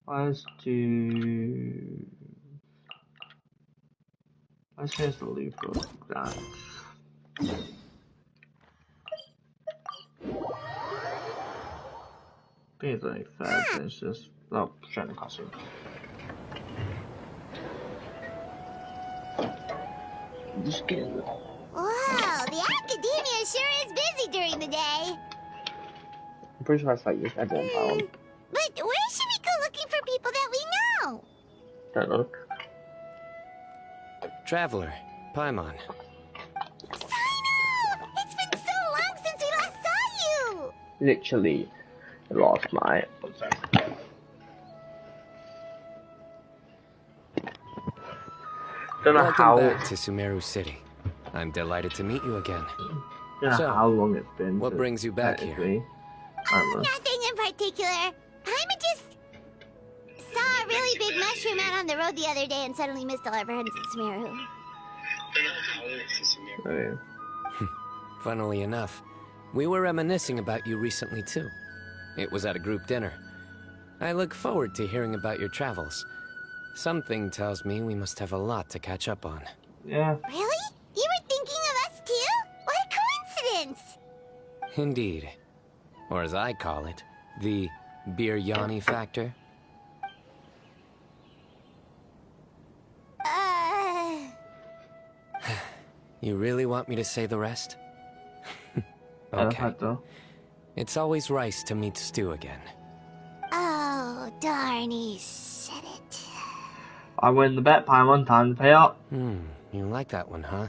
Let's change the leaf for that. I think it's only fair, it's just showing the costume. Just get it. Wow, the academia sure is busy during the day. I'm pretty sure I fight you at the Empire. But where should we go looking for people that we know? Don't know. Traveler, Paimon. Cyno! It's been so long since we last saw you! Literally lost my. Don't know Welcome back to Sumeru City. I'm delighted to meet you again. So, how long it's been. What brings you back here? I don't know. Nothing in particular. Paimon just saw a really big mushroom out on the road the other day and suddenly missed all our friends in Sumeru. Oh, yeah. Funnily enough, we were reminiscing about you recently too. It was at a group dinner. I look forward to hearing about your travels. Something tells me we must have a lot to catch up on. Yeah. Really? You were thinking of us too? What a coincidence! Indeed. Or as I call it, the Biryani factor. You really want me to say the rest? Okay. It's always rice to meet stew again. Oh, darn, he said it. I win the bet, Paimon. Time to pay up. You like that one, huh?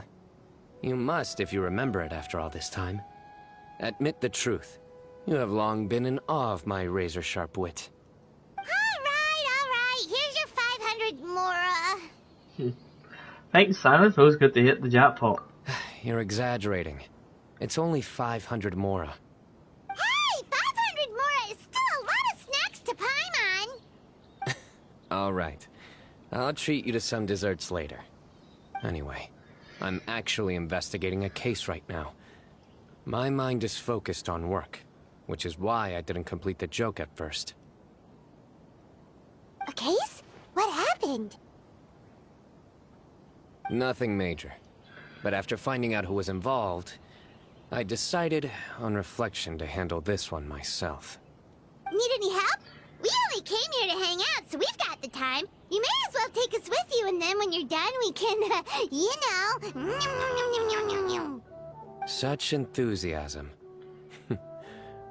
You must if you remember it after all this time. Admit the truth. You have long been in awe of my razor-sharp wit. Alright. Here's your 500 Mora. Thanks, Cyno. Feels good to hit the jackpot. You're exaggerating. It's only 500 Mora. Hey, 500 Mora is still a lot of snacks to Paimon. Alright. I'll treat you to some desserts later. Anyway, I'm actually investigating a case right now. My mind is focused on work, which is why I didn't complete the joke at first. A case? What happened? Nothing major. But after finding out who was involved, I decided, on reflection, to handle this one myself. Need any help? We only came here to hang out, so we've got the time. You may as well take us with you, and then when you're done, we can, you know... Such enthusiasm.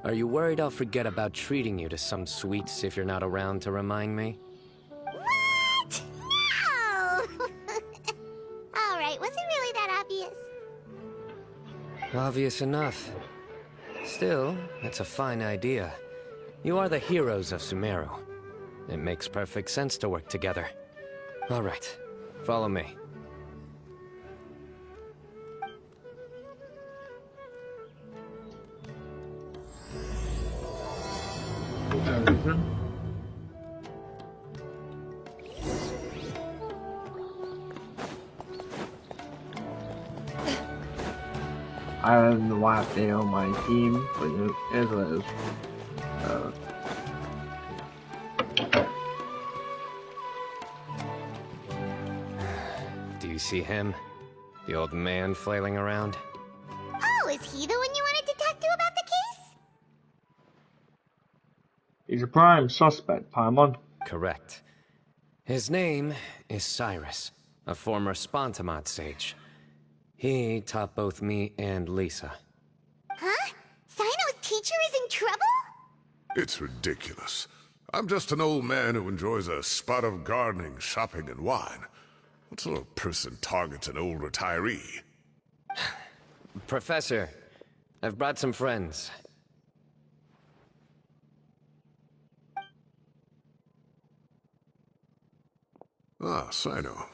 Are you worried I'll forget about treating you to some sweets if you're not around to remind me? What? No! Alright, was it really that obvious? Obvious enough. Still, that's a fine idea. You are the heroes of Sumeru. It makes perfect sense to work together. Alright, follow me. I don't know why they on my team, but it is what it is. Do you see him? The old man flailing around? Oh, is he the one you wanted to talk to about the case? He's a prime suspect, Paimon. Correct. His name is Cyrus, a former Spontamod sage. He taught both me and Lisa. Huh? Cyno's teacher is in trouble? It's ridiculous. I'm just an old man who enjoys a spot of gardening, shopping, and wine. What sort of person targets an old retiree? Professor, I've brought some friends. Ah, Cyno.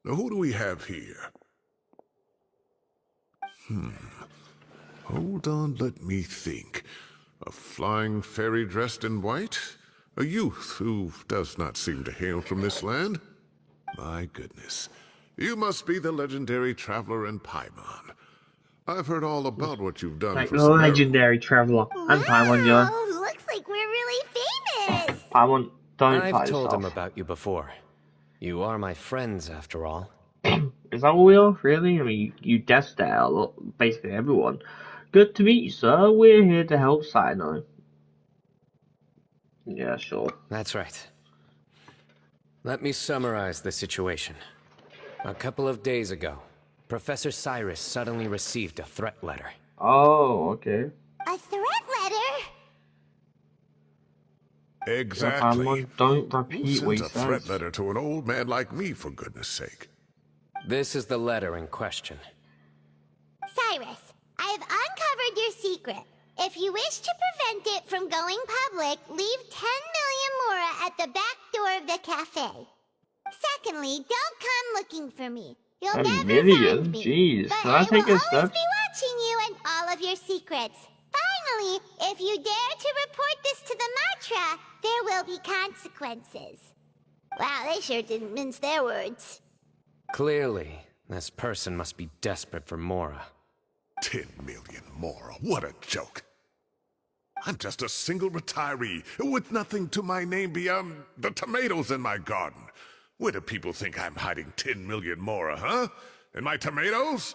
Now who do we have here? Hold on, let me think. A flying fairy dressed in white? A youth who does not seem to hail from this land? My goodness. You must be the legendary traveler in Paimon. I've heard all about what you've done Like for the legendary traveler. And Paimon, Wow, looks like we're really famous. Paimon, Don't I've fight told him yourself. about you before. You are my friends, after all. Is that what we are? Really? I mean, you guessed that a lot, basically everyone. Good to meet you, sir. We're here to help Cyno. Yeah, sure. That's right. Let me summarize the situation. A couple of days ago, Professor Cyrus suddenly received a threat letter. Oh, okay. A threat letter? Exactly. Don't Who repeat what sends he a threat says. letter to an old man like me, for goodness sake? This is the letter in question. Cyrus, I have uncovered your secret. If you wish to prevent it from going public, leave 10 million mora at the back door of the cafe. Secondly, don't come looking for me. You'll A never million? find me. Jeez. But Can I I will take a always step? be watching you and all of your secrets. Finally, if you dare to report this to the Matra, there will be consequences. Wow, they sure didn't mince their words. Clearly, this person must be desperate for Mora. 10 million more. What a joke. I'm just a single retiree with nothing to my name beyond the tomatoes in my garden. Where do people think I'm hiding 10 million more, huh? In my tomatoes?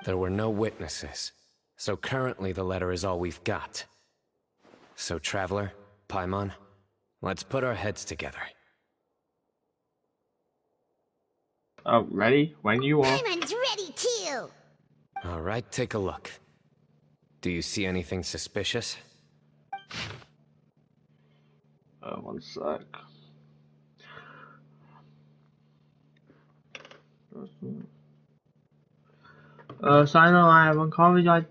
There were no witnesses, so currently the letter is all we've got. So, Traveler, Paimon, let's put our heads together. Oh, ready? When you are. Paimon's ready too. All right, take a look. Do you see anything suspicious? One sec. Cyno, I have uncovered your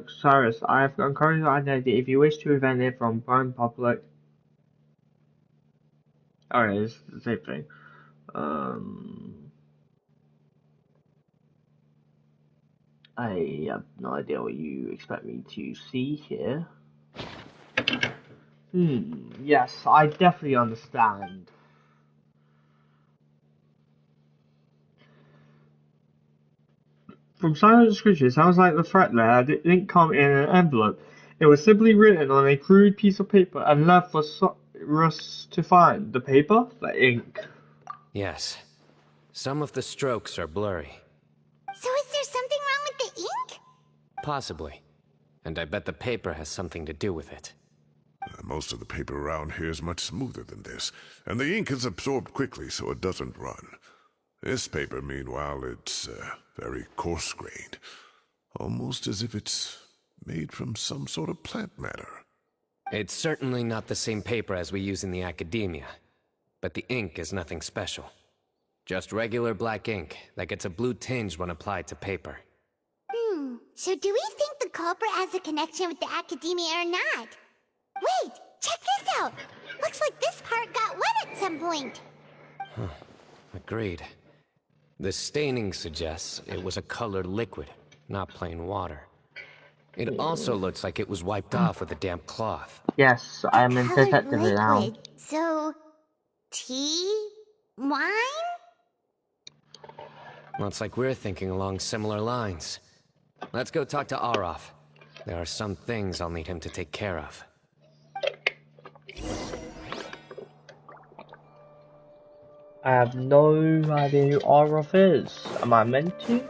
Cyrus, I have uncovered your identity. If you wish to prevent it from going public. Alright, it's the same thing. I have no idea what you expect me to see here. Yes, I definitely understand. From Cyno's description, it sounds like the threat letter didn't come in an envelope. It was simply written on a crude piece of paper and left for us to find. The paper? The ink. Yes. Some of the strokes are blurry. So is there something wrong with the ink? Possibly. And I bet the paper has something to do with it. Most of the paper around here is much smoother than this, and the ink is absorbed quickly so it doesn't run. This paper, meanwhile, it's very coarse-grained, almost as if it's made from some sort of plant matter. It's certainly not the same paper as we use in the academia, but the ink is nothing special. Just regular black ink that gets a blue tinge when applied to paper. So do we think the culprit has a connection with the academia or not? Wait, check this out! Looks like this part got wet at some point. Agreed. The staining suggests it was a colored liquid, not plain water. It also looks like it was wiped off with a damp cloth. Yes, I am in Colored detective now. liquid. So, tea? Wine? Looks like we're thinking along similar lines. Let's go talk to Arof. There are some things I'll need him to take care of. I have no idea who Arof is. Am I meant to?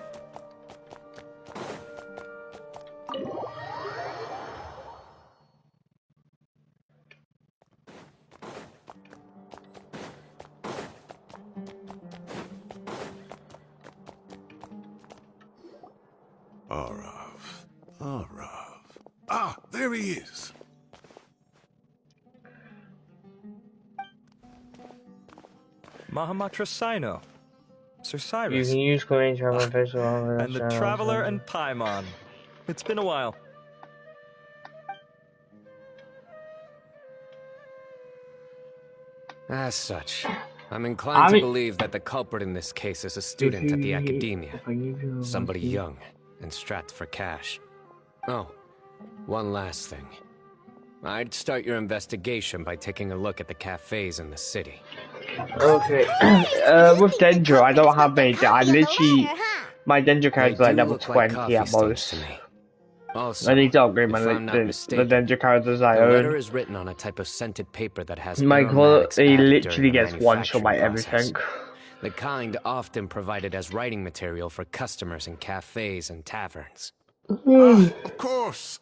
Arav. Ah, there he is. Mahamatra Cyno. Sir You Cyrus. can use Korean German visual And the Traveler and Paimon. It's been a while. As such, I'm inclined to believe that the culprit in this case is a student at the academia. Somebody young and strapped for cash. Oh, one last thing. I'd start your investigation by taking a look at the cafes in the city. Okay. With Dendro, I don't have many. I literally, my Dendro They character is like do level look like 20 coffee at stains most. to me. Also, I need to upgrade if my I'm not the mistaken, ninja characters I the letter own. is written on a type of scented paper that has My god, aromatics he added literally during the gets one shot by manufacturing process. everything. The kind often provided as writing material for customers in cafes and taverns. Ah, of course.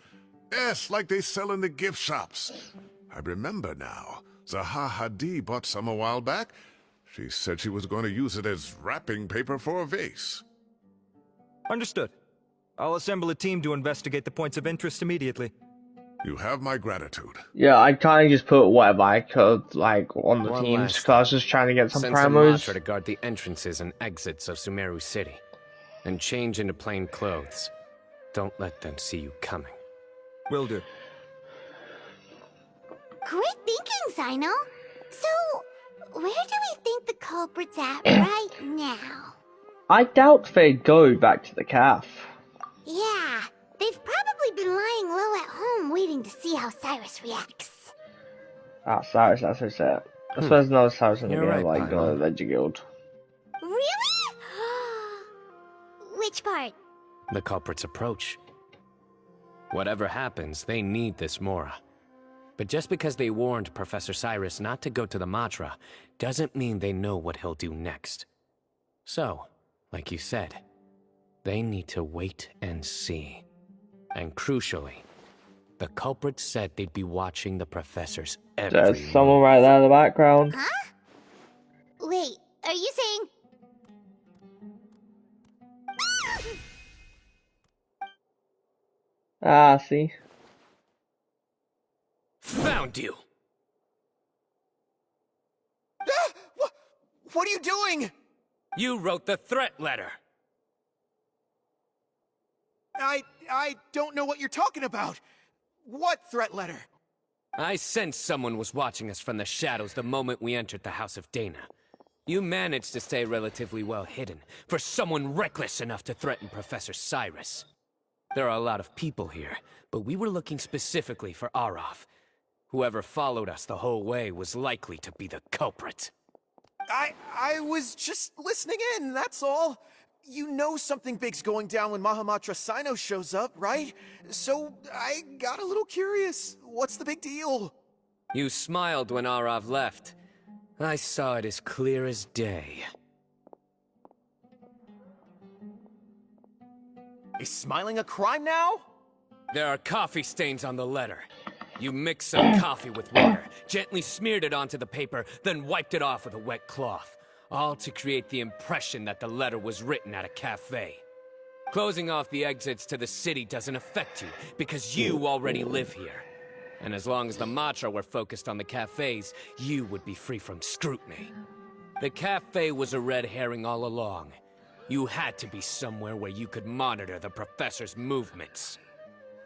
Yes, like they sell in the gift shops. I remember now. Zaha Hadid bought some a while back. She said she was going to use it as wrapping paper for a vase. Understood. I'll assemble a team to investigate the points of interest immediately. You have my gratitude. Yeah, I kind of just put whatever I could, like, on the One teams, last because I was just trying to get some Send some Matra to primos. guard the entrances and exits of Sumeru City. And change into plain clothes. Don't let them see you coming. Will do. Great thinking, Cyno. So, where do we think the culprit's at right now? I doubt they'd go back to the calf. Yeah, they've probably been lying low at home waiting to see how Cyrus reacts. Ah, Cyrus, that's so sad. I suppose no Cyrus in the You're game, right, like, Paimon. Ledger Guild. Really? Which part? The culprit's approach. Whatever happens, they need this Mora. But just because they warned Professor Cyrus not to go to the Matra, doesn't mean they know what he'll do next. So, like you said, they need to wait and see. And crucially, the culprit said they'd be watching the professors every There's someone move. right there in the background. Huh? Wait, are you saying... Ah, see? Found you! What are you doing? You wrote the threat letter! I don't know what you're talking about. What threat letter? I sensed someone was watching us from the shadows the moment we entered the House of Dana. You managed to stay relatively well hidden for someone reckless enough to threaten Professor Cyrus. There are a lot of people here, but we were looking specifically for Arav. Whoever followed us the whole way was likely to be the culprit. I was just listening in, that's all. You know something big's going down when Mahamatra Cyno shows up, right? So I got a little curious. What's the big deal? You smiled when Arav left. I saw it as clear as day. Is smiling a crime now? There are coffee stains on the letter. You mixed some coffee with water, gently smeared it onto the paper, then wiped it off with a wet cloth. All to create the impression that the letter was written at a cafe. Closing off the exits to the city doesn't affect you, because you already live here. And as long as the Matra were focused on the cafes, you would be free from scrutiny. The cafe was a red herring all along. You had to be somewhere where you could monitor the professor's movements.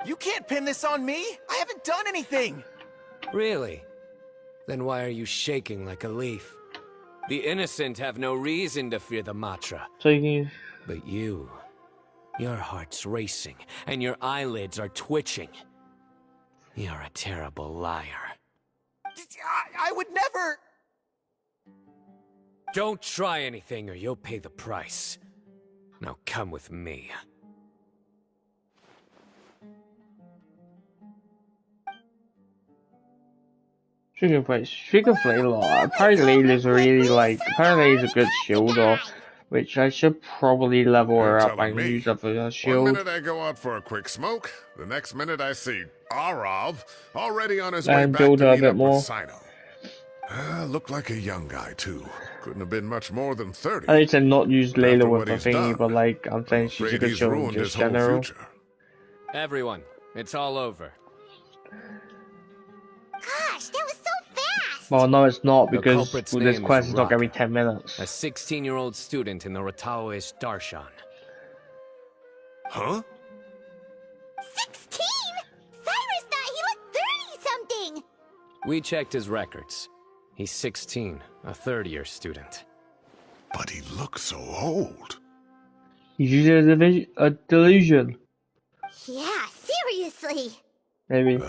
You can't pin this on me! I haven't done anything! Really? Then why are you shaking like a leaf? The innocent have no reason to fear the Matra. So you can... But you... Your heart's racing, and your eyelids are twitching. You're a terrible liar. I would never... Don't try anything or you'll pay the price. Now come with me. Sugar Flavor, apparently he's really like, apparently he's a good shielder, which I should probably level her You're up telling and me. use her for her One shield. minute I go out for a quick smoke, the next minute I see Arav already on his way And back build to her a meet bit up more. with Cyno. Looked like a young guy too. Couldn't have been much more than 30. I need to not use After Layla what with the he's thingy, done, but like, I'm saying I'm she's a afraid good he's shield in ruined his just whole general. future. Everyone, it's all over. Gosh, that was so fast! Well, no, it's not, The because culprit's with this name quest, is it's not gonna be Rock, 10 minutes. a 16-year-old student in the Rataoist Darshan. Huh? 16? Cyrus thought he looked 30-something! We checked his records. He's 16, a third-year student. But he looks so old. He's using a delusion, Yeah, seriously! maybe.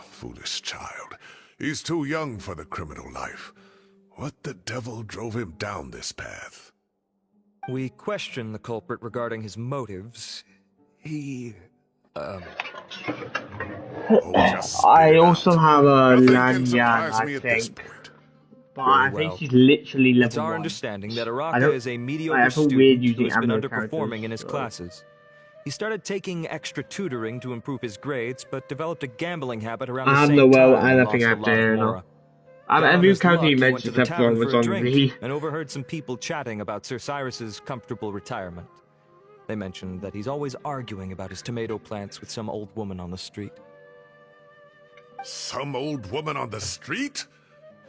Foolish child. He's too young for the criminal life. What the devil drove him down this path? We questioned the culprit regarding his motives. He, Oh, just spit I it also out. have a Nothing can Lanyan, surprise I me at this think. point. But Very I think well. she's literally It's level our 1. understanding that I Araka don't. is a I mediocre feel weird student who using has been Amber underperforming in his characters, so. classes. He started taking extra tutoring to improve his grades, but developed a gambling habit around the I have same no well, time I and don't think lost I a have to lot of hear Mora. now. Down on Every his character luck, you he went mentioned to the except for one tavern was for a on drink V. and overheard some people chatting about Sir Cyrus's comfortable retirement. They mentioned that he's always arguing about his tomato plants with some old woman on the street. Some old woman on the street?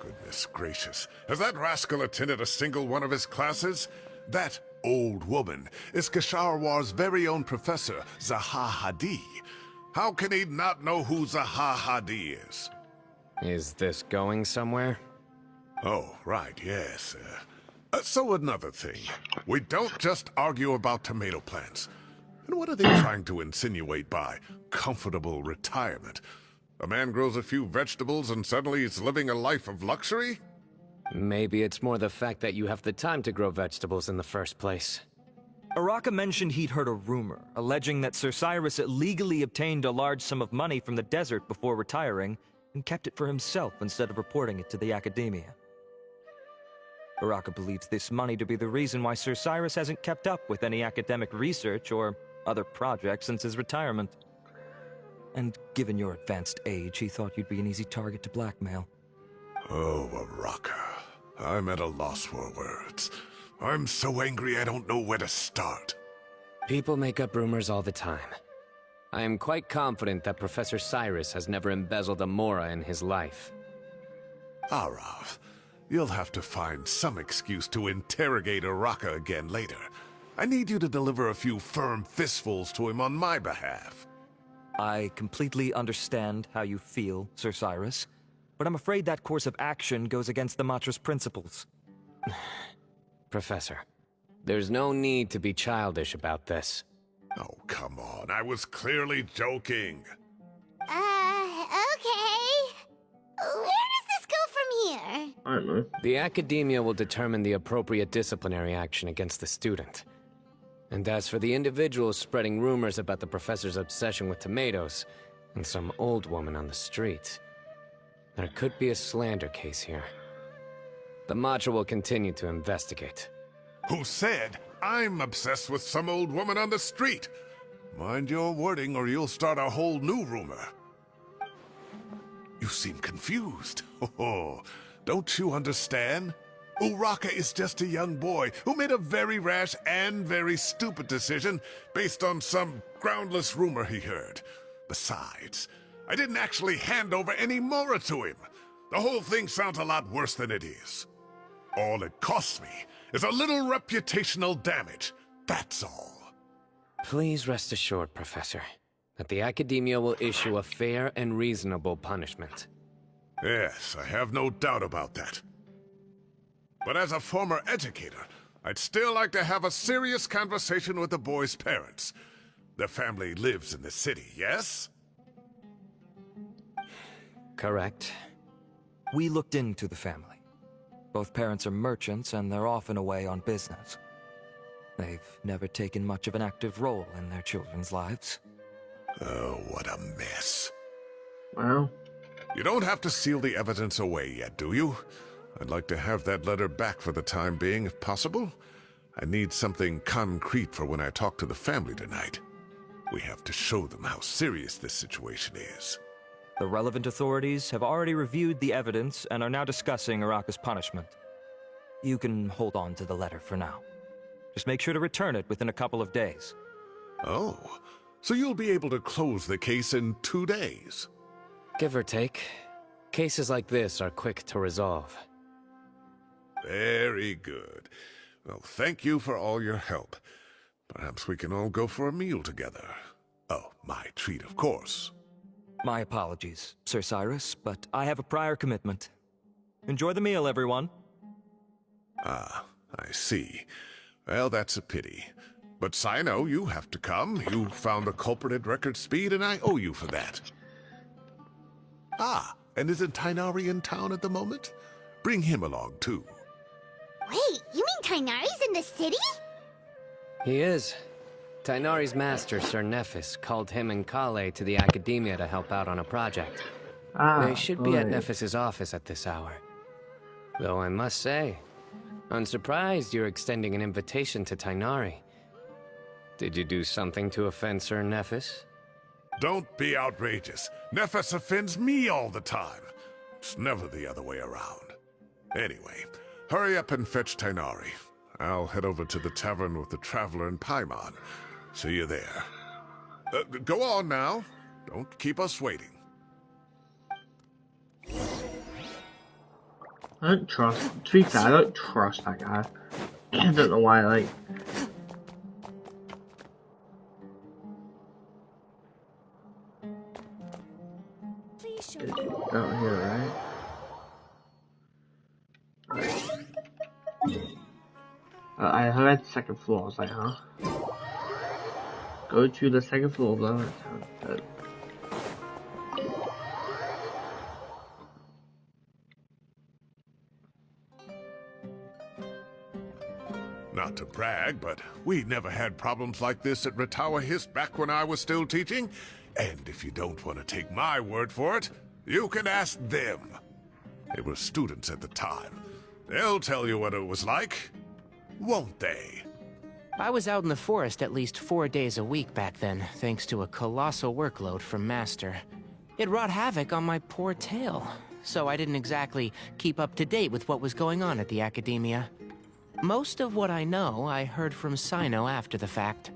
Goodness gracious. Has that rascal attended a single one of his classes? That old woman is Kasharwar's very own professor, Zaha Hadi. How can he not know who Zaha Hadi is? Is this going somewhere? Oh, right, yes. So another thing. We don't just argue about tomato plants. And what are they trying to insinuate by comfortable retirement? A man grows a few vegetables and suddenly he's living a life of luxury? Maybe it's more the fact that you have the time to grow vegetables in the first place. Araka mentioned he'd heard a rumor, alleging that Sir Cyrus illegally obtained a large sum of money from the desert before retiring, and kept it for himself instead of reporting it to the Academia. Araka believes this money to be the reason why Sir Cyrus hasn't kept up with any academic research or other projects since his retirement. And given your advanced age, he thought you'd be an easy target to blackmail. Oh, Araka. I'm at a loss for words. I'm so angry I don't know where to start. People make up rumors all the time. I am quite confident that Professor Cyrus has never embezzled a Mora in his life. Arav, you'll have to find some excuse to interrogate Araka again later. I need you to deliver a few firm fistfuls to him on my behalf. I completely understand how you feel, Sir Cyrus, but I'm afraid that course of action goes against the Matra's principles. Professor, there's no need to be childish about this. Oh, come on. I was clearly joking. Okay. Where does this go from here? I don't know. The Academia will determine the appropriate disciplinary action against the student. And as for the individuals spreading rumors about the professor's obsession with tomatoes and some old woman on the street, there could be a slander case here. The Matra will continue to investigate. Who said I'm obsessed with some old woman on the street? Mind your wording or you'll start a whole new rumor. You seem confused. Oh, don't you understand? Uraka is just a young boy who made a very rash and very stupid decision based on some groundless rumor he heard. Besides, I didn't actually hand over any Mora to him. The whole thing sounds a lot worse than it is. All it costs me is a little reputational damage. That's all. Please rest assured, Professor, that the Academia will issue a fair and reasonable punishment. Yes, I have no doubt about that. But as a former educator, I'd still like to have a serious conversation with the boy's parents. Their family lives in the city, yes? Correct. We looked into the family. Both parents are merchants, and they're often away on business. They've never taken much of an active role in their children's lives. Oh, what a mess. Well, You don't have to seal the evidence away yet, do you? I'd like to have that letter back for the time being, if possible. I need something concrete for when I talk to the family tonight. We have to show them how serious this situation is. The relevant authorities have already reviewed the evidence and are now discussing Araka's punishment. You can hold on to the letter for now. Just make sure to return it within a couple of days. Oh, so you'll be able to close the case in 2 days? Give or take. Cases like this are quick to resolve. Very good. Well, thank you for all your help. Perhaps we can all go for a meal together. Oh, my treat, of course. My apologies, Sir Cyrus, but I have a prior commitment. Enjoy the meal, everyone. Ah, I see. Well, that's a pity. But Cyno, you have to come. You found the culprit at record speed, and I owe you for that. Ah, and isn't Tainari in town at the moment? Bring him along, too. Wait, you mean Tainari's in the city? He is. Tainari's master, Sir Nephis, called him and Kale to the Academia to help out on a project. They should be at Nephis's office at this hour. Though I must say, I'm surprised you're extending an invitation to Tainari. Did you do something to offend Sir Nephis? Don't be outrageous. Nephis offends me all the time. It's never the other way around. Anyway, hurry up and fetch Tainari. I'll head over to the tavern with the Traveler and Paimon. See you there. Go on now. Don't keep us waiting. I don't trust. To be fair, I don't trust that guy. I don't know why. Like, Please show it's me. down here, right? I heard second floor. I was like, huh? Go to the second floor, though. Not to brag, but we never had problems like this at Ratawa Hist back when I was still teaching. And if you don't want to take my word for it, you can ask them. They were students at the time. They'll tell you what it was like, won't they? I was out in the forest at least 4 days a week back then, thanks to a colossal workload from Master. It wrought havoc on my poor tail, so I didn't exactly keep up to date with what was going on at the Academia. Most of what I know, I heard from Cyno after the fact.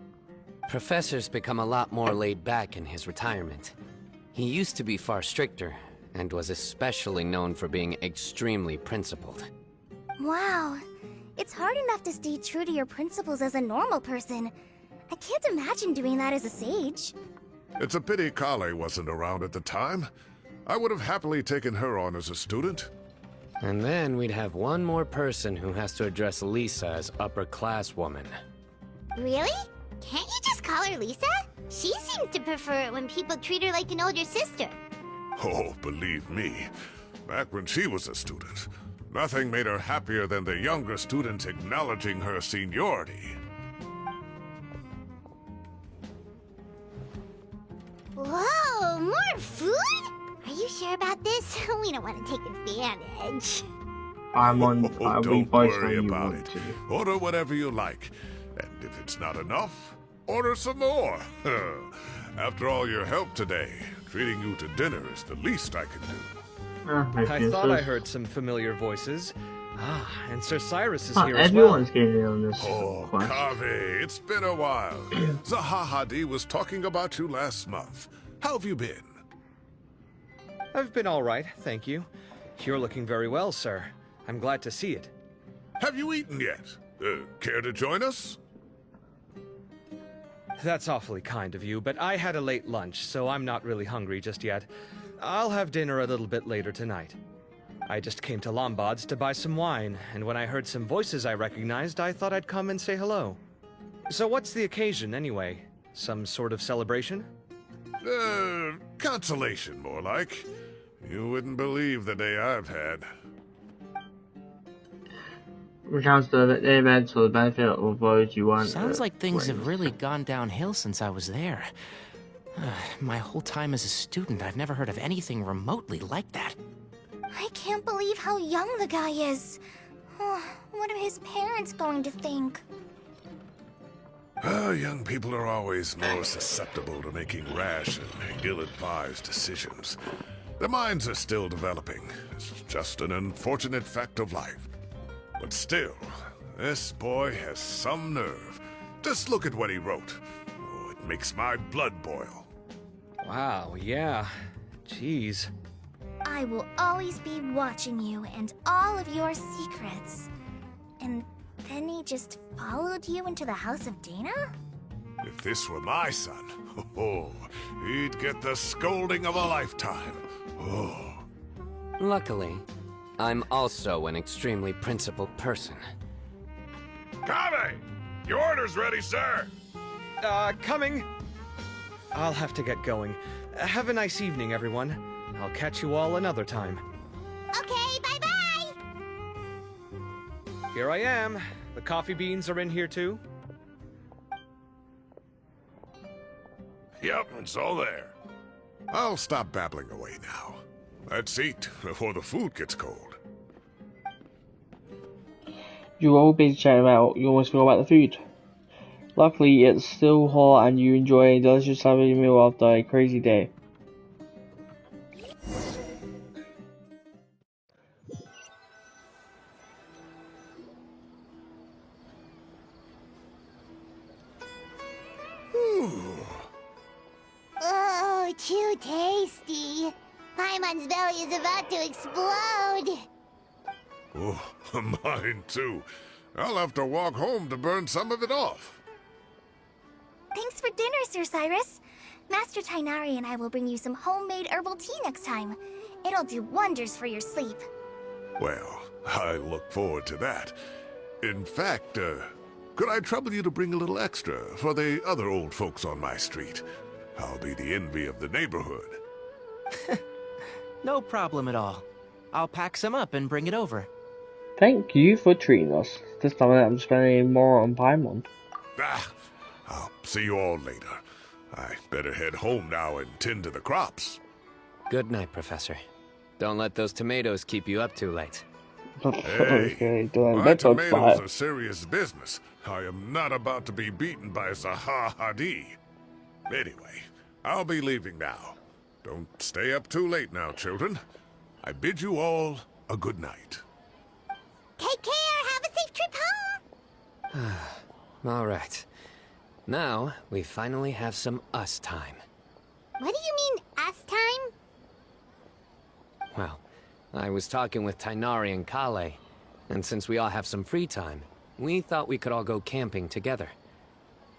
Professor's become a lot more laid back in his retirement. He used to be far stricter, and was especially known for being extremely principled. Wow. It's hard enough to stay true to your principles as a normal person. I can't imagine doing that as a sage. It's a pity Kale wasn't around at the time. I would have happily taken her on as a student. And then we'd have one more person who has to address Lisa as upper-class woman. Really? Can't you just call her Lisa? She seems to prefer it when people treat her like an older sister. Oh, believe me, back when she was a student, nothing made her happier than the younger students acknowledging her seniority. Whoa, more food? Are you sure about this? We don't want to take advantage. I'm on. Oh, we don't both worry know you about want it. to. Order whatever you like. And if it's not enough, order some more. After all your help today, treating you to dinner is the least I can do. I thought I heard some familiar voices. Ah, and Sir Cyrus is here as well. Everyone's getting in on this Oh, quest. Kaveh, it's been a while. Zahahadi was talking about you last month. How have you been? I've been all right, thank you. You're looking very well, sir. I'm glad to see it. Have you eaten yet? Care to join us? That's awfully kind of you, but I had a late lunch, so I'm not really hungry just yet. I'll have dinner a little bit later tonight. I just came to Lombard's to buy some wine, and when I heard some voices I recognized, I thought I'd come and say hello. So what's the occasion, anyway? Some sort of celebration? Consolation, more like. You wouldn't believe the day I've had. Recounts the events for the benefit of those you want. Sounds like things have really gone downhill since I was there. My whole time as a student, I've never heard of anything remotely like that. I can't believe how young the guy is. What are his parents going to think? Young people are always more susceptible to making rash and ill-advised decisions. Their minds are still developing. It's just an unfortunate fact of life. But still, this boy has some nerve. Just look at what he wrote. Oh, it makes my blood boil. Wow, yeah. Jeez. I will always be watching you and all of your secrets. And then he just followed you into the house of Dana? If this were my son, he'd get the scolding of a lifetime. Oh. Luckily, I'm also an extremely principled person. Kaveh! Your order's ready, sir! Coming. I'll have to get going. Have a nice evening, everyone. I'll catch you all another time. Okay, bye-bye! Here I am. The coffee beans are in here too. Yep, it's all there. I'll stop babbling away now. Let's eat before the food gets cold. You all busy chatting about you almost forgot about the food. Luckily, it's still hot and you enjoy a delicious Saturday meal after a crazy day. Oh, too tasty. Paimon's belly is about to explode. Oh, mine too. I'll have to walk home to burn some of it off. Thanks for dinner, Sir Cyrus. Master Tainari and I will bring you some homemade herbal tea next time. It'll do wonders for your sleep. Well, I look forward to that. In fact, could I trouble you to bring a little extra for the other old folks on my street? I'll be the envy of the neighborhood. No problem at all. I'll pack some up and bring it over. Thank you for treating us. This time I'm spending more on Paimon. I'll see you all later. I better head home now and tend to the crops. Good night, Professor. Don't let those tomatoes keep you up too late. Hey, my tomatoes are serious business. I am not about to be beaten by Zaha Hadid. Anyway, I'll be leaving now. Don't stay up too late now, children. I bid you all a good night. Take care. Have a safe trip home. All right. Now, we finally have some us time. What do you mean, us time? Well, I was talking with Tainari and Kale, and since we all have some free time, we thought we could all go camping together.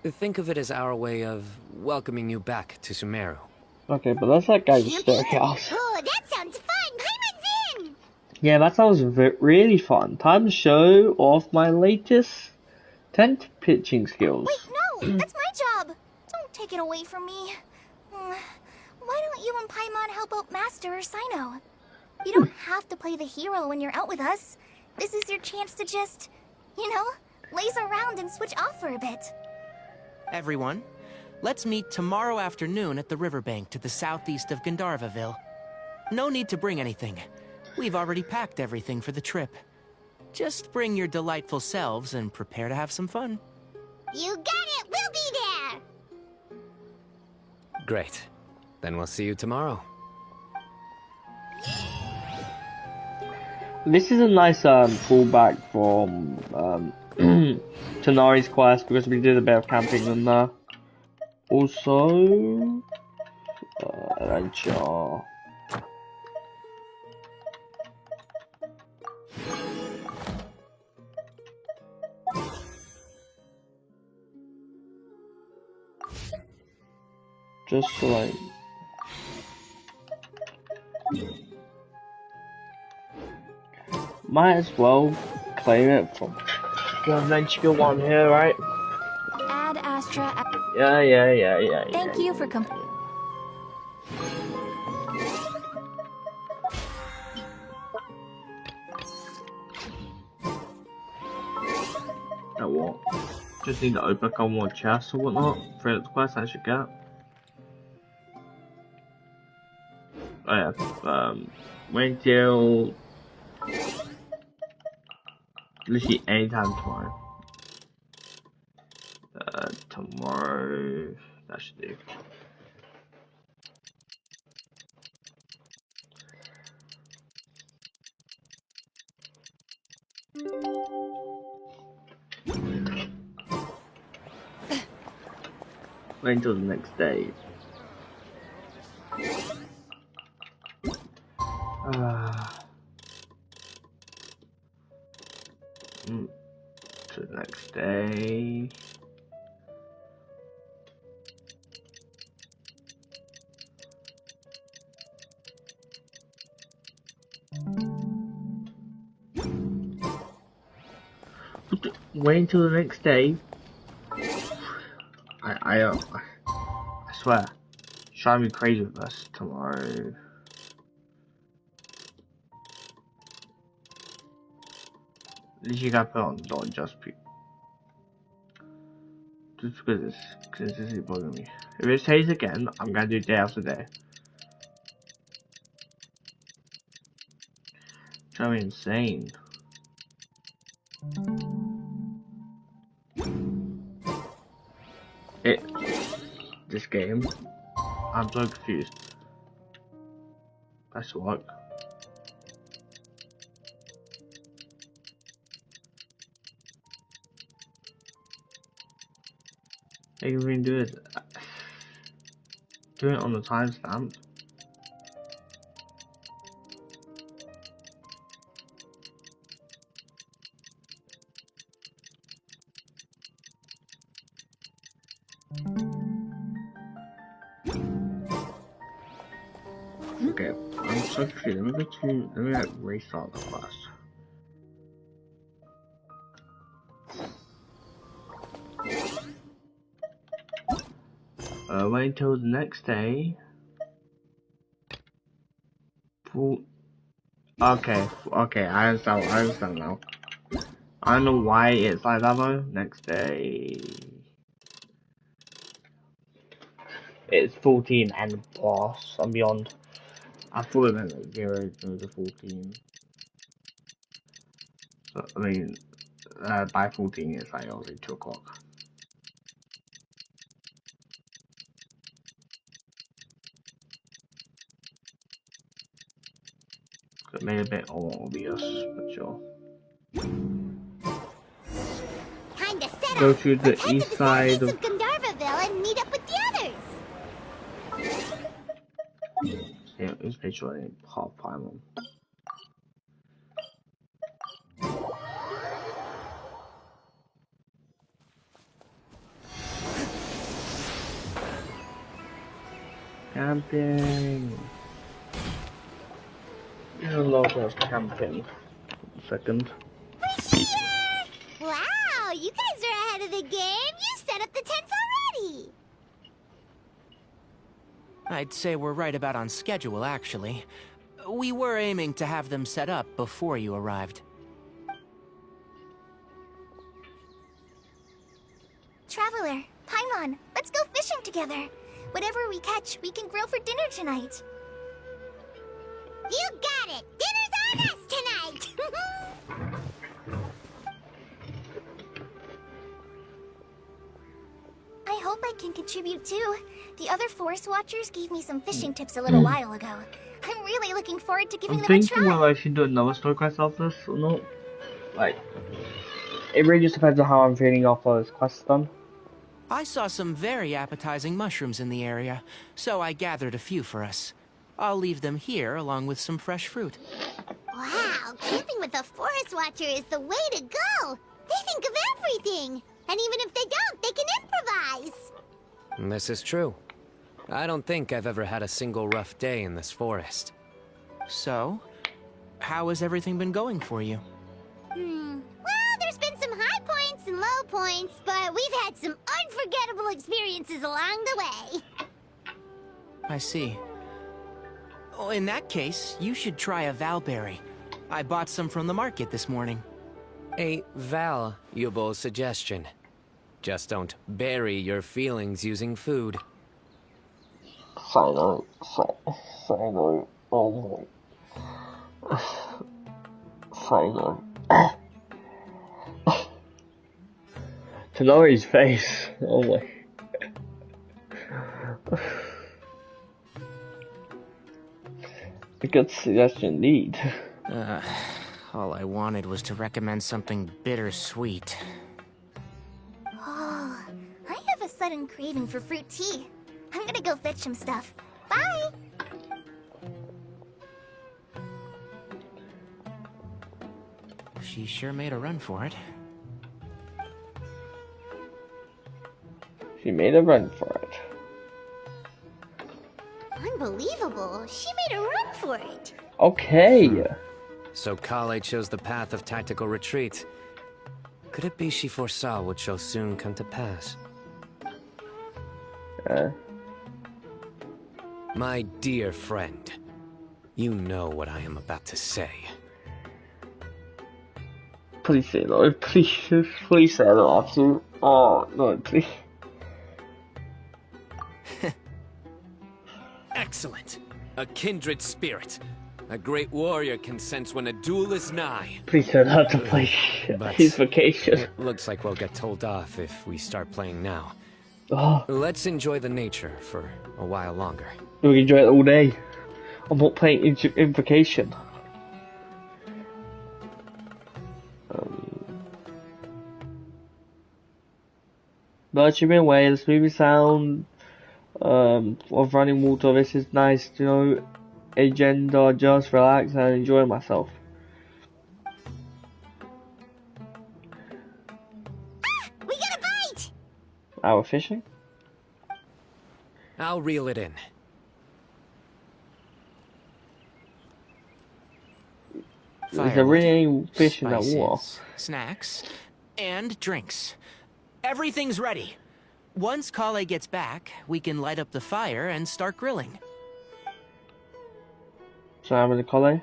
Think of it as our way of welcoming you back to Sumeru. Okay, but that's that guy's staircase. Oh, that sounds fun. Paimon's in. Yeah, that sounds really fun. Time to show off my latest tent pitching skills. Wait, no! That's my job! Don't take it away from me. Why don't you and Paimon help out Master or Cyno? You don't have to play the hero when you're out with us. This is your chance to just, you know, laze around and switch off for a bit. Everyone, let's meet tomorrow afternoon at the riverbank to the southeast of Gandharvaville. No need to bring anything. We've already packed everything for the trip. Just bring your delightful selves and prepare to have some fun. You got it. We'll be there. Great. Then we'll see you tomorrow. This is a nice pullback from Tanari's quest because we did a bit of camping and also adventure. Just like might as well claim it from the adventure one here, right? Ad Astra. Yeah. Thank you for Now what? Just need to open a couple more chests or whatnot for the quest I should get. Oh yeah, wait till literally anytime tomorrow. Tomorrow, that should do. Wait until the next day. To the next day. Wait until the next day. I swear, trying to be crazy with us tomorrow. At least you gotta put on don't just Just because this is bugging me. If it says again, I'm gonna do day after day. It's driving me insane. This game, I'm so confused. That's what. I can even do it. Do it on the timestamp. Okay, I'm so confused. Let me restart the class. Wait until the next day. Okay, I understand now. I don't know why it's like that though. Next day. It's 14 and plus and beyond. I thought it meant like 0 to 14. So, I mean, by 14 it's like obviously 2 o'clock. So it made a bit obvious, but sure. Kinda set Go up. to the Let's head east to the side southeast of... of Gandharvaville and meet up with the others. Yeah, let's make sure I didn't pop Paimon. Camping. There's a lot of camping. Second. Wow, you guys are ahead of the game. You set up the tents already. I'd say we're right about on schedule, actually. We were aiming to have them set up before you arrived. Traveler, Paimon, let's go fishing together. Whatever we catch, we can grill for dinner tonight. You got it. Dinner's on us tonight. I hope I can contribute too. The other forest watchers gave me some fishing tips a little while ago. I'm really looking forward to giving I'm them a thinking try. whether I should do another story quest after this or not. Like, it really just depends on how I'm feeling after this quest done. I saw some very appetizing mushrooms in the area, so I gathered a few for us. I'll leave them here along with some fresh fruit. Wow, camping with a forest watcher is the way to go. They think of everything. And even if they don't, they can improvise. This is true. I don't think I've ever had a single rough day in this forest. So, how has everything been going for you? Well, there's been some high points and low points, but we've had some unforgettable experiences along the way. I see. Oh, in that case, you should try a valberry. I bought some from the market this morning. A valuable suggestion. Just don't bury your feelings using food. Cyno, oh my. Cyno. Tanori's face, oh my. A good suggestion indeed. All I wanted was to recommend something bittersweet. Oh, I have a sudden craving for fruit tea. I'm gonna go fetch some stuff. Bye! She sure made a run for it. She made a run for it. Unbelievable. She made a run for it. Okay. So Kale chose the path of tactical retreat. Could it be she foresaw what shall soon come to pass? My dear friend, you know what I am about to say. Please say no. Please say no. Absolute. Oh no, please. Excellent. A kindred spirit. A great warrior can sense when a duel is nigh. Please don't have to play But his vacation. it looks like we'll get told off if we start playing now. Oh, Let's enjoy the nature for a while longer. we can enjoy it all day. I'm not playing Invocation. Virtually been away, the smooth sound of running water. This is nice, you know. Agenda, just relax and enjoy myself. We got a bite! Our fishing? I'll reel it in. Is there Firewood, really any fish in that spices, water? snacks, and drinks. Everything's ready. Once Kale gets back, we can light up the fire and start grilling. So I'm in the collar.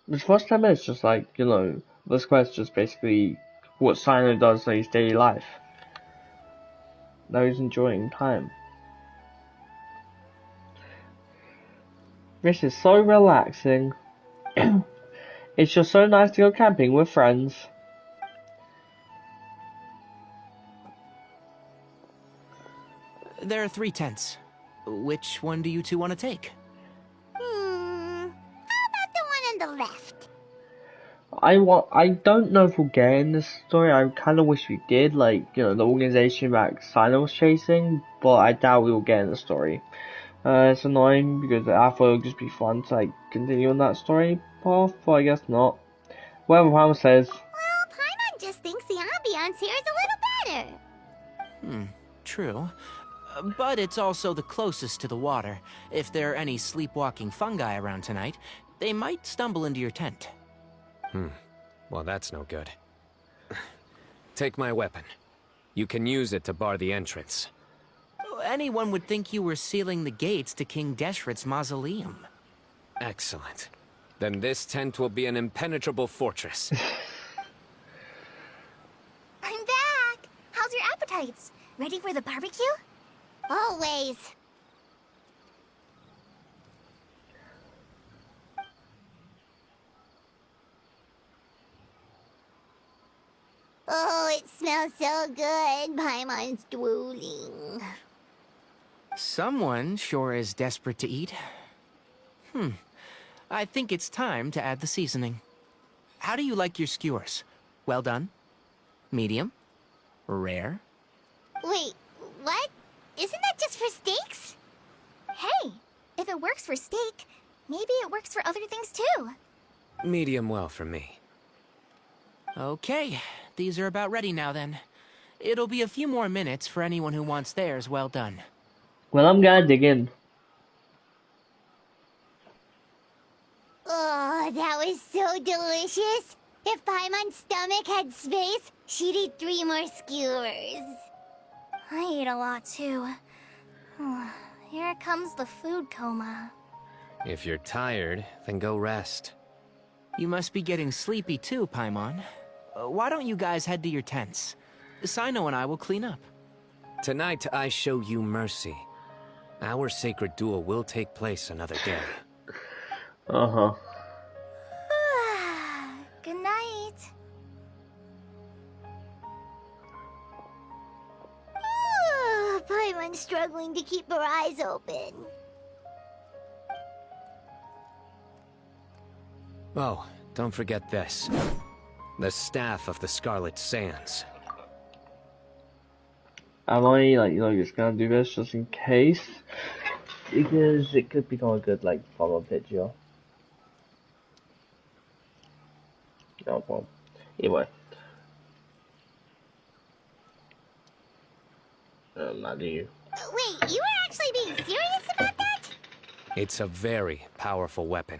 This first 10 minutes just like, you know, this quest just basically what Cyno does in his daily life. Now he's enjoying time. This is so relaxing. It's just so nice to go camping with friends. There are 3 tents. Which one do you two want to take? How about the one on the left? I don't know if we'll get in this story. I kind of wish we did, like, you know, the organization that Cyno was chasing, but I doubt we will get in the story. It's annoying because I thought it would just be fun to, like, continue on that story path, but I guess not. Whatever Palmer says. Well, Paimon just thinks the ambiance here is a little better. True. But it's also the closest to the water. If there are any sleepwalking fungi around tonight, they might stumble into your tent. Well, that's no good. Take my weapon. You can use it to bar the entrance. Anyone would think you were sealing the gates to King Deshret's mausoleum. Excellent. Then this tent will be an impenetrable fortress. I'm back! How's your appetites? Ready for the barbecue? Always. Oh, it smells so good. Paimon's drooling. Someone sure is desperate to eat. I think it's time to add the seasoning. How do you like your skewers? Well done? Medium? Rare? Wait, what? Isn't that just for steaks? Hey, if it works for steak, maybe it works for other things too. Medium well for me. Okay, these are about ready now then. It'll be a few more minutes for anyone who wants theirs well done. Well, I'm gonna dig in. Oh, that was so delicious. If Paimon's stomach had space, she'd eat 3 more skewers. I ate a lot too. Here comes the food coma. If you're tired, then go rest. You must be getting sleepy too, Paimon. Why don't you guys head to your tents? Cyno and I will clean up. Tonight I show you mercy. Our sacred duel will take place another day. Uh-huh. Good night. Paimon's struggling to keep her eyes open. Oh, don't forget this. The staff of the Scarlet Sands. I'm only, like, you know, just gonna do this just in case. Because it could become a good, like, follow-up video. No problem. Anyway. Not you. Wait, you were actually being serious about that? It's a very powerful weapon.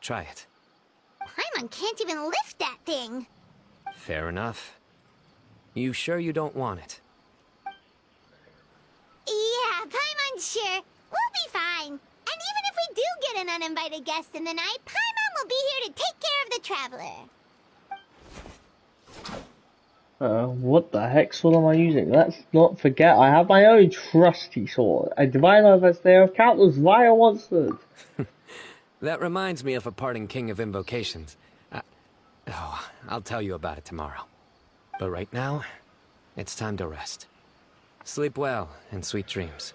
Try it. Paimon can't even lift that thing. Fair enough. You sure you don't want it? Yeah, Paimon's sure. We'll be fine. And even if we do get an uninvited guest in the night, Paimon will be here to take care of the traveler. What the heck sword am I using? Let's not forget, I have my own trusty sword, a divine overseer of countless vile monsters. That reminds me of a parting king of invocations. I'll tell you about it tomorrow. But right now, it's time to rest. Sleep well and sweet dreams.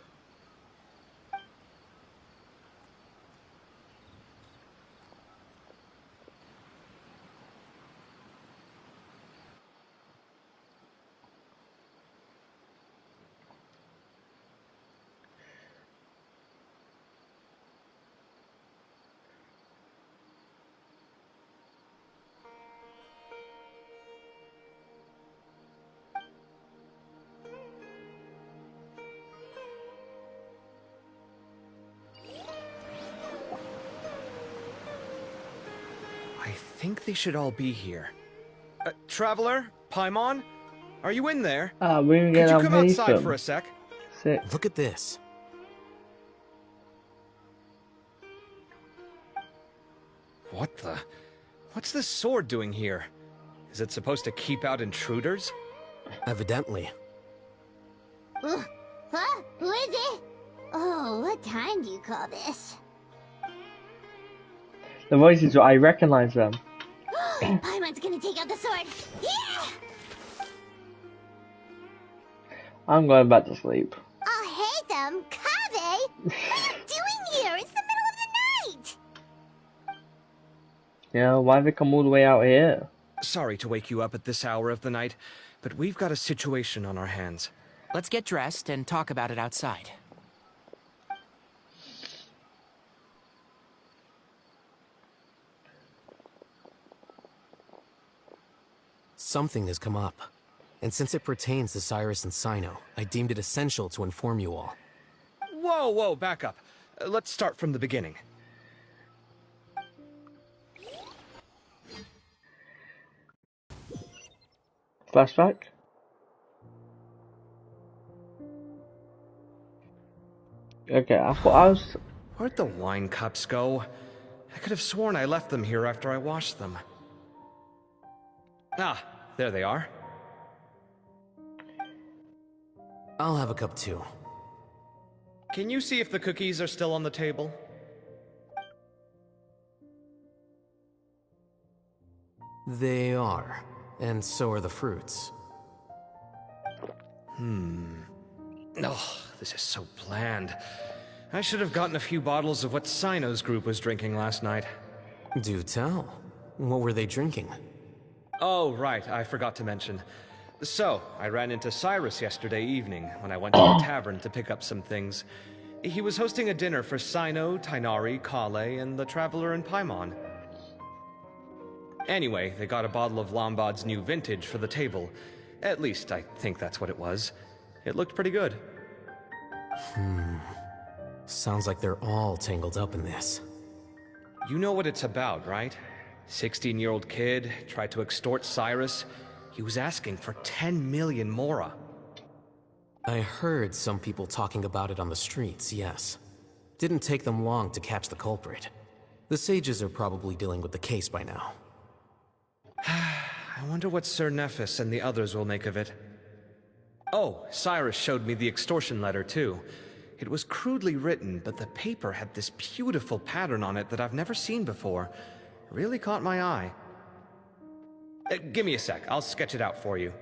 I think they should all be here. Traveler? Paimon? Are you in there? We can Could get you on come outside Haytham. for a sec? Sick. Look at this. What the? What's this sword doing here? Is it supposed to keep out intruders? Evidently. Huh? Who is it? Oh, what time do you call this? The voices, I recognize them. Paimon's gonna take out the sword. Yeah! I'm going back to sleep. I'll hate them. Kave? What are you doing here? It's the middle of the night! Yeah, why they come all the way out here? Sorry to wake you up at this hour of the night, but we've got a situation on our hands. Let's get dressed and talk about it outside. Something has come up. And since it pertains to Cyrus and Cyno, I deemed it essential to inform you all. Whoa, back up. Let's start from the beginning. Flashback? Okay, I thought I was... Where'd the wine cups go? I could have sworn I left them here after I washed them. Ah, there they are. I'll have a cup too. Can you see if the cookies are still on the table? They are. And so are the fruits. Oh, this is so bland. I should have gotten a few bottles of what Cyno's group was drinking last night. Do tell. What were they drinking? Oh, right, I forgot to mention. So, I ran into Cyrus yesterday evening when I went to the tavern to pick up some things. He was hosting a dinner for Cyno, Tighnari, Kale, and the Traveler and Paimon. Anyway, they got a bottle of Lombard's new vintage for the table. At least, I think that's what it was. It looked pretty good. Sounds like they're all tangled up in this. You know what it's about, right? 16-year-old kid tried to extort Cyrus. He was asking for 10 million mora. I heard some people talking about it on the streets, yes. Didn't take them long to catch the culprit. The sages are probably dealing with the case by now. I wonder what Sir Nephis and the others will make of it. Oh, Cyrus showed me the extortion letter, too. It was crudely written, but the paper had this beautiful pattern on it that I've never seen before. Really caught my eye. Give me a sec, I'll sketch it out for you.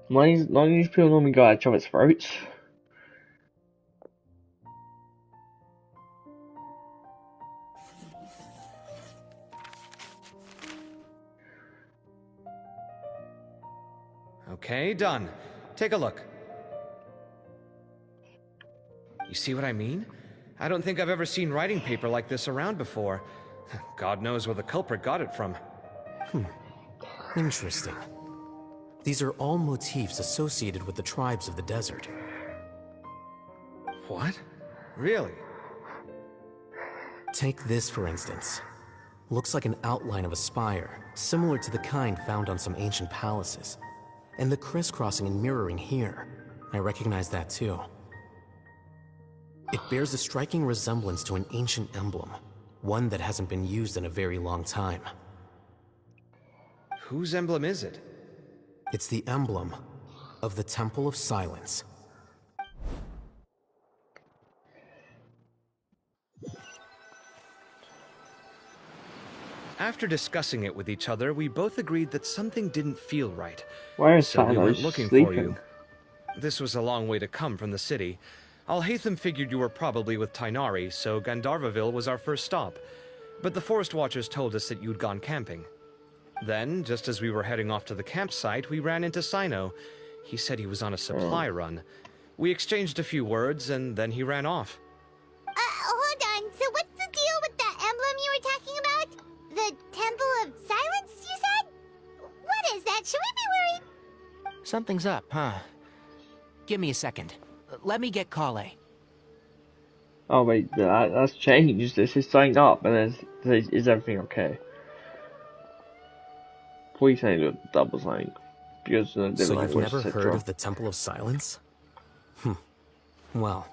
None of these people normally go at each other's throats. Okay, done. Take a look. You see what I mean? I don't think I've ever seen writing paper like this around before. God knows where the culprit got it from. Interesting. These are all motifs associated with the tribes of the desert. What? Really? Take this, for instance. Looks like an outline of a spire, similar to the kind found on some ancient palaces. And the crisscrossing and mirroring here. I recognize that too. It bears a striking resemblance to an ancient emblem, one that hasn't been used in a very long time. Whose emblem is it? It's the emblem of the Temple of Silence. After discussing it with each other, we both agreed that something didn't feel right. Why is So we Cyno went looking for sleeping? you. This was a long way to come from the city. Alhaitham figured you were probably with Tainari, so Gandharvaville was our first stop. But the Forest Watchers told us that you'd gone camping. Then, just as we were heading off to the campsite, we ran into Cyno. He said he was on a supply run. We exchanged a few words, and then he ran off. Hold on. So what's the deal with that emblem you were talking about? The Temple of Silence, you said? What is that? Should we be worried? Something's up, huh? Give me a second. Let me get Kale. Oh wait, that's changed. This is signed up, and then is everything okay? Please say the double sign, because the So line you've was never set heard wrong. of the Temple of Silence? Well,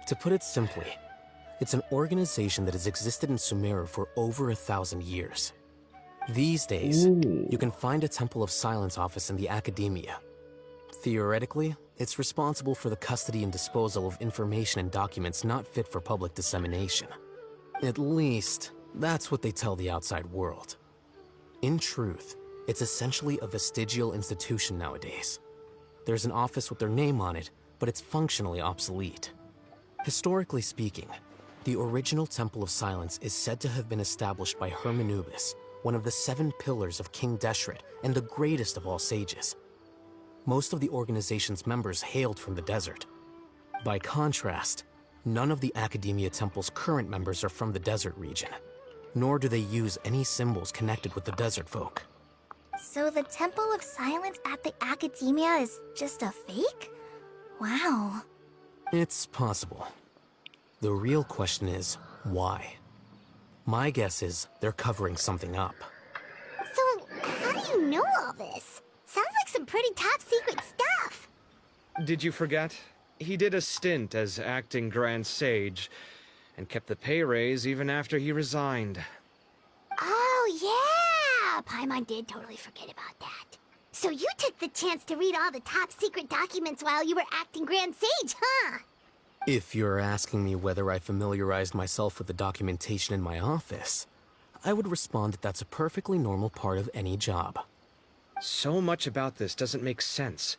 to put it simply, it's an organization that has existed in Sumeru for over 1,000 years. These days, Ooh. you can find a Temple of Silence office in the Academia. Theoretically, it's responsible for the custody and disposal of information and documents not fit for public dissemination. At least, that's what they tell the outside world. In truth, it's essentially a vestigial institution nowadays. There's an office with their name on it, but it's functionally obsolete. Historically speaking, the original Temple of Silence is said to have been established by Hermanubis, one of the 7 pillars of King Deshret and the greatest of all sages. Most of the organization's members hailed from the desert. By contrast, none of the Academia Temple's current members are from the desert region, nor do they use any symbols connected with the desert folk. So the Temple of Silence at the Academia is just a fake? Wow. It's possible. The real question is, why? My guess is they're covering something up. So, how do you know all this? Sounds like some pretty top secret stuff. Did you forget? He did a stint as acting Grand Sage, and kept the pay raise even after he resigned. Oh, yeah! Paimon did totally forget about that. So you took the chance to read all the top secret documents while you were acting Grand Sage, huh? If you're asking me whether I familiarized myself with the documentation in my office, I would respond that that's a perfectly normal part of any job. So much about this doesn't make sense.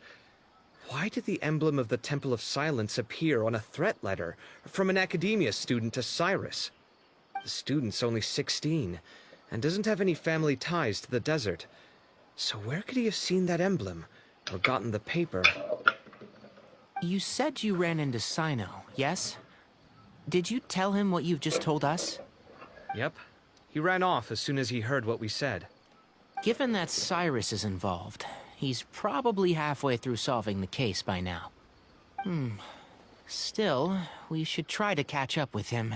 Why did the emblem of the Temple of Silence appear on a threat letter from an Academia student to Cyrus? The student's only 16, and doesn't have any family ties to the desert. So where could he have seen that emblem, or gotten the paper? You said you ran into Cyno, yes? Did you tell him what you've just told us? Yep. He ran off as soon as he heard what we said. Given that Cyrus is involved, he's probably halfway through solving the case by now. Still, we should try to catch up with him.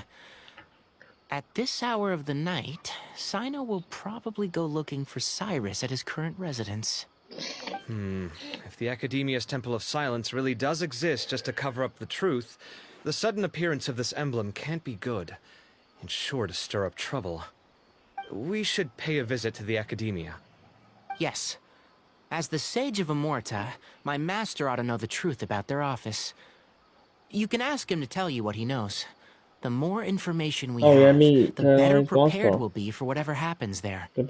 At this hour of the night, Cyno will probably go looking for Cyrus at his current residence. If the Academia's Temple of Silence really does exist just to cover up the truth, the sudden appearance of this emblem can't be good, and sure to stir up trouble. We should pay a visit to the Academia. Yes. As the Sage of Amorta, my master ought to know the truth about their office. You can ask him to tell you what he knows. The more information we have, the better prepared we'll be for whatever happens there. If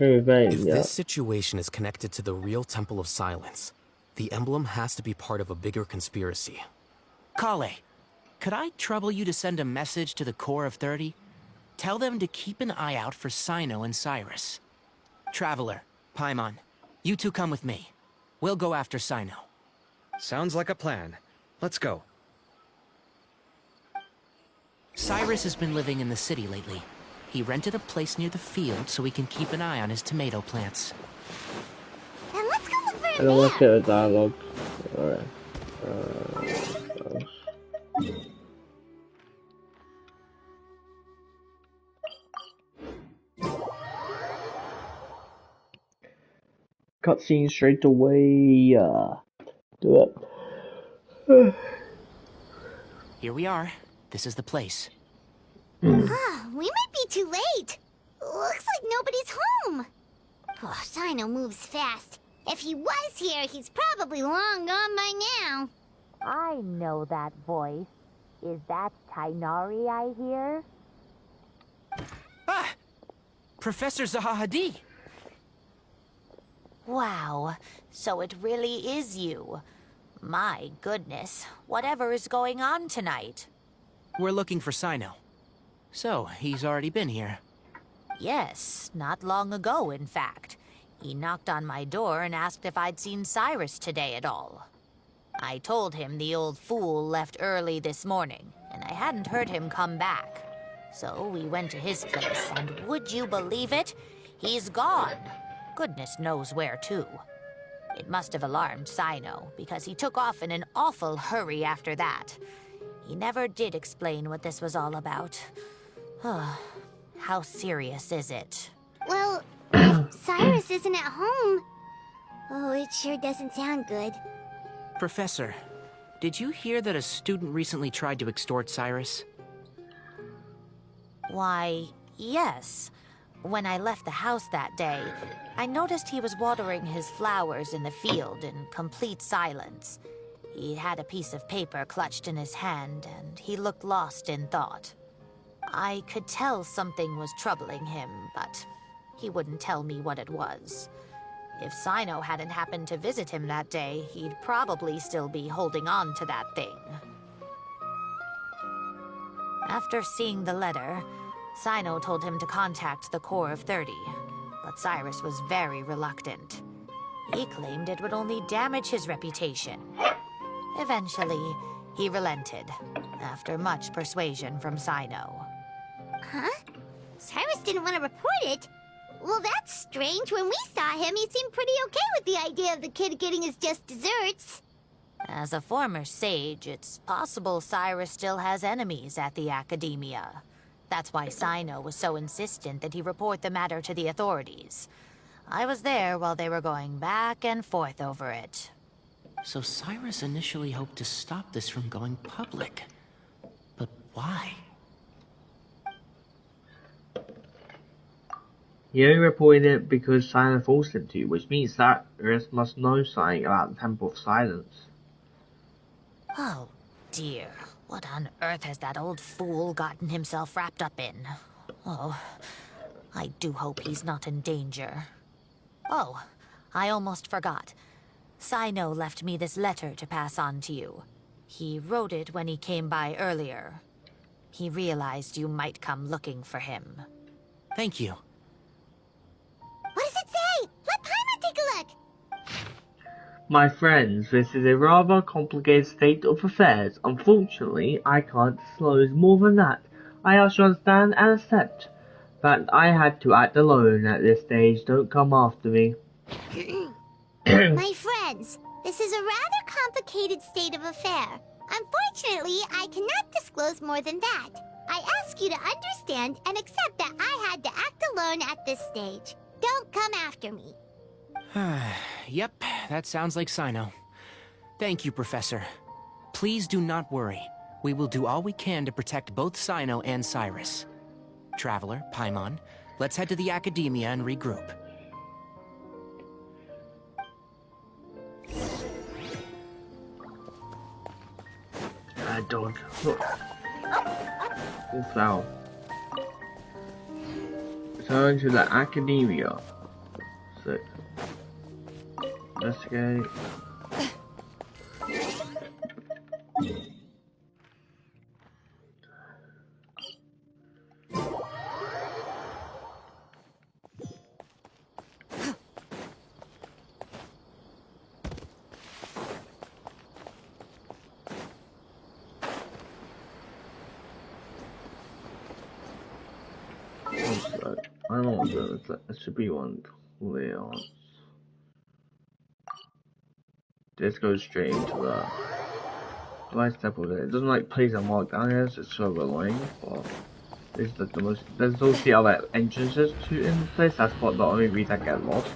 this situation is connected to the real Temple of Silence, the emblem has to be part of a bigger conspiracy. Kale, could I trouble you to send a message to the Core of 30? Tell them to keep an eye out for Cyno and Cyrus. Traveler, Paimon, you two come with me. We'll go after Cyno. Sounds like a plan. Let's go. Cyrus has been living in the city lately. He rented a place near the field so we can keep an eye on his tomato plants. And let's go look for him I don't want to there. get a dialogue. Alright. Cutscene straight away. Do it. Here we are. This is the place. We might be too late. Looks like nobody's home. Oh, Cyno moves fast. If he was here, he's probably long gone by now. I know that voice. Is that Tainari I hear? Ah! Professor Zahahadi! Wow, so it really is you. My goodness, whatever is going on tonight? We're looking for Cyno. So, he's already been here. Yes, not long ago, in fact. He knocked on my door and asked if I'd seen Cyrus today at all. I told him the old fool left early this morning, and I hadn't heard him come back. So we went to his place, and would you believe it? He's gone. Goodness knows where to. It must have alarmed Cyno, because he took off in an awful hurry after that. He never did explain what this was all about. How serious is it? Well, if Cyrus isn't at home... Oh, it sure doesn't sound good. Professor, did you hear that a student recently tried to extort Cyrus? Why, yes. When I left the house that day, I noticed he was watering his flowers in the field in complete silence. He had a piece of paper clutched in his hand, and he looked lost in thought. I could tell something was troubling him, but he wouldn't tell me what it was. If Cyno hadn't happened to visit him that day, he'd probably still be holding on to that thing. After seeing the letter, Cyno told him to contact the Corps of 30, but Cyrus was very reluctant. He claimed it would only damage his reputation. Eventually, he relented, after much persuasion from Cyno. Huh? Cyrus didn't want to report it? Well, that's strange. When we saw him, he seemed pretty okay with the idea of the kid getting his just desserts. As a former sage, it's possible Cyrus still has enemies at the Academia. That's why Cyno was so insistent that he report the matter to the authorities. I was there while they were going back and forth over it. So Cyrus initially hoped to stop this from going public. But why? He only reported it because Cyno forced him to, which means Cyrus must know something about the Temple of Silence. Oh, dear. What on earth has that old fool gotten himself wrapped up in? Oh, I do hope he's not in danger. Oh, I almost forgot. Cyno left me this letter to pass on to you. He wrote it when he came by earlier. He realized you might come looking for him. Thank you. What does it say? Let Paimon take a look. My friends, this is a rather complicated state of affairs. Unfortunately, I can't disclose more than that. I ask you to understand and accept that I had to act alone at this stage. Don't come after me. My friends, this is a rather complicated state of affair. Unfortunately, I cannot disclose more than that. I ask you to understand and accept that I had to act alone at this stage. Don't come after me. Yep, that sounds like Cyno. Thank you, Professor. Please do not worry. We will do all we can to protect both Cyno and Cyrus. Traveler, Paimon, let's head to the Academia and regroup. Dog. Look. Full flower. Return to the Academia. So, investigate. I don't know what it should be one. Leon. This goes straight into the device temple there. It doesn't like place a mark down here, so it's so annoying, but this is the most. There's also other entrances to in this place. That's what the only reason I get lost.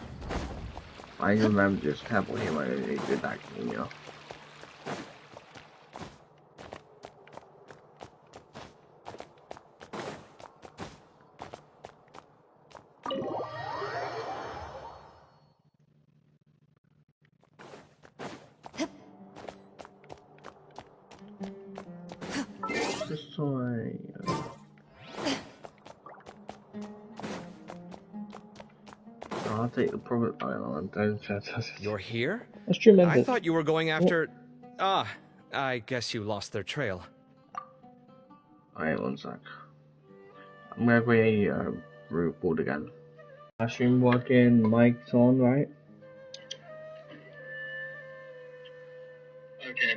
I remember this temple here when they did that, you know. Sorry. I'll take the profit on. You're here? Let's trim I it. thought you were going after... Ah, I guess you lost their trail. Alright, one sec. I'm gonna create a root board again. Stream working, mic's on, right? Okay.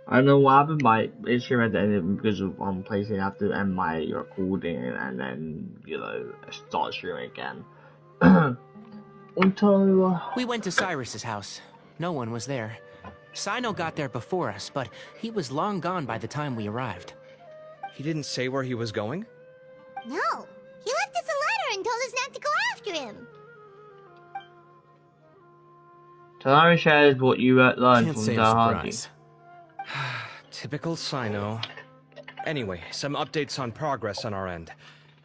I know what happened, my issue at the end because of placing I have to end my recording and then, you know, start streaming again. Until We went to Cyrus's house. No one was there. Cyno got there before us, but he was long gone by the time we arrived. He didn't say where he was going? No, he left us a letter and told us not to go after him. Tanari shares what you learned Can't from say the I'm Hardy. surprised. Typical Cyno. Anyway, some updates on progress on our end.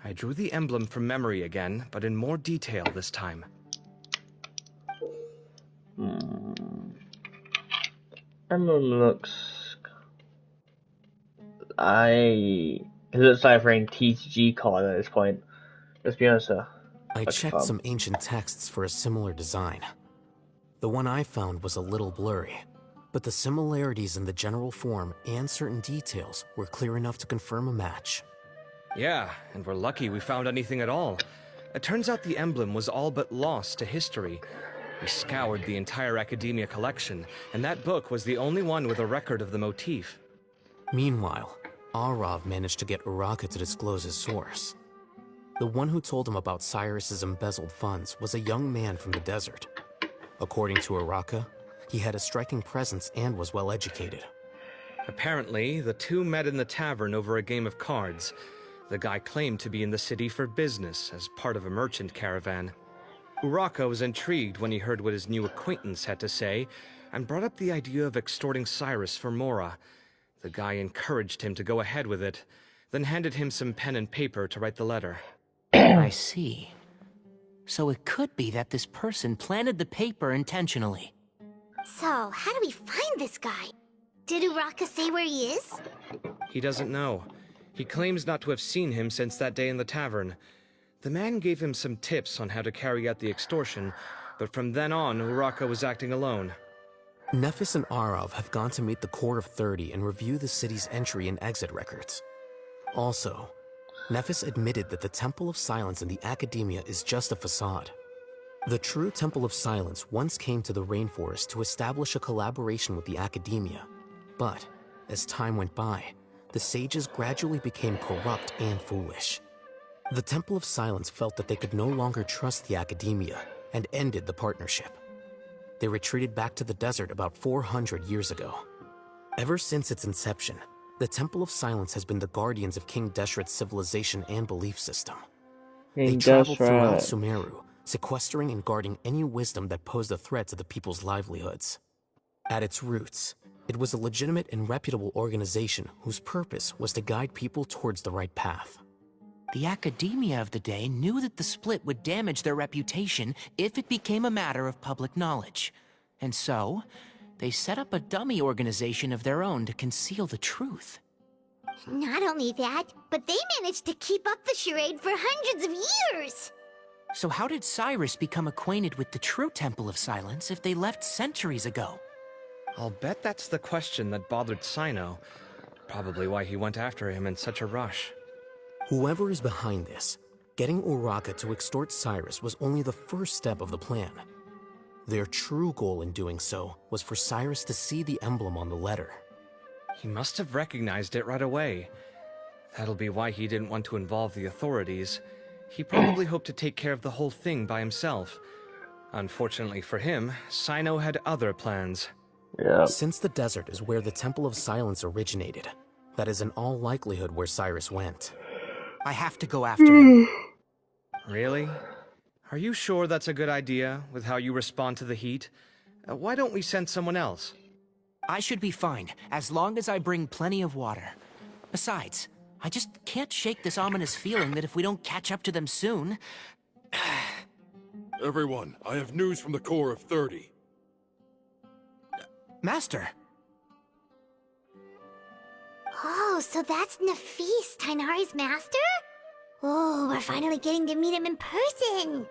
I drew the emblem from memory again, but in more detail this time. Emblem looks... It looks like a TCG card at this point. Let's be honest, sir. I checked some ancient texts for a similar design. The one I found was a little blurry, but the similarities in the general form and certain details were clear enough to confirm a match. Yeah, and we're lucky we found anything at all. It turns out the emblem was all but lost to history. We scoured the entire Academia collection, and that book was the only one with a record of the motif. Meanwhile, Arav managed to get Uraka to disclose his source. The one who told him about Cyrus's embezzled funds was a young man from the desert. According to Uraka, he had a striking presence and was well educated. Apparently, the two met in the tavern over a game of cards. The guy claimed to be in the city for business as part of a merchant caravan. Uraka was intrigued when he heard what his new acquaintance had to say, and brought up the idea of extorting Cyrus for Mora. The guy encouraged him to go ahead with it, then handed him some pen and paper to write the letter. I see. So it could be that this person planted the paper intentionally. So, how do we find this guy? Did Uraka say where he is? He doesn't know. He claims not to have seen him since that day in the tavern. The man gave him some tips on how to carry out the extortion, but from then on, Uraka was acting alone. Nephis and Arav have gone to meet the Core of 30 and review the city's entry and exit records. Also, Nephis admitted that the Temple of Silence in the Academia is just a facade. The true Temple of Silence once came to the rainforest to establish a collaboration with the Academia, but as time went by, the sages gradually became corrupt and foolish. The Temple of Silence felt that they could no longer trust the Academia and ended the partnership. They retreated back to the desert about 400 years ago. Ever since its inception, the Temple of Silence has been the guardians of King Deshret's civilization and belief system. They traveled throughout Sumeru, sequestering and guarding any wisdom that posed a threat to the people's livelihoods. At its roots, it was a legitimate and reputable organization whose purpose was to guide people towards the right path. The Academia of the day knew that the split would damage their reputation if it became a matter of public knowledge. And so, they set up a dummy organization of their own to conceal the truth. Not only that, but they managed to keep up the charade for hundreds of years! So how did Cyrus become acquainted with the true Temple of Silence if they left centuries ago? I'll bet that's the question that bothered Cyno. Probably why he went after him in such a rush. Whoever is behind this, getting Uraka to extort Cyrus was only the first step of the plan. Their true goal in doing so was for Cyrus to see the emblem on the letter. He must have recognized it right away. That'll be why he didn't want to involve the authorities. He probably hoped to take care of the whole thing by himself. Unfortunately for him, Cyno had other plans. Yeah. Since the desert is where the Temple of Silence originated, that is in all likelihood where Cyrus went. I have to go after him. Really? Are you sure that's a good idea, with how you respond to the heat? Why don't we send someone else? I should be fine, as long as I bring plenty of water. Besides, I just can't shake this ominous feeling that if we don't catch up to them soon... Everyone, I have news from the Core of 30. Oh, so that's Nafis, Tainari's master? Oh, we're finally getting to meet him in person.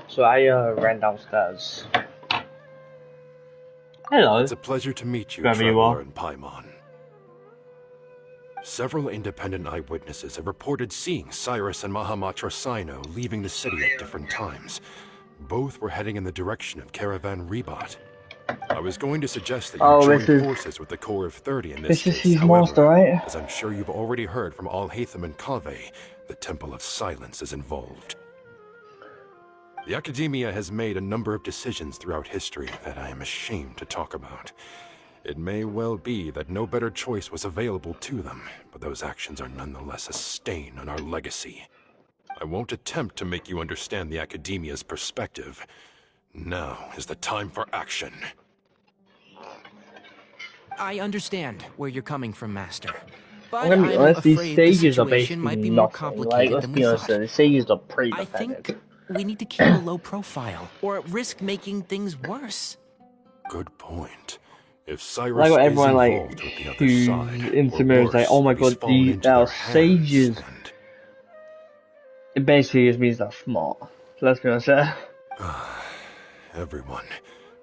So I ran downstairs. Hello. It's a pleasure to meet you, Whoever you are. Traveler in Paimon. Several independent eyewitnesses have reported seeing Cyrus and Mahamatra Cyno leaving the city at different times. Both were heading in the direction of Caravan Ribat. I was going to suggest that you join forces with the Corps of 30 in this case, his however, master, right? as I'm sure you've already heard from Al-Haytham and Kaveh, the Temple of Silence is involved. The Academia has made a number of decisions throughout history that I am ashamed to talk about. It may well be that no better choice was available to them, but those actions are nonetheless a stain on our legacy. I won't attempt to make you understand the Academia's perspective. Now is the time for action. I understand where you're coming from, Master. But I'm gonna be I'm honest, these afraid the stages are situation might basically be more nothing. Like, complicated let's than be we honest, thought. the stages are pretty I pathetic. think we need to keep a low profile, or risk making things worse. Good point. If Cyrus Like what is everyone involved with the other who's side, into or mirrors like, worse, oh my if he's god, fallen these into are their hands, sages. and... It basically just means they're smart. So let's be honest there. Everyone,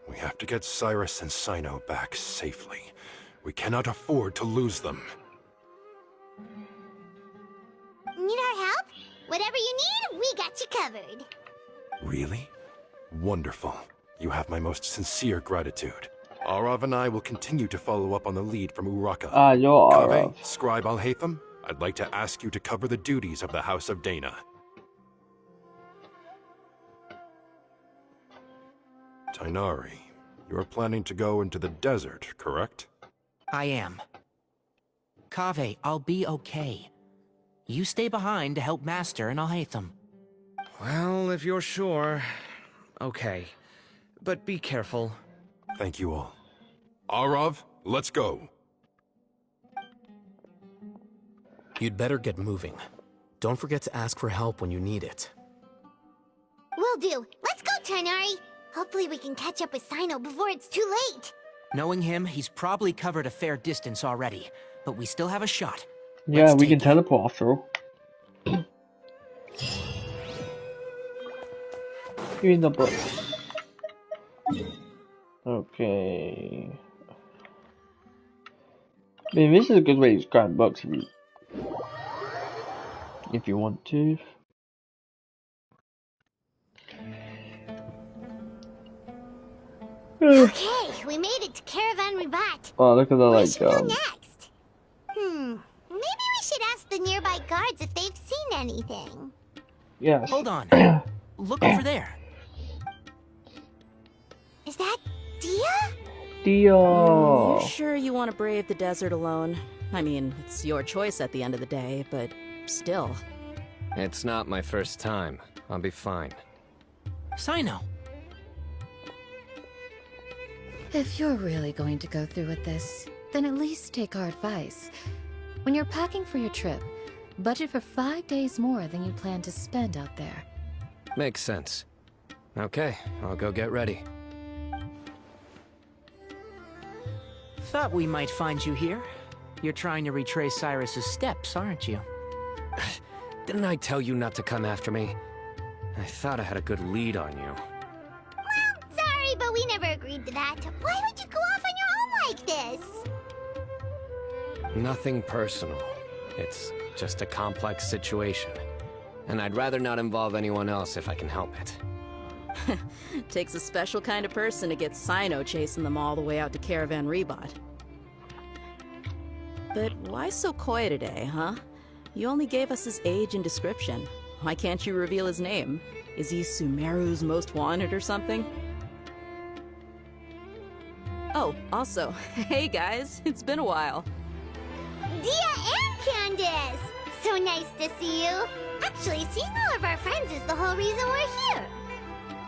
we have to get Cyrus and Cyno back safely. We cannot afford to lose them. Need our help? Whatever you need, we got you covered. Really? Wonderful. You have my most sincere gratitude. Arav and I will continue to follow up on the lead from Uraka. You're Kaveh, Arav. Scribe Al-Haytham, I'd like to ask you to cover the duties of the House of Dana. Tainari, you are planning to go into the desert, correct? I am. Kaveh, I'll be okay. You stay behind to help Master and Al-Haytham. Well, if you're sure. Okay. But be careful. Thank you all. Arav, let's go. You'd better get moving. Don't forget to ask for help when you need it. Will do. Let's go, Tainari. Hopefully we can catch up with Cyno before it's too late. Knowing him, he's probably covered a fair distance already, but we still have a shot. Yeah, Let's we can take it. teleport after all. Give me the books. Okay. I mean, this is a good way to describe books if you want to. Okay, we made it to Caravan Ribat. Oh, look at the Where like should we go next? Maybe we should ask the nearby guards if they've seen anything. Yes. Hold on. Look over there. Is that Dia? Dio. You're sure you want to brave the desert alone? I mean, it's your choice at the end of the day, but still. It's not my first time. I'll be fine. Cyno. If you're really going to go through with this, then at least take our advice. When you're packing for your trip, budget for 5 days more than you plan to spend out there. Makes sense. Okay, I'll go get ready. Thought we might find you here. You're trying to retrace Cyrus's steps, aren't you? Didn't I tell you not to come after me? I thought I had a good lead on you. Well, Nothing personal. It's just a complex situation. And I'd rather not involve anyone else if I can help it. Takes a special kind of person to get Cyno chasing them all the way out to Caravan Rebot. But why so coy today, huh? You only gave us his age and description. Why can't you reveal his name? Is he Sumeru's most wanted or something? Oh, also, hey guys, it's been a while. Dia and Candace! So nice to see you. Actually, seeing all of our friends is the whole reason we're here.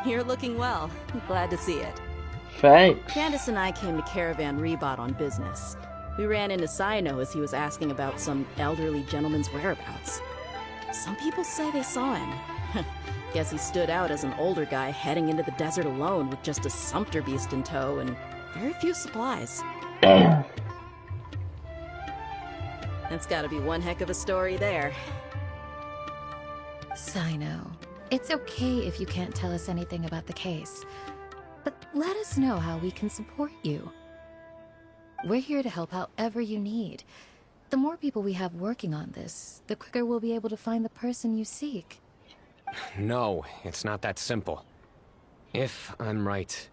You're looking well. I'm glad to see it. Thanks. Candace and I came to Caravan Rebot on business. We ran into Cyno as he was asking about some elderly gentleman's whereabouts. Some people say they saw him. Guess he stood out as an older guy heading into the desert alone with just a sumpter beast in tow and very few supplies. Damn. That's gotta be one heck of a story there. Cyno, it's okay if you can't tell us anything about the case, but let us know how we can support you. We're here to help however you need. The more people we have working on this, the quicker we'll be able to find the person you seek. No, it's not that simple. If I'm right,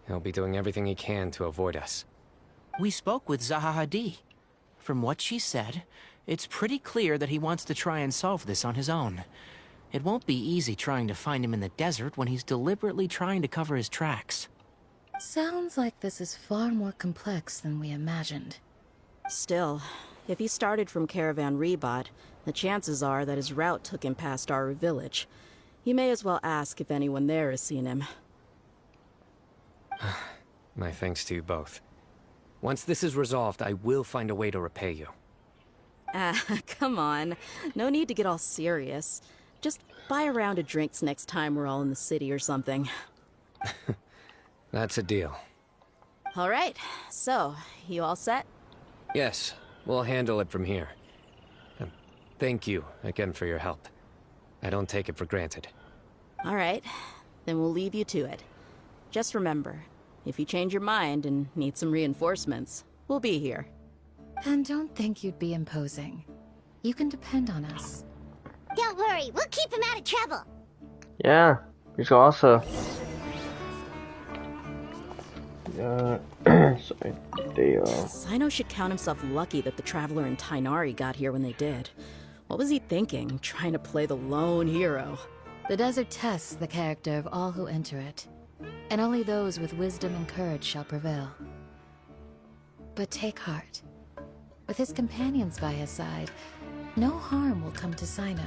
he'll be doing everything he can to avoid us. We spoke with Zaha Hadid. From what she said, it's pretty clear that he wants to try and solve this on his own. It won't be easy trying to find him in the desert when he's deliberately trying to cover his tracks. Sounds like this is far more complex than we imagined. Still, if he started from Caravan Rebot, the chances are that his route took him past our village. You may as well ask if anyone there has seen him. My thanks to you both. Once this is resolved, I will find a way to repay you. Ah, come on. No need to get all serious. Just buy a round of drinks next time we're all in the city or something. That's a deal. All right, so, you all set? Yes, we'll handle it from here. Thank you again for your help. I don't take it for granted. All right, then we'll leave you to it. Just remember, if you change your mind and need some reinforcements, we'll be here. And don't think you'd be imposing. You can depend on us. Don't worry, we'll keep him out of trouble. Yeah, he's also. Sorry, Cyno should count himself lucky that the Traveler and Tainari got here when they did. What was he thinking, trying to play the lone hero? The desert tests the character of all who enter it, and only those with wisdom and courage shall prevail. But take heart. With his companions by his side, no harm will come to Cyno.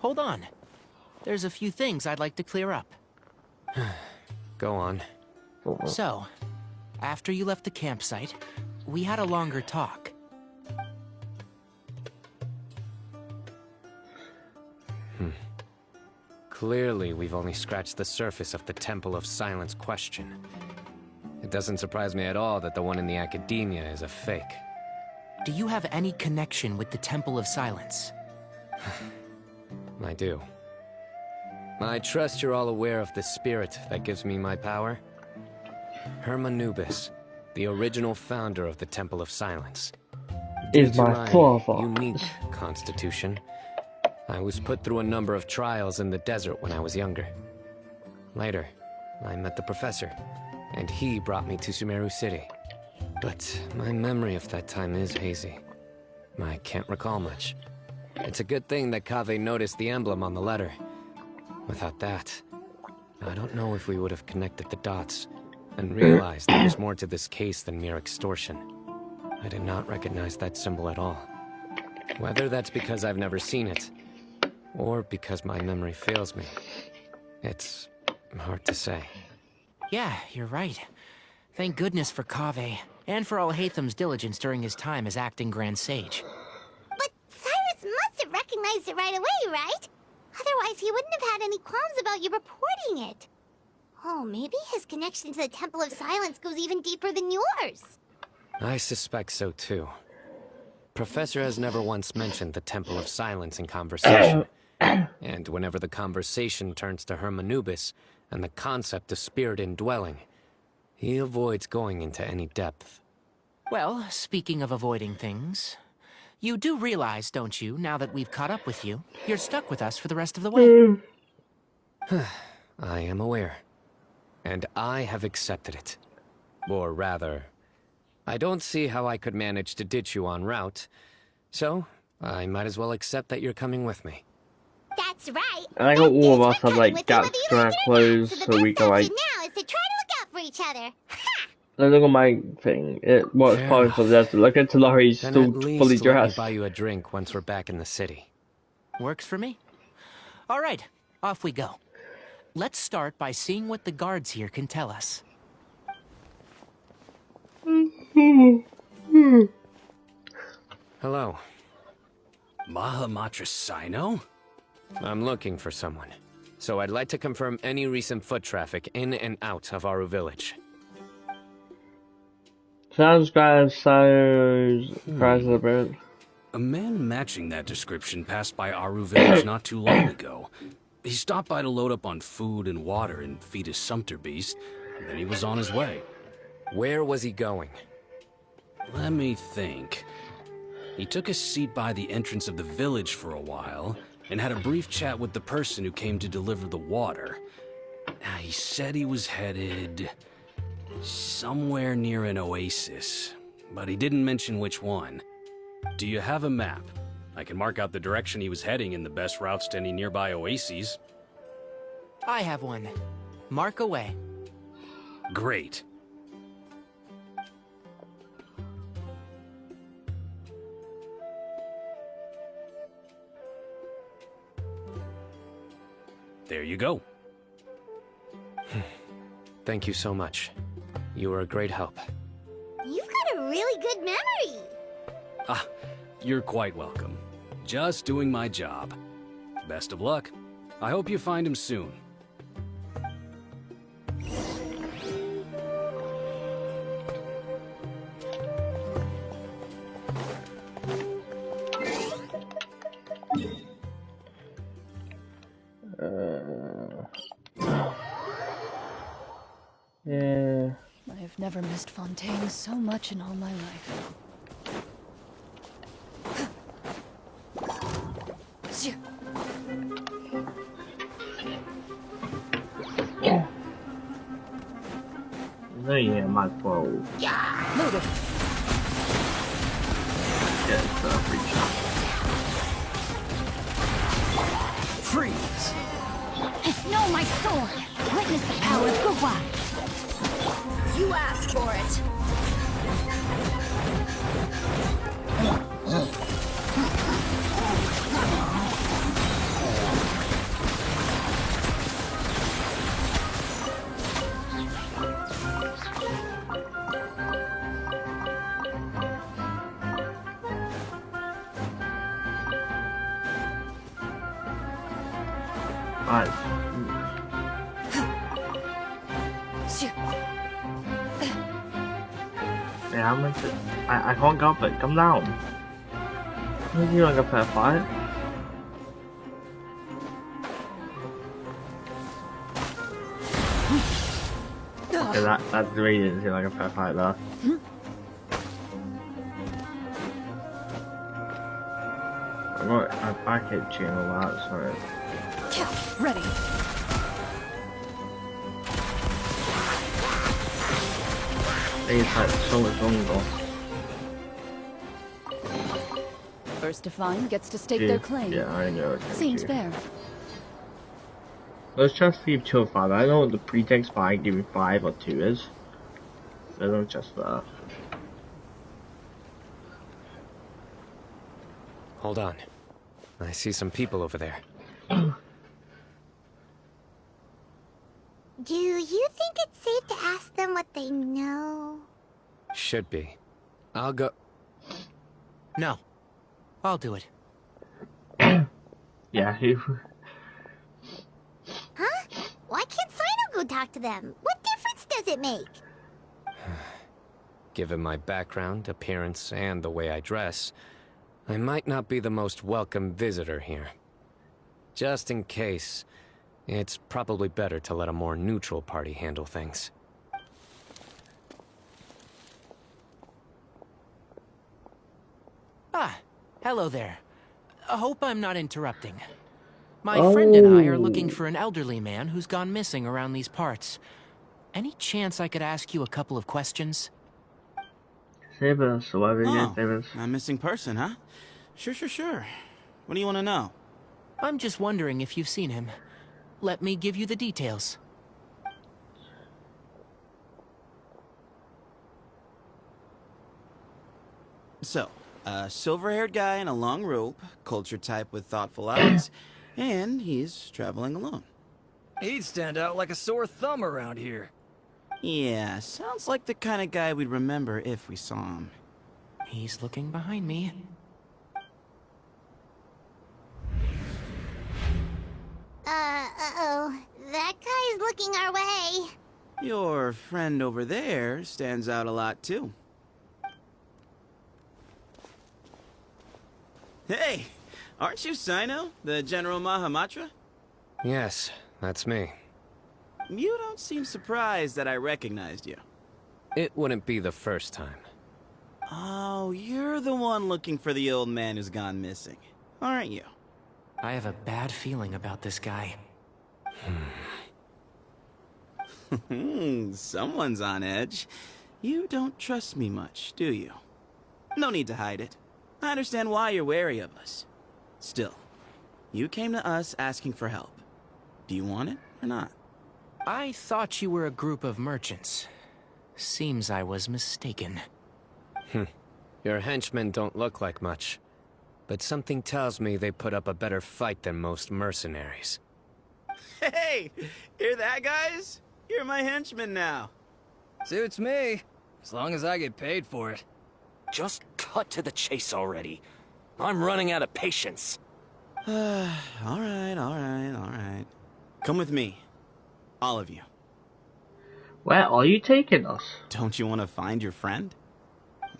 Hold on. There's a few things I'd like to clear up. Go on. So, after you left the campsite, we had a longer talk. Clearly, we've only scratched the surface of the Temple of Silence question. It doesn't surprise me at all that the one in the Academia is a fake. Do you have any connection with the Temple of Silence? I do. I trust you're all aware of the spirit that gives me my power. Hermanubis, the original founder of the Temple of Silence. Is Due to my father. unique constitution, I was put through a number of trials in the desert when I was younger. Later, I met the professor, and he brought me to Sumeru City. But my memory of that time is hazy. I can't recall much. It's a good thing that Kaveh noticed the emblem on the letter. Without that, I don't know if we would have connected the dots and realized there was more to this case than mere extortion. I did not recognize that symbol at all. Whether that's because I've never seen it, or because my memory fails me, it's hard to say. Yeah, you're right. Thank goodness for Kaveh, and for Alhaitham's diligence during his time as acting Grand Sage. But Cyrus must have recognized it right away, right? Otherwise, he wouldn't have had any qualms about you reporting it. Oh, maybe his connection to the Temple of Silence goes even deeper than yours. I suspect so too. Professor has never once mentioned the Temple of Silence in conversation. And whenever the conversation turns to Hermanubis and the concept of spirit indwelling, he avoids going into any depth. Well, speaking of avoiding things, you do realize, don't you, now that we've caught up with you, you're stuck with us for the rest of the way? I am aware. And I have accepted it. Or rather, I don't see how I could manage to ditch you en route, so I might as well accept that you're coming with me. That's right. And I got all of us have With like you gaps whether you in our like it or not, clothes so the so we best can like. option now is to try to look out for each other. Look at my thing. It works Fair fine for the enough. desert. Look at Talari, he's Then still at least fully let me dressed. buy you a drink once we're back in the city. Works for me. All right, off we go. Let's start by seeing what the guards here can tell us. Hello. Mahamatra Cyno? I'm looking for someone. So I'd like to confirm any recent foot traffic in and out of Aru Village. Sounds bad, Cyno's prize a bit. A man matching that description passed by Aru Village not too long ago. He stopped by to load up on food and water and feed his sumpter beast, and then he was on his way. Where was he going? Let me think. He took a seat by the entrance of the village for a while, and had a brief chat with the person who came to deliver the water. He said he was headed somewhere near an oasis, but he didn't mention which one. Do you have a map? I can mark out the direction he was heading and the best routes to any nearby oases. I have one. Mark away. Great. There you go. Thank you so much. You were a great help. You've got a really good memory. Ah, you're quite welcome. Just doing my job. Best of luck. I hope you find him soon. Yeah. I have never missed Fontaine so much in all my life. No, yeah, might as well Loaded. get the free shot. Freeze! No, my sword! Witness the power of Gugwa! You asked for it! Alright. Yeah, I'm like, I can't go up it. Come down. Maybe you're like a fair fight. Okay, that's the way you didn't seem like a fair fight there. I'm not a back hit you and all that, so. Ready. It's like so much longer. First to find gets to stake Yeah, their claim. yeah, I know. Okay, Seems too. fair. Let's just leave 2 or 5. I know what the pretext by giving 5 or 2 is. They're not just that. Hold on. I see some people over there. Do you think it's safe to ask them what they know? Should be. I'll go. No. I'll do it. Yeah, who? Huh? Why can't Cyno go go talk to them. What difference does it make? Given my background, appearance, and the way I dress, I might not be the most welcome visitor here. Just in case, it's probably better to let a more neutral party handle things. Ah, hello there. I hope I'm not interrupting. My friend and I are looking for an elderly man who's gone missing around these parts. Any chance I could ask you a couple of questions? Save us, whatever you Oh, save us. a missing person, huh? Sure. What do you want to know? I'm just wondering if you've seen him. Let me give you the details. So, a silver-haired guy in a long robe, culture type with thoughtful eyes, and he's traveling alone. He'd stand out like a sore thumb around here. Yeah, sounds like the kind of guy we'd remember if we saw him. He's looking behind me. Uh-oh. That guy's looking our way. Your friend over there stands out a lot, too. Hey! Aren't you Cyno, the General Mahamatra? Yes, that's me. You don't seem surprised that I recognized you. It wouldn't be the first time. Oh, you're the one looking for the old man who's gone missing, aren't you? I have a bad feeling about this guy. Someone's on edge. You don't trust me much, do you? No need to hide it. I understand why you're wary of us. Still, you came to us asking for help. Do you want it or not? I thought you were a group of merchants. Seems I was mistaken. Your henchmen don't look like much, but something tells me they put up a better fight than most mercenaries. Hey! Hear that, guys? You're my henchman now. Suits me, as long as I get paid for it. Just cut to the chase already. I'm running out of patience. Alright. Come with me. All of you. Where are you taking us? Don't you want to find your friend?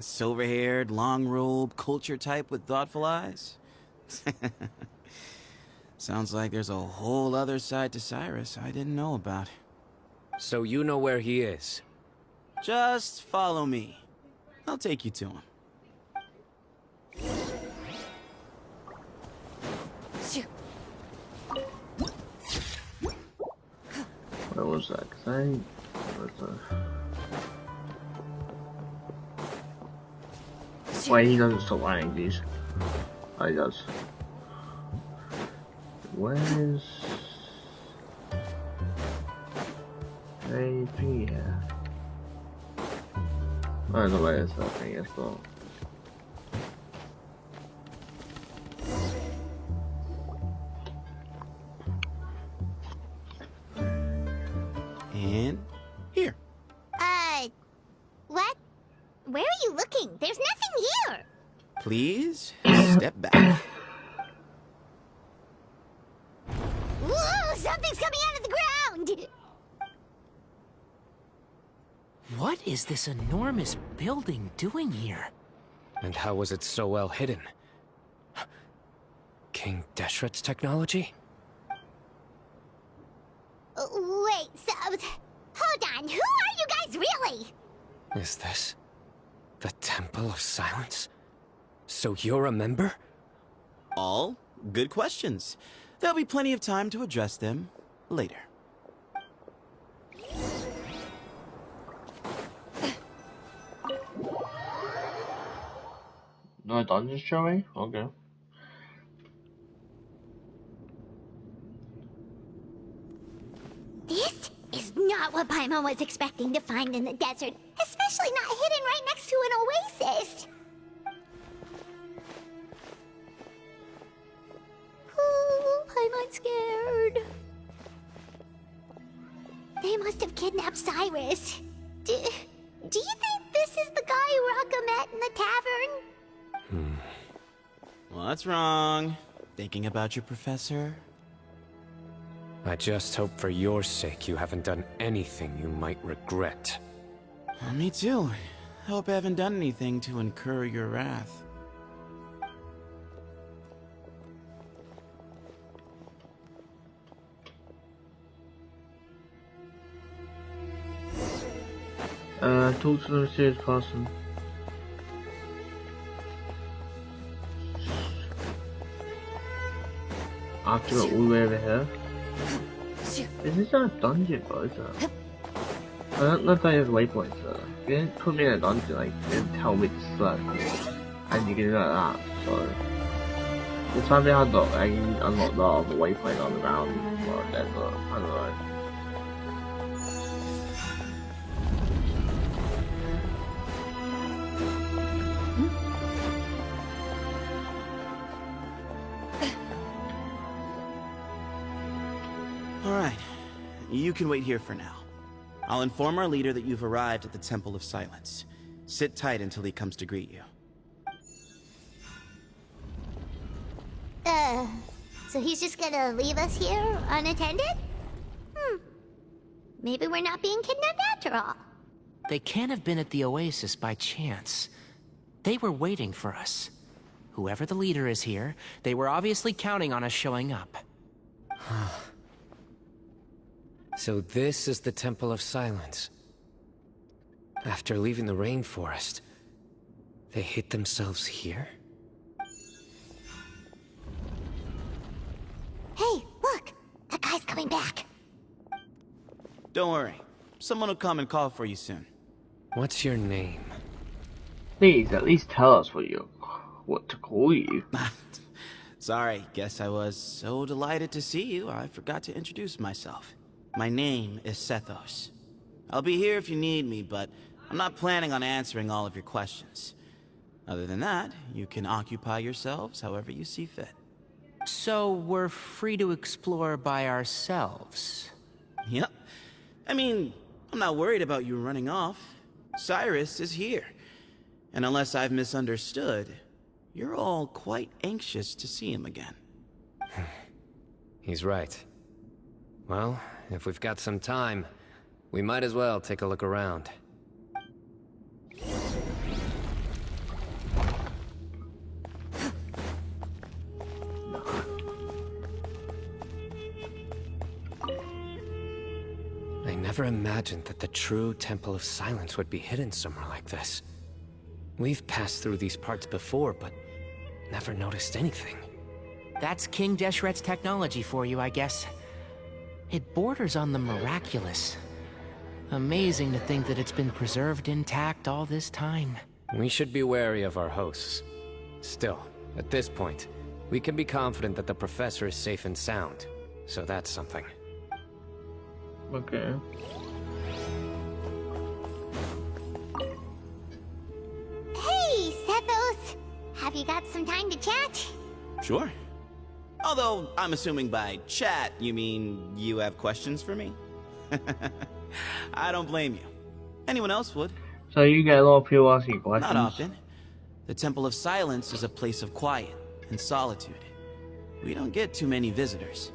Silver-haired, long-robed, culture type with thoughtful eyes? Sounds like there's a whole other side to Cyrus I didn't know about. So you know where he is? Just follow me. I'll take you to him. Where was that? 'Cause I Wait, he doesn't stop lining these. Oh, he does. Where's AP here? I don't know where that thing is, but And here. What? Where are you looking? There's nothing here. Please step back. Whoa, something's coming out of the ground. What is this enormous building doing here? And how was it so well hidden? King Deshret's technology? Wait, so... Hold on, who are you guys really? Is this the Temple of Silence? So you're a member? All good questions. There'll be plenty of time to address them later. no dungeons showing? Okay. This is not what Paimon was expecting to find in the desert, especially not hidden right next to an oasis. Oh, Paimon's scared. They must have kidnapped Cyrus. Do you think this is the guy Raka met in the tavern? What's wrong? Thinking about your professor? I just hope for your sake you haven't done anything you might regret. Me too. I hope I haven't done anything to incur your wrath. Talk to the serious person. I have to go all the way over here. This is not a dungeon, bro, is it? I don't know if they have waypoints though. You didn't put me in a dungeon, like, you didn't tell me to select. And you can do that, so. It's time I had the, I can unlock the other waypoint on the ground, or desert, I don't know. Alright, you can wait here for now. I'll inform our leader that you've arrived at the Temple of Silence. Sit tight until he comes to greet you. So he's just gonna leave us here unattended? Maybe we're not being kidnapped after all. They can't have been at the Oasis by chance. They were waiting for us. Whoever the leader is here, they were obviously counting on us showing up. So this is the Temple of Silence. After leaving the rainforest, they hid themselves here? Hey, look! That guy's coming back. Don't worry. Someone will come and call for you soon. What's your name? Please, at least tell us what to call you. Sorry, guess I was so delighted to see you, I forgot to introduce myself. My name is Sethos. I'll be here if you need me, but I'm not planning on answering all of your questions. Other than that, you can occupy yourselves however you see fit. So we're free to explore by ourselves? Yep. I mean, I'm not worried about you running off. Cyrus is here. And unless I've misunderstood, you're all quite anxious to see him again. He's right. Well, if we've got some time, we might as well take a look around. I never imagined that the true Temple of Silence would be hidden somewhere like this. We've passed through these parts before, but never noticed anything. That's King Deshret's technology for you, I guess. It borders on the miraculous. Amazing to think that it's been preserved intact all this time. We should be wary of our hosts. Still, at this point, we can be confident that the professor is safe and sound, so that's something. Okay. Hey, Sethos! Have you got some time to chat? Sure. Although, I'm assuming by chat, you mean you have questions for me? I don't blame you. Anyone else would. So you get a lot of people asking questions? Not often. The Temple of Silence is a place of quiet and solitude. We don't get too many visitors.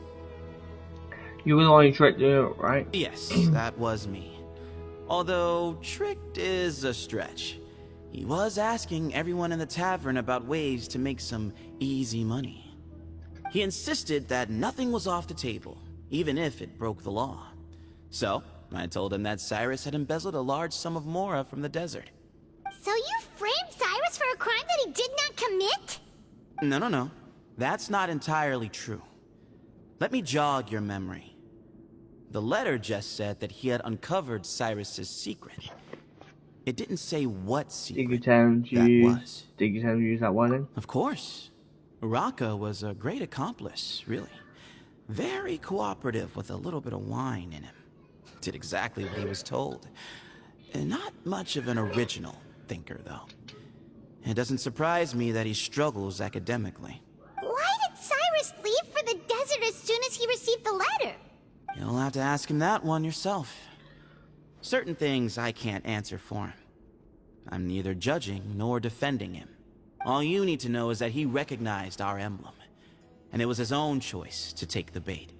You were the one who tricked you, right? Yes, that was me. Although, tricked is a stretch. He was asking everyone in the tavern about ways to make some easy money. He insisted that nothing was off the table, even if it broke the law. So, I told him that Cyrus had embezzled a large sum of mora from the desert. So you framed Cyrus for a crime that he did not commit? No. That's not entirely true. Let me jog your memory. The letter just said that he had uncovered Cyrus's secret. It didn't say what secret Did you tell him to use that wording? Of course. Raka was a great accomplice, really. Very cooperative with a little bit of wine in him. Did exactly what he was told. And not much of an original thinker, though. It doesn't surprise me that he struggles academically. Why did Cyrus leave for the desert as soon as he received the letter? You'll have to ask him that one yourself. Certain things I can't answer for him. I'm neither judging nor defending him. All you need to know is that he recognized our emblem, and it was his own choice to take the bait.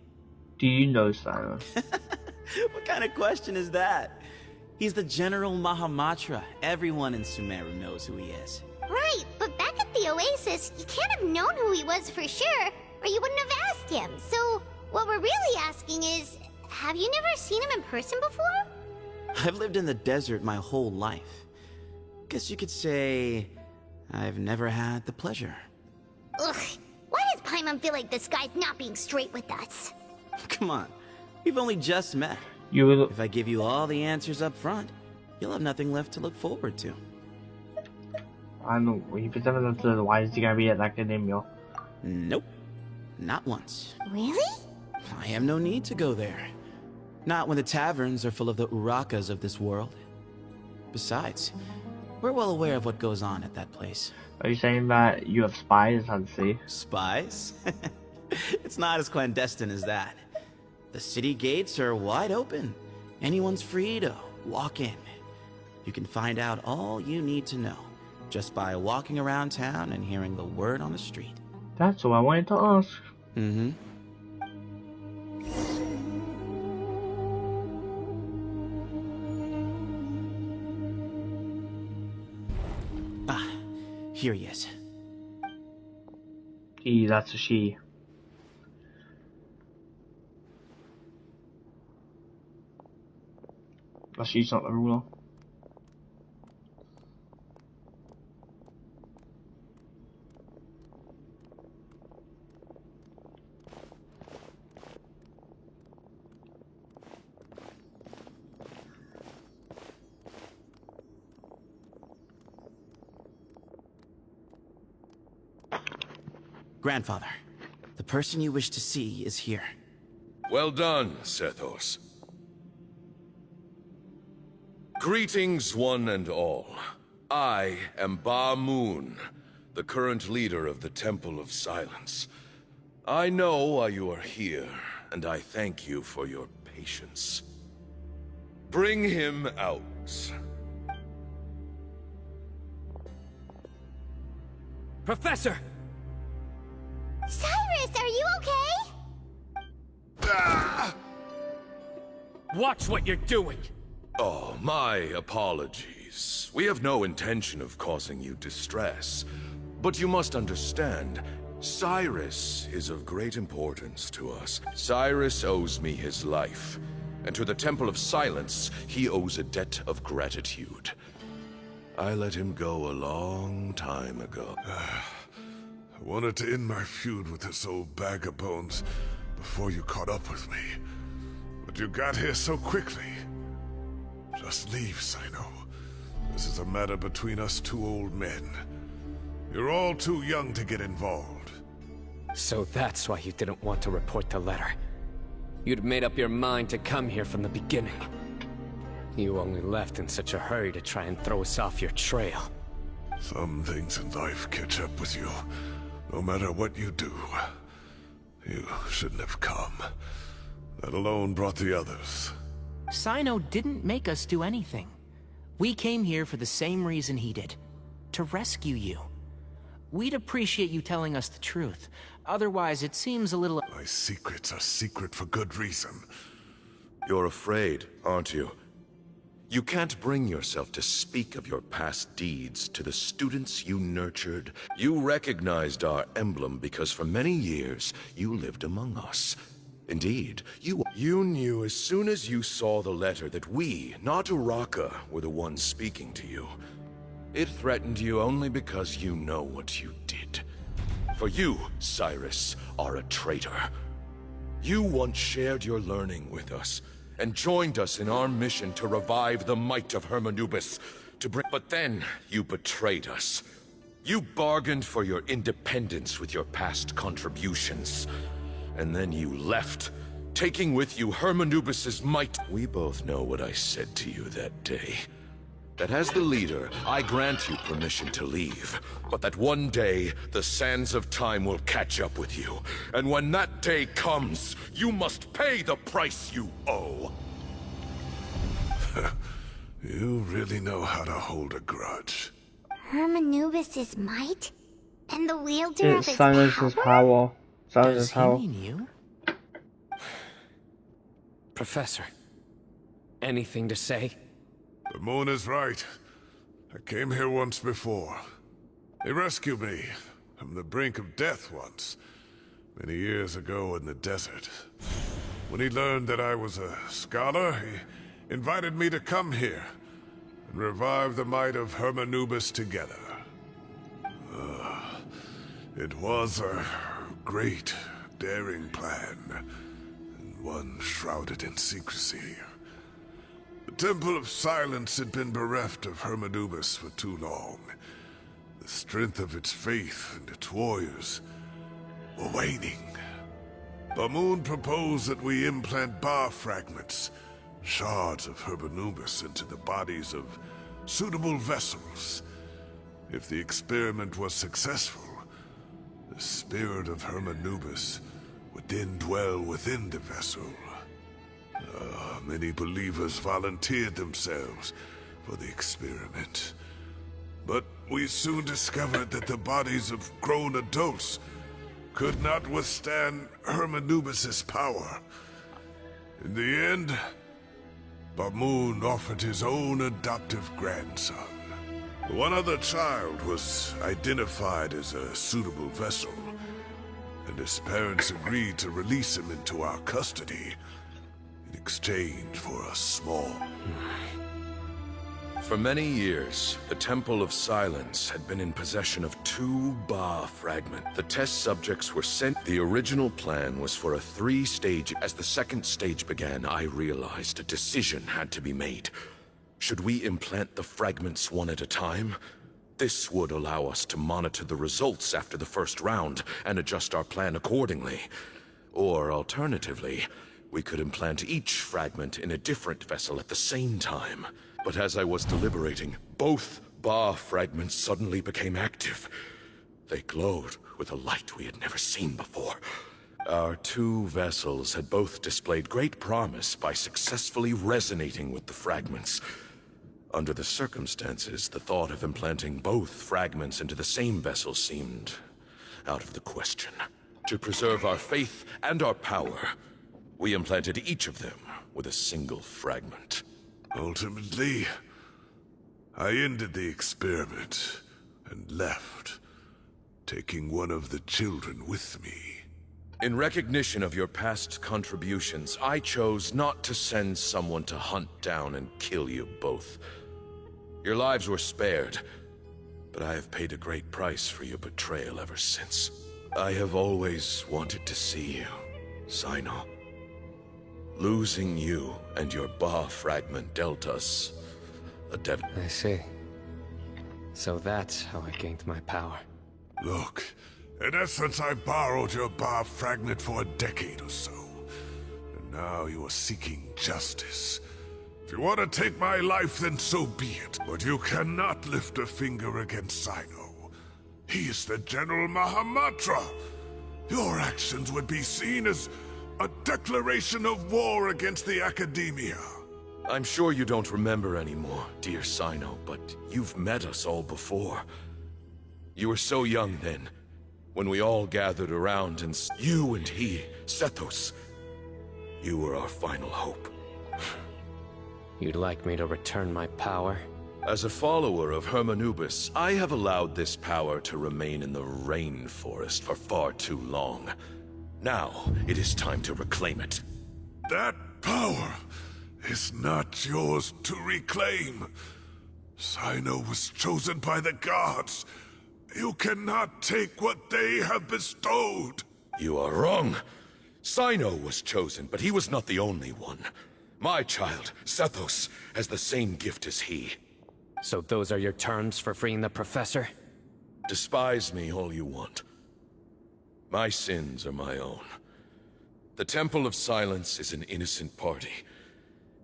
Do you know Cyno? What kind of question is that? He's the General Mahamatra. Everyone in Sumeru knows who he is. Right, but back at the Oasis, you can't have known who he was for sure, or you wouldn't have asked him. So, what we're really asking is, have you never seen him in person before? I've lived in the desert my whole life. Guess you could say I've never had the pleasure. Ugh, why does Paimon feel like this guy's not being straight with us? Come on, we've only just met. If I give you all the answers up front, you'll have nothing left to look forward to. I know, you presented them to why is he gonna be at Academia? Nope, not once. Really? I have no need to go there. Not when the taverns are full of the Urakas of this world. Besides, we're well aware of what goes on at that place. Are you saying that you have spies on sea? Spies? It's not as clandestine as that. The city gates are wide open. Anyone's free to walk in. You can find out all you need to know just by walking around town and hearing the word on the street. That's what I wanted to ask. Mm-hmm. Ah, here he is. That's a she. But she's not the ruler. Grandfather, the person you wish to see is here. Well done, Sethos. Greetings, one and all. I am Ba Moon, the current leader of the Temple of Silence. I know why you are here, and I thank you for your patience. Bring him out. Professor! Cyrus, are you okay? Watch what you're doing! Oh, my apologies. We have no intention of causing you distress. But you must understand, Cyrus is of great importance to us. Cyrus owes me his life, and to the Temple of Silence, he owes a debt of gratitude. I let him go a long time ago. I wanted to end my feud with this old bag of bones before you caught up with me. But you got here so quickly. Just leave, Cyno. This is a matter between us two old men. You're all too young to get involved. So that's why you didn't want to report the letter. You'd made up your mind to come here from the beginning. You only left in such a hurry to try and throw us off your trail. Some things in life catch up with you, no matter what you do. You shouldn't have come. That alone brought the others. Cyno didn't make us do anything. We came here for the same reason he did. To rescue you. We'd appreciate you telling us the truth. Otherwise, it seems a little... My secrets are secret for good reason. You're afraid, aren't you? You can't bring yourself to speak of your past deeds to the students you nurtured. You recognized our emblem because for many years, you lived among us. Indeed, you knew as soon as you saw the letter that we, not Uraka, were the ones speaking to you. It threatened you only because you know what you did. For you, Cyrus, are a traitor. You once shared your learning with us, and joined us in our mission to revive the might of Hermanubis, but then you betrayed us. You bargained for your independence with your past contributions. And then you left, taking with you Hermanubis' might. We both know what I said to you that day. That as the leader, I grant you permission to leave, but that one day, the sands of time will catch up with you. And when that day comes, you must pay the price you owe. You really know how to hold a grudge. Hermanubis' might? And the wielder of It's his Silence's power? power. Does he Power. mean you? Professor, anything to say? The moon is right. I came here once before. He rescued me from the brink of death once, many years ago in the desert. When he learned that I was a scholar, he invited me to come here and revive the might of Hermanubis together. It was a great, daring plan, and one shrouded in secrecy. The Temple of Silence had been bereft of Hermanubis for too long. The strength of its faith and its warriors were waning. Bamoon proposed that we implant bar fragments, shards of Hermanubis, into the bodies of suitable vessels. If the experiment was successful, the spirit of Hermanubis would then dwell within the vessel. Many believers volunteered themselves for the experiment. But we soon discovered that the bodies of grown adults could not withstand Hermanubis' power. In the end, Bamoon offered his own adoptive grandson. One other child was identified as a suitable vessel, and his parents agreed to release him into our custody in exchange for a small... For many years, the Temple of Silence had been in possession of 2 Ba fragments. The test subjects were sent. The original plan was for a 3-stage. As the second stage began, I realized a decision had to be made. Should we implant the fragments one at a time? This would allow us to monitor the results after the first round and adjust our plan accordingly. Or alternatively, we could implant each fragment in a different vessel at the same time. But as I was deliberating, both Ba fragments suddenly became active. They glowed with a light we had never seen before. Our 2 vessels had both displayed great promise by successfully resonating with the fragments. Under the circumstances, the thought of implanting both fragments into the same vessel seemed out of the question. To preserve our faith and our power, we implanted each of them with a single fragment. Ultimately, I ended the experiment and left, taking one of the children with me. In recognition of your past contributions, I chose not to send someone to hunt down and kill you both. Your lives were spared, but I have paid a great price for your betrayal ever since. I have always wanted to see you, Cyno. Losing you and your Ba fragment dealt us a debt. I see. So that's how I gained my power. Look, in essence, I borrowed your Ba fragment for a decade or so. And now you are seeking justice. If you want to take my life, then so be it. But you cannot lift a finger against Cyno. He is the General Mahamatra. Your actions would be seen as a declaration of war against the Academia. I'm sure you don't remember anymore, dear Cyno, but you've met us all before. You were so young then, when we all gathered around, and you and he, Sethos, you were our final hope. You'd like me to return my power? As a follower of Hermanubis, I have allowed this power to remain in the rainforest for far too long. Now, it is time to reclaim it. That power is not yours to reclaim. Cyno was chosen by the gods. You cannot take what they have bestowed. You are wrong. Cyno was chosen, but he was not the only one. My child, Sethos, has the same gift as he. So those are your terms for freeing the Professor? Despise me all you want. My sins are my own. The Temple of Silence is an innocent party.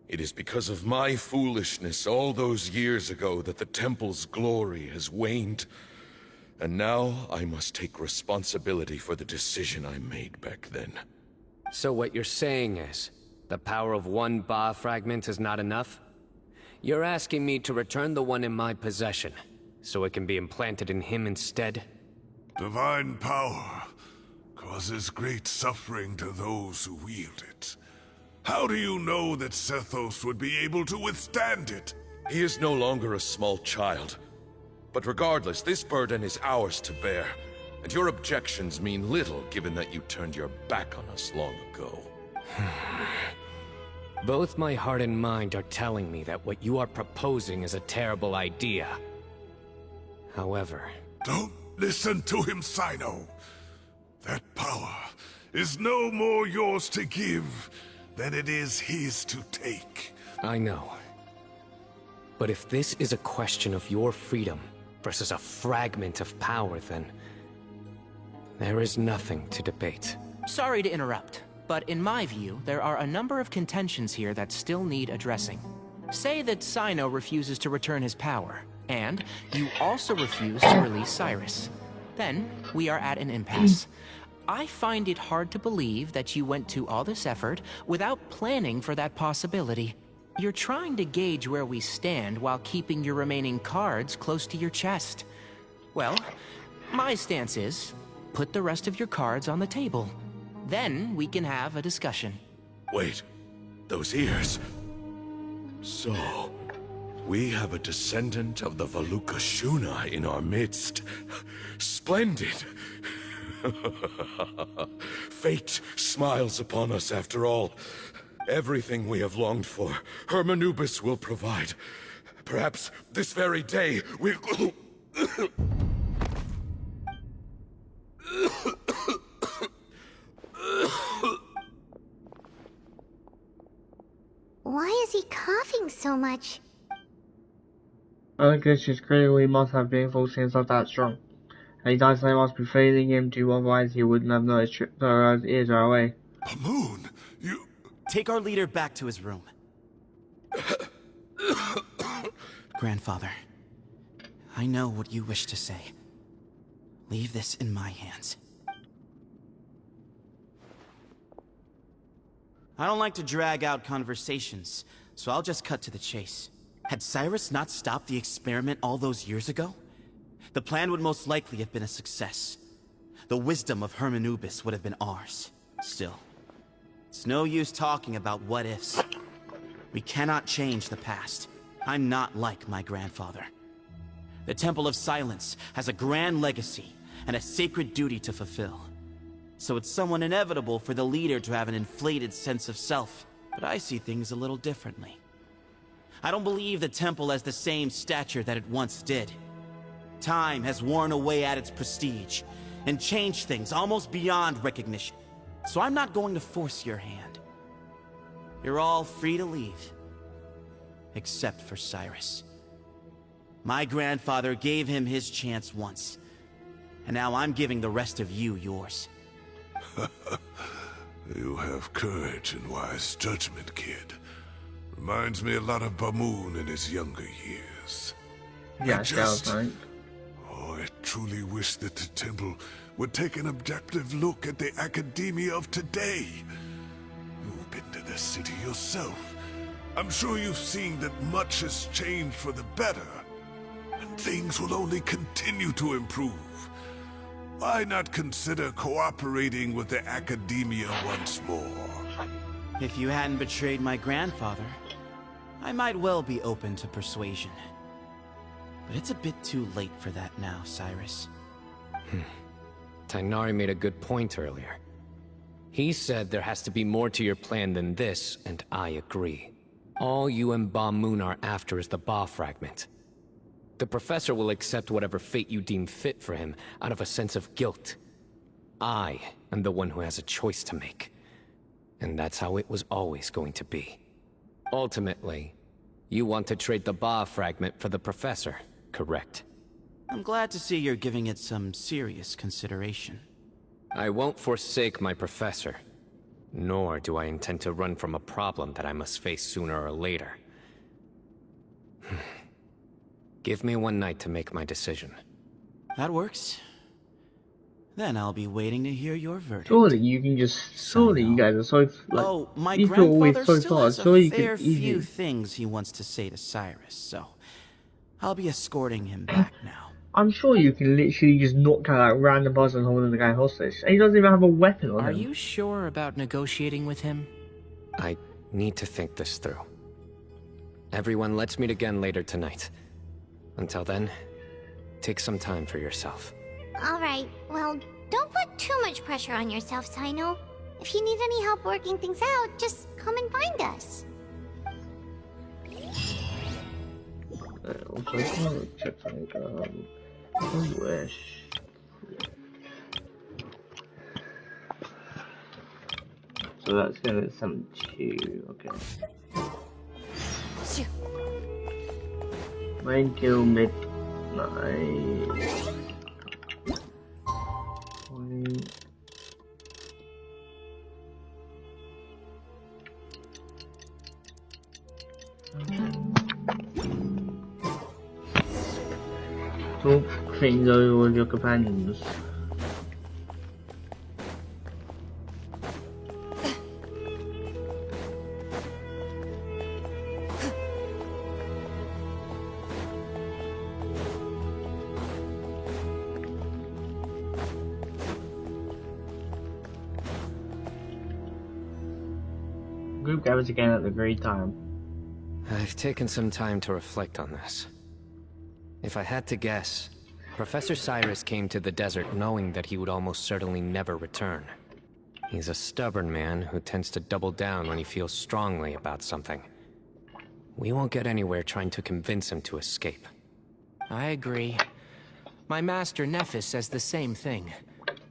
It is because of my foolishness all those years ago that the Temple's glory has waned. And now I must take responsibility for the decision I made back then. So what you're saying is, the power of 1 Ba fragment is not enough? You're asking me to return the one in my possession, so it can be implanted in him instead? Divine power causes great suffering to those who wield it. How do you know that Sethos would be able to withstand it? He is no longer a small child. But regardless, this burden is ours to bear. And your objections mean little given that you turned your back on us long ago. Both my heart and mind are telling me that what you are proposing is a terrible idea. However... Don't listen to him, Cyno. That power is no more yours to give than it is his to take. I know. But if this is a question of your freedom versus a fragment of power, then... there is nothing to debate. Sorry to interrupt, but in my view, there are a number of contentions here that still need addressing. Say that Cyno refuses to return his power, and you also refuse to release Cyrus. Then, we are at an impasse. I find it hard to believe that you went to all this effort without planning for that possibility. You're trying to gauge where we stand while keeping your remaining cards close to your chest. Well, my stance is, put the rest of your cards on the table. Then we can have a discussion. Wait, those ears. So, we have a descendant of the Valukashuna in our midst. Splendid. Fate smiles upon us after all. Everything we have longed for, Hermanubis will provide. Perhaps this very day we'll... Why is he coughing so much? I guess his clearly must have been forcing himself that strong. And he does they must be failing him too, otherwise he wouldn't have noticed his ears are away. Pamoon, you... Take our leader back to his room. Grandfather, I know what you wish to say. Leave this in my hands. I don't like to drag out conversations, so I'll just cut to the chase. Had Cyrus not stopped the experiment all those years ago, the plan would most likely have been a success. The wisdom of Hermanubis would have been ours. Still, it's no use talking about what-ifs. We cannot change the past. I'm not like my grandfather. The Temple of Silence has a grand legacy and a sacred duty to fulfill. So it's somewhat inevitable for the leader to have an inflated sense of self. But I see things a little differently. I don't believe the temple has the same stature that it once did. Time has worn away at its prestige and changed things almost beyond recognition. So I'm not going to force your hand. You're all free to leave. Except for Cyrus. My grandfather gave him his chance once. And now I'm giving the rest of you yours. You have courage and wise judgment, kid. Reminds me a lot of Bamoon in his younger years. Yeah, I truly wish that the temple would take an objective look at the academia of today. You've been to the city yourself. I'm sure you've seen that much has changed for the better. And things will only continue to improve. Why not consider cooperating with the academia once more? If you hadn't betrayed my grandfather, I might well be open to persuasion. But it's a bit too late for that now, Cyrus. Tighnari made a good point earlier. He said there has to be more to your plan than this, and I agree. All you and Ba Moon are after is the Ba fragment. The professor will accept whatever fate you deem fit for him out of a sense of guilt. I am the one who has a choice to make. And that's how it was always going to be. Ultimately, you want to trade the Ba fragment for the professor, correct? I'm glad to see you're giving it some serious consideration. I won't forsake my professor. Nor do I intend to run from a problem that I must face sooner or later. Give me one night to make my decision. That works. Then I'll be waiting to hear your verdict. Surely you can just... Surely you guys are so... Like, oh, my you feel always grandfather so still fast. has Surely a you fair can few easily... things he wants to say to Cyrus, so... I'll be escorting him back now. I'm sure you can literally just knock out that random person holding the guy hostage. And he doesn't even have a weapon on him. Are you sure about negotiating with him? I need to think this through. Everyone, let's meet again later tonight. Until then, take some time for yourself. Alright, well, don't put too much pressure on yourself, Cyno. If you need any help working things out, just come and find us. Also, I want to check something. I wish. So that's gonna 72. Okay. Main kill midnight. 20. Talk things over with your companions. Group gathers again at the great time. I've taken some time to reflect on this. If I had to guess, Professor Cyrus came to the desert knowing that he would almost certainly never return. He's a stubborn man who tends to double down when he feels strongly about something. We won't get anywhere trying to convince him to escape. I agree. My master Nephis says the same thing.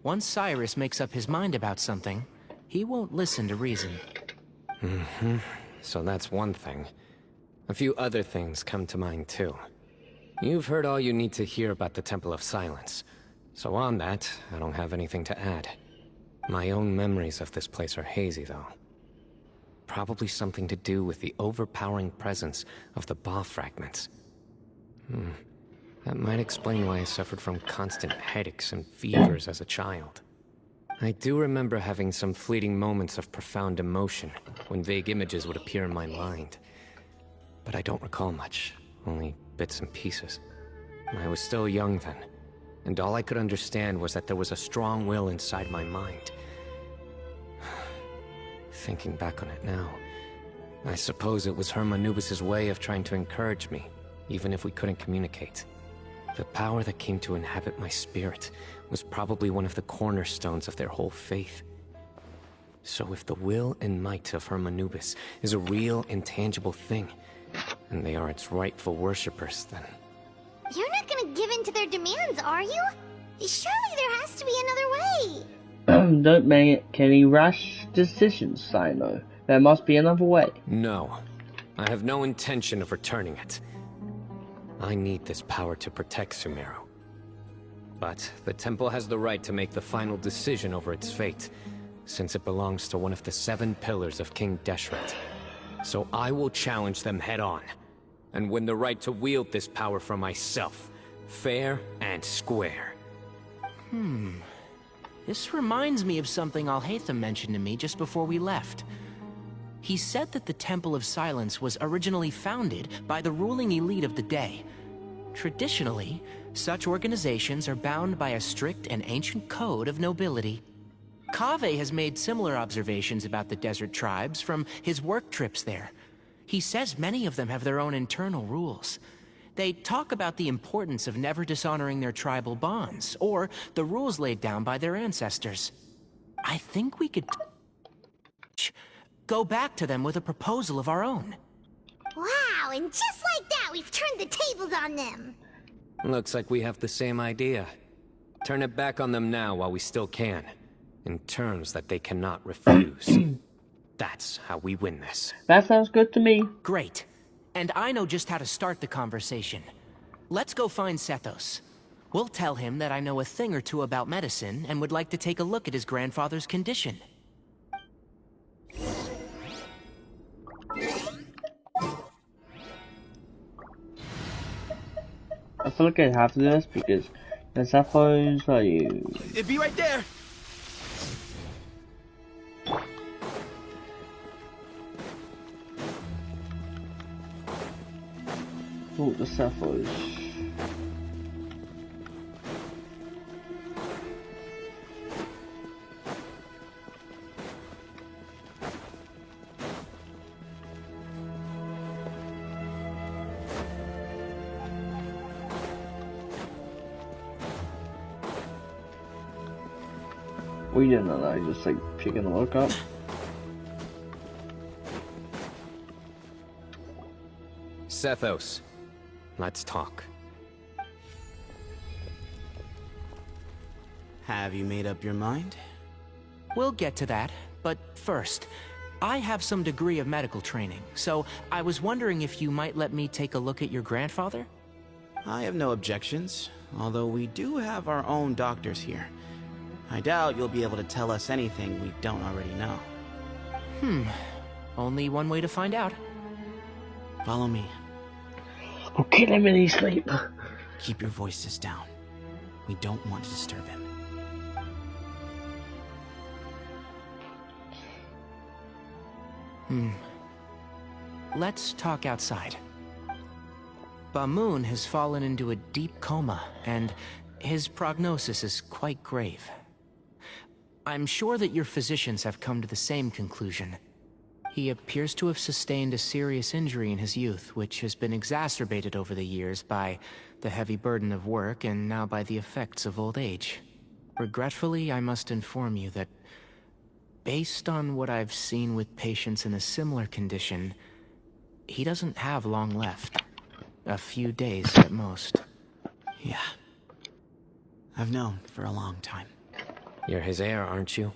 Once Cyrus makes up his mind about something, he won't listen to reason. So that's one thing. A few other things come to mind too. You've heard all you need to hear about the Temple of Silence. So on that, I don't have anything to add. My own memories of this place are hazy though. Probably something to do with the overpowering presence of the Ba fragments. That might explain why I suffered from constant headaches and fevers as a child. I do remember having some fleeting moments of profound emotion when vague images would appear in my mind. But I don't recall much, only bits and pieces. I was still young then, and all I could understand was that there was a strong will inside my mind. Thinking back on it now, I suppose it was Herma Nubis' way of trying to encourage me, even if we couldn't communicate. The power that came to inhabit my spirit was probably one of the cornerstones of their whole faith. So if the will and might of Herma Nubis is a real, intangible thing, and they are its rightful worshippers, then... You're not gonna give in to their demands, are you? Surely there has to be another way. Don't make any rash decisions, Cyno. There must be another way. No. I have no intention of returning it. I need this power to protect Sumeru. But the temple has the right to make the final decision over its fate, since it belongs to one of the 7 pillars of King Deshret. So I will challenge them head-on, and win the right to wield this power for myself, fair and square. This reminds me of something Alhaitham mentioned to me just before we left. He said that the Temple of Silence was originally founded by the ruling elite of the day. Traditionally, such organizations are bound by a strict and ancient code of nobility. Kaveh has made similar observations about the desert tribes from his work trips there. He says many of them have their own internal rules. They talk about the importance of never dishonoring their tribal bonds, or the rules laid down by their ancestors. I think we could go back to them with a proposal of our own. Wow, and just like that, we've turned the tables on them. Looks like we have the same idea. Turn it back on them now while we still can, in terms that they cannot refuse. That's how we win this. That sounds good to me. Great. And I know just how to start the conversation. Let's go find Sethos. We'll tell him that I know a thing or two about medicine and would like to take a look at his grandfather's condition. I feel like I have to do this because the Sapphos are you. It'd be right there. Oh, the Sapphos. We didn't know that. Just like picking a look up. Sethos, let's talk. Have you made up your mind? We'll get to that, but first, I have some degree of medical training, so I was wondering if you might let me take a look at your grandfather? I have no objections, although we do have our own doctors here. I doubt you'll be able to tell us anything we don't already know. Only one way to find out. Follow me. I'll kill him in his sleep. Keep your voices down. We don't want to disturb him. Let's talk outside. Bamoon has fallen into a deep coma, and his prognosis is quite grave. I'm sure that your physicians have come to the same conclusion. He appears to have sustained a serious injury in his youth, which has been exacerbated over the years by the heavy burden of work and now by the effects of old age. Regretfully, I must inform you that, based on what I've seen with patients in a similar condition, he doesn't have long left. A few days at most. Yeah. I've known for a long time. You're his heir, aren't you?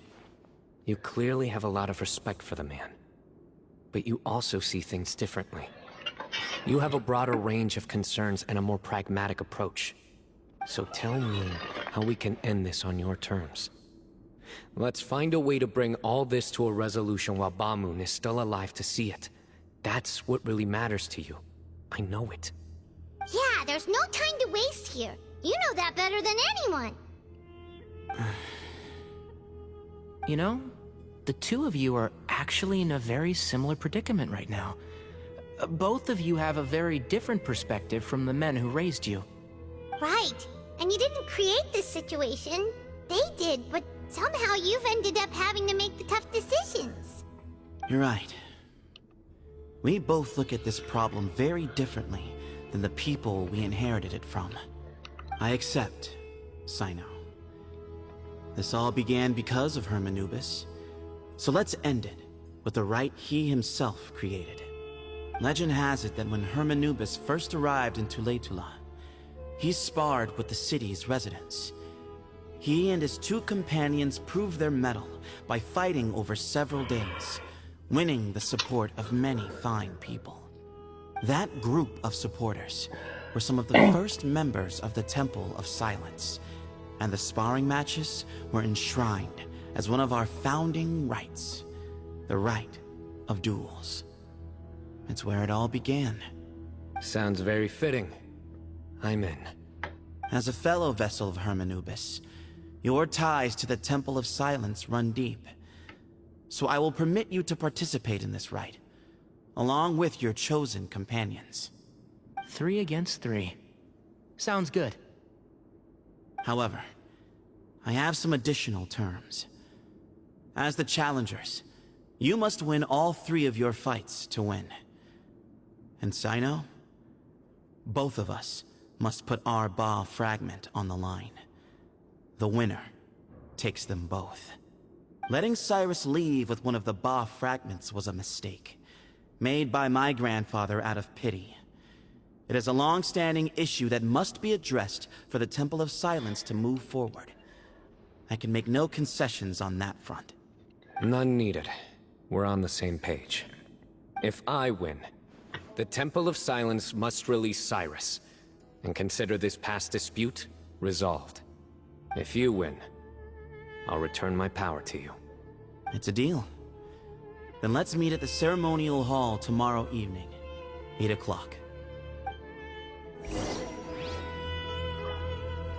You clearly have a lot of respect for the man. But you also see things differently. You have a broader range of concerns and a more pragmatic approach. So tell me how we can end this on your terms. Let's find a way to bring all this to a resolution while Bamoon is still alive to see it. That's what really matters to you. I know it. Yeah, there's no time to waste here. You know that better than anyone. You know, the two of you are actually in a very similar predicament right now. Both of you have a very different perspective from the men who raised you. Right. And you didn't create this situation. They did, but somehow you've ended up having to make the tough decisions. You're right. We both look at this problem very differently than the people we inherited it from. I accept, Cyno. This all began because of Hermanubis. So let's end it with the rite he himself created. Legend has it that when Hermanubis first arrived in Tuletula, he sparred with the city's residents. He and his two companions proved their mettle by fighting over several days, winning the support of many fine people. That group of supporters were some of the first members of the Temple of Silence, and the sparring matches were enshrined as one of our founding rites, the rite of duels. It's where it all began. Sounds very fitting. I'm in. As a fellow vessel of Hermanubis, your ties to the Temple of Silence run deep. So I will permit you to participate in this rite, along with your chosen companions. 3 against 3. Sounds good. However, I have some additional terms. As the challengers, you must win all 3 of your fights to win. And Cyno, both of us must put our Ba fragment on the line. The winner takes them both. Letting Cyrus leave with one of the Ba fragments was a mistake, made by my grandfather out of pity. It is a long-standing issue that must be addressed for the Temple of Silence to move forward. I can make no concessions on that front. None needed. We're on the same page. If I win, the Temple of Silence must release Cyrus, and consider this past dispute resolved. If you win, I'll return my power to you. It's a deal. Then let's meet at the ceremonial hall tomorrow evening, 8 o'clock.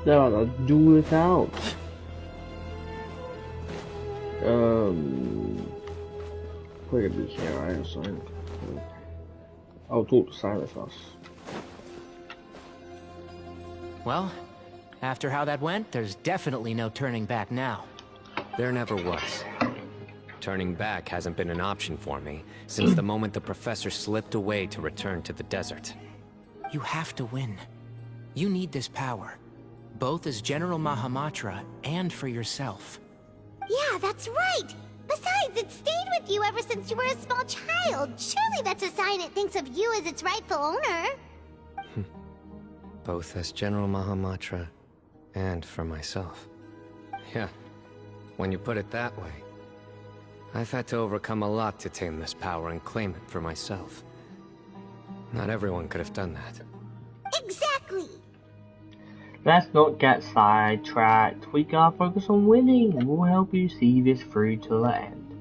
Now, do it out. We're gonna be here, right? So I'll talk to Cyrus first. Well, after how that went, there's definitely no turning back now. There never was. Turning back hasn't been an option for me since the moment the professor slipped away to return to the desert. You have to win. You need this power, both as General Mahamatra and for yourself. Yeah, that's right! Besides, it stayed with you ever since you were a small child. Surely that's a sign it thinks of you as its rightful owner. Both as General Mahamatra and for myself. Yeah, when you put it that way. I've had to overcome a lot to tame this power and claim it for myself. Not everyone could have done that. Exactly! Let's not get sidetracked. We gotta focus on winning, and we'll help you see this through to the end.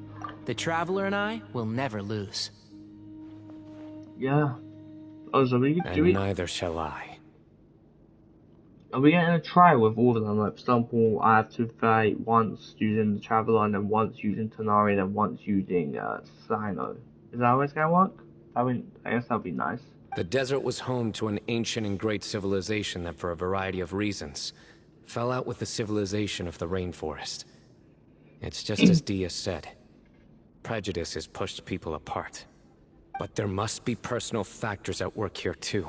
The Traveler and I will never lose. Yeah. Oh, so And neither shall I. Are we getting a try with all of them? Like, for example, I have to fight once using the Traveler, and then once using Tonari, and then once using Cyno. Is that how it's gonna work? I guess that'd be nice. The desert was home to an ancient and great civilization that, for a variety of reasons, fell out with the civilization of the rainforest. It's just as Dia said. Prejudice has pushed people apart. But there must be personal factors at work here too.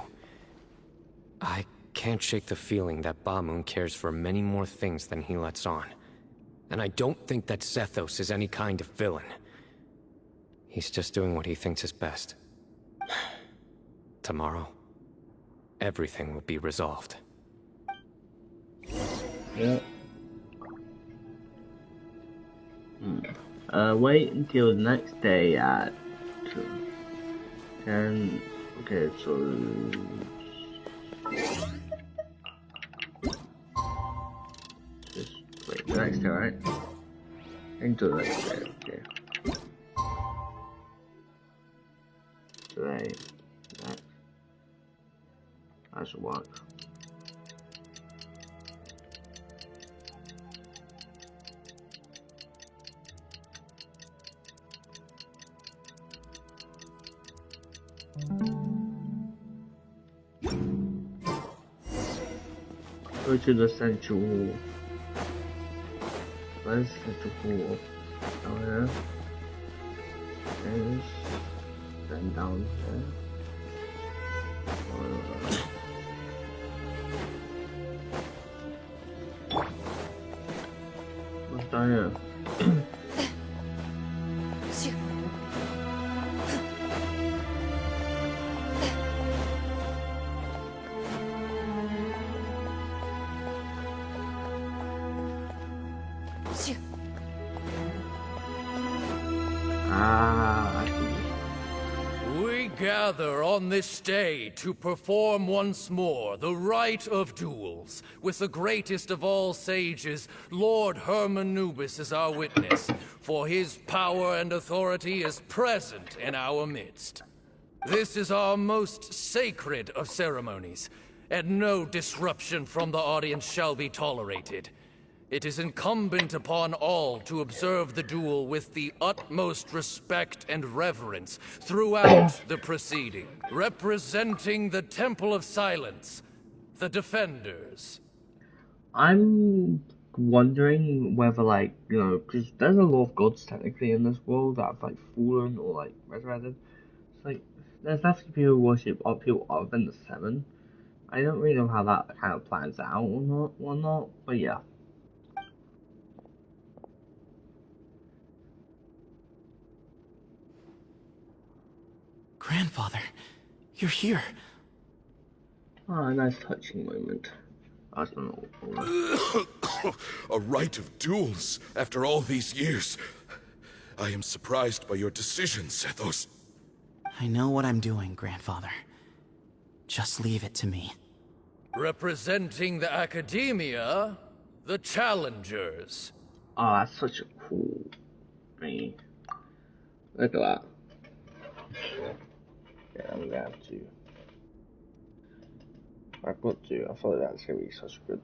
I can't shake the feeling that Bamun cares for many more things than he lets on. And I don't think that Zethos is any kind of villain. He's just doing what he thinks is best. Tomorrow, everything will be resolved. Yeah. Wait until the next day at 10. Okay, so just wait the next day, right? Until the next day, okay. Today, next. That should work. Go to the central hall. Where's the central hall? Down here. There's then down here. What's down here? We gather on this day to perform once more the rite of duels, with the greatest of all sages, Lord Hermanubis, as our witness, for his power and authority is present in our midst. This is our most sacred of ceremonies, and no disruption from the audience shall be tolerated. It is incumbent upon all to observe the duel with the utmost respect and reverence throughout the proceeding. Representing the Temple of Silence, the Defenders. I'm wondering whether, like, you know, because there's a lot of gods technically in this world that have, like, fallen or, like, resurrected. It's like, there's definitely people who worship people other than the seven. I don't really know how that kind of plans out or not, but yeah. Grandfather, you're here. Ah, a nice touching moment. I don't know. A rite of duels after all these years. I am surprised by your decision, Zethos. I know what I'm doing, Grandfather. Just leave it to me. Representing the Academia, the Challengers. Oh, that's such a cool thing. Look at that. Yeah, I'm gonna have to. I've got to. I thought that's gonna be such a good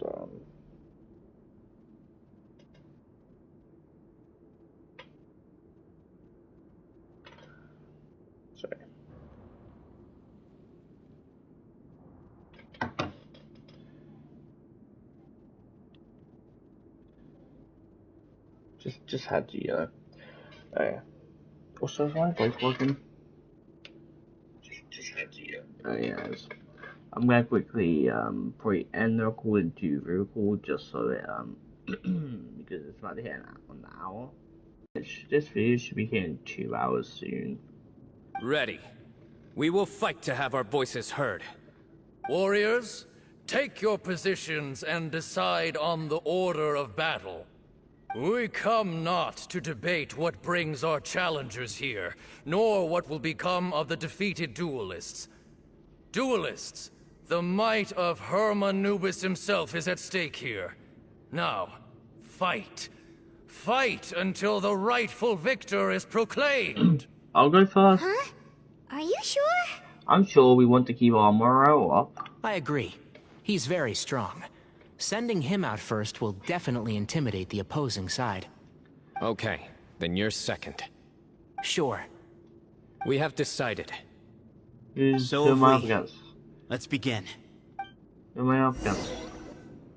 sorry. Just had to, also, is my voice working? Just had to, yes. I'm gonna quickly, probably end the recording to re-record just so it, because it's about to hit an hour. This video should be hitting 2 hours soon. Ready. We will fight to have our voices heard. Warriors, take your positions and decide on the order of battle. We come not to debate what brings our challengers here, nor what will become of the defeated duelists. Duelists, the might of Hermanubis himself is at stake here. Now, fight. Fight until the rightful victor is proclaimed. I'll go first. Huh? Are you sure? I'm sure we want to keep our morale up. I agree. He's very strong. Sending him out first will definitely intimidate the opposing side. Okay, then you're second. Sure. We have decided. So Who have am I up we. against? Let's begin. Who am I up against?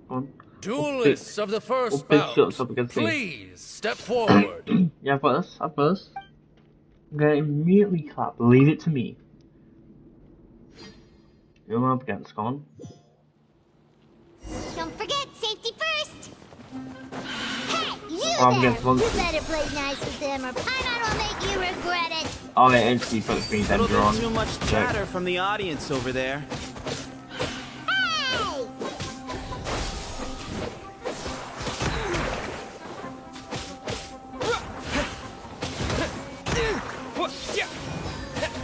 Come on. Duelists of the first big bout, shots up against me. please step forward. Yeah, I've got this. I've got this. I'm gonna immediately clap. Leave it to me. Who am I up against? Come on. Don't forget, safety first! Hey, you I'm there! against monsters. You better play nice with them or Paimon will make you regret it! Oh, it instantly puts me A little danger on. bit too much chatter from the audience over there. Hey!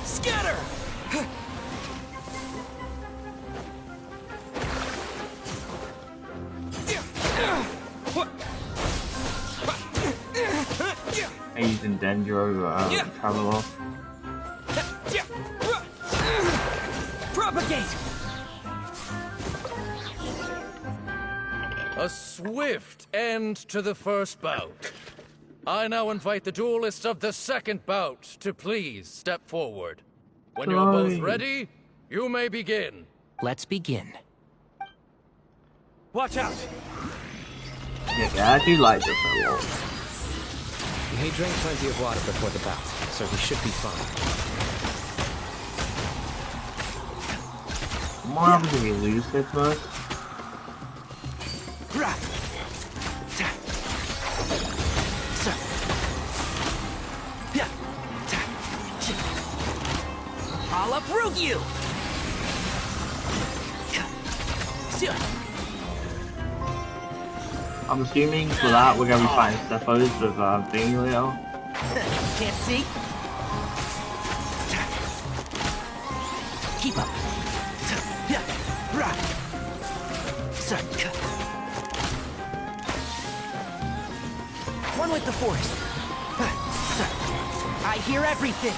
Scatter! I'm using Dendro Traveler. Propagate! A swift end to the first bout. I now invite the duelists of the second bout to please step forward. When you're both ready, you may begin. Let's begin. Watch out! Yeah, I do like this a lot. He drank plenty of water before the bout, so he should be fine. What happens if we lose this match? I'll uproot you! I'm assuming for that we're gonna be fighting Stephos with Thingy later. Can't see? Keep up. One with the force. I hear everything.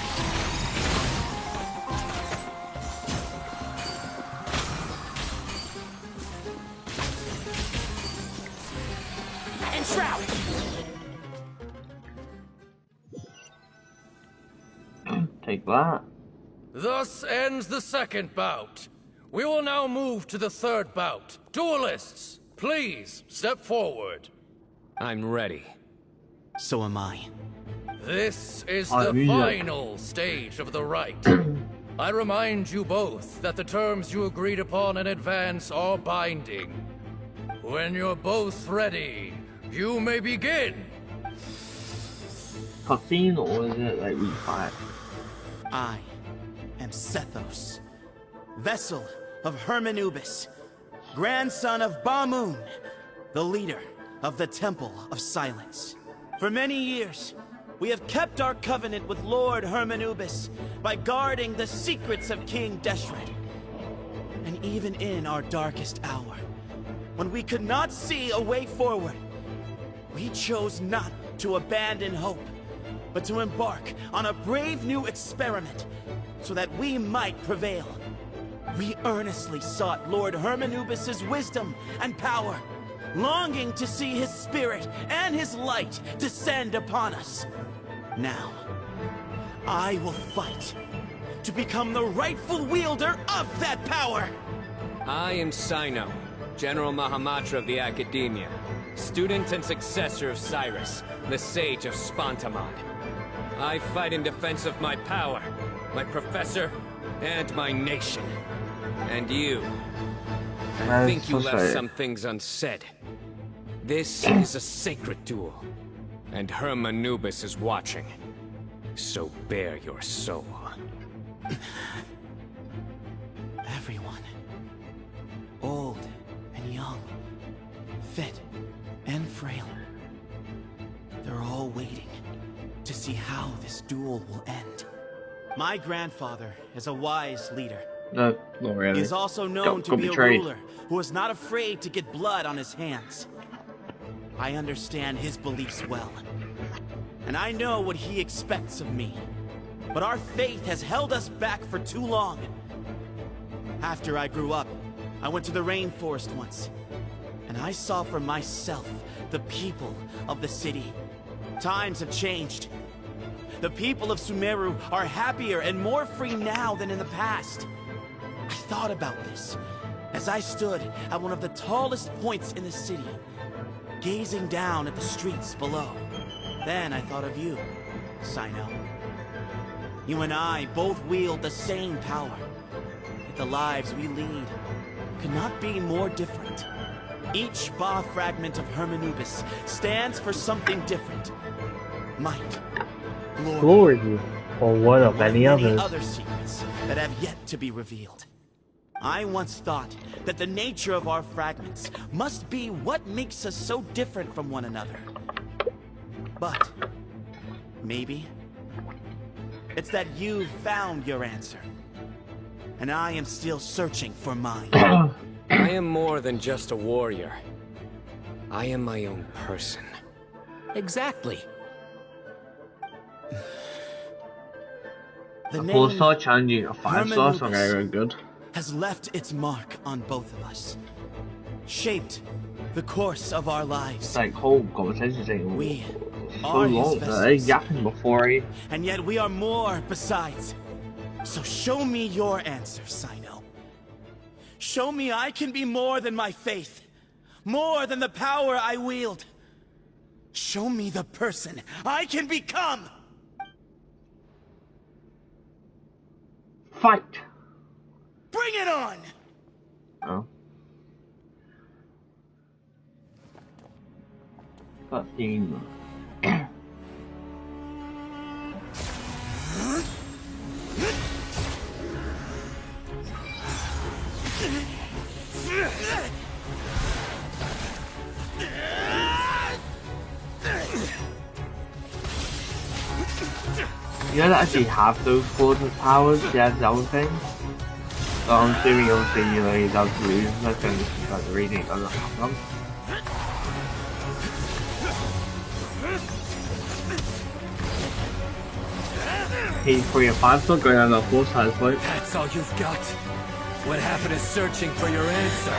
And shroud. Take that. Thus ends the second bout. We will now move to the third bout. Duelists, please step forward. I'm ready. So am I. This is the final stage of the rite. I remind you both that the terms you agreed upon in advance are binding. When you're both ready, you may begin. Cutscene or is it like we fight? I am Sethos, vessel of Hermanubis, grandson of Bamoon, the leader of the Temple of Silence. For many years, we have kept our covenant with Lord Hermanubis by guarding the secrets of King Deshret. And even in our darkest hour, when we could not see a way forward, we chose not to abandon hope, but to embark on a brave new experiment so that we might prevail. We earnestly sought Lord Hermanubis' wisdom and power, longing to see his spirit and his light descend upon us. Now, I will fight to become the rightful wielder of that power! I am Cyno, General Mahamatra of the Academia, student and successor of Cyrus, the Sage of Spantamad. I fight in defense of my power, my professor, and my nation. And you. I think you left some things unsaid. This is a sacred duel, and Hermanubis is watching. So bare your soul. Everyone, old and young, fit and frail, they're all waiting to see how this duel will end. My grandfather is a wise leader. No, not really. He is also known to be a ruler who is not afraid to get blood on his hands. I understand his beliefs well, and I know what he expects of me. But our faith has held us back for too long. After I grew up, I went to the rainforest once, and I saw for myself the people of the city. Times have changed. The people of Sumeru are happier and more free now than in the past. I thought about this as I stood at one of the tallest points in the city, gazing down at the streets below. Then I thought of you, Cyno. You and I both wield the same power, yet the lives we lead could not be more different. Each Ba fragment of Hermanubis stands for something different. Might, glory, or one of many others. Other secrets that have yet to be revealed. I once thought that the nature of our fragments must be what makes us so different from one another. But maybe it's that you've found your answer, and I am still searching for mine. I am more than just a warrior. I am my own person. Exactly. The A name 4-star challenging a 5-star song, very good. has left its mark on both of us, shaped the course of our lives. Like whole conversation saying We so are his long. vessels. They're yapping before he. And yet we are more besides. So show me your answer, Cyno. Show me I can be more than my faith, more than the power I wield. Show me the person I can become. Fight! Bring it on! Oh. Fucking. You don't actually have those coordinate powers, yeah, the other thing. So I'm assuming obviously, you know, he does lose. That's going to be like the reading, it doesn't have them. He's 3 and 5 still going on the 4-star fight. That's all you've got? What happened is searching for your answer.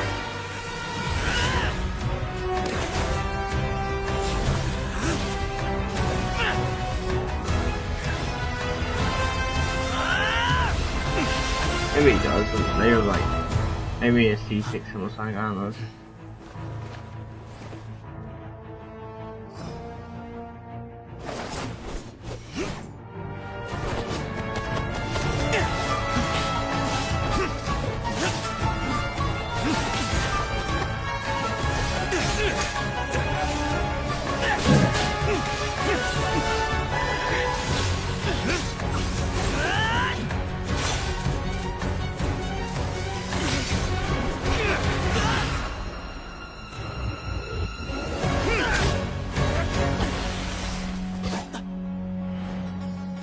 Maybe he does, maybe like, maybe a C6 or something, I don't know.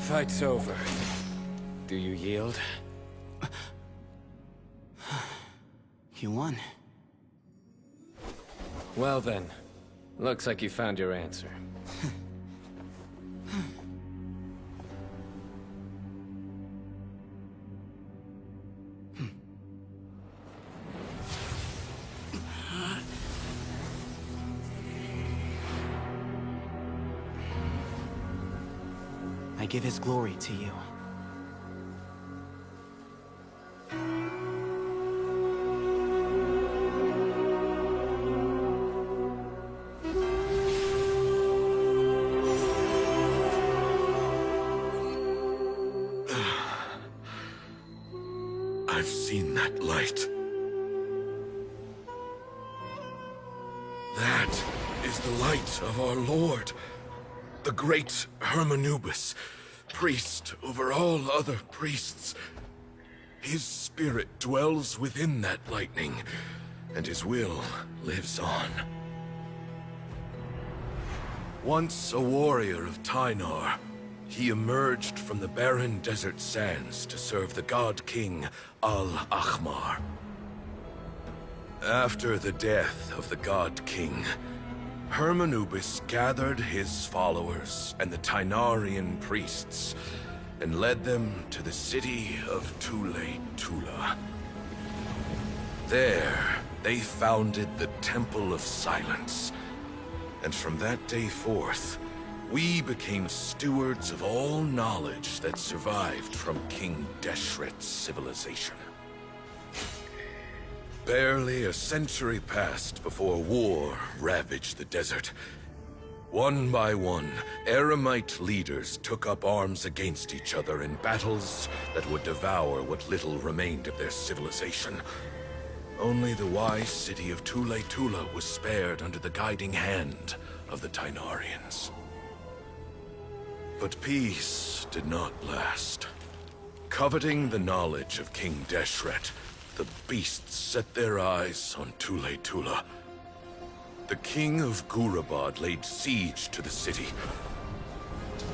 Fight's over. Do you yield? You won. Well then, looks like you found your answer. I give his glory to you. I've seen that light. That is the light of our Lord, the great Hermanubis, priest over all other priests. His spirit dwells within that lightning, and his will lives on. Once a warrior of Tynar, he emerged from the barren desert sands to serve the god king Al-Ahmar. After the death of the god king, Hermanubis gathered his followers and the Tynarian priests and led them to the city of Tule-Tula. There, they founded the Temple of Silence, and from that day forth, we became stewards of all knowledge that survived from King Deshret's civilization. Barely a century passed before war ravaged the desert. One by one, Eremite leaders took up arms against each other in battles that would devour what little remained of their civilization. Only the wise city of Tule-Tula was spared under the guiding hand of the Tynarians. But peace did not last. Coveting the knowledge of King Deshret, the beasts set their eyes on Tule-Tula. The king of Gurabad laid siege to the city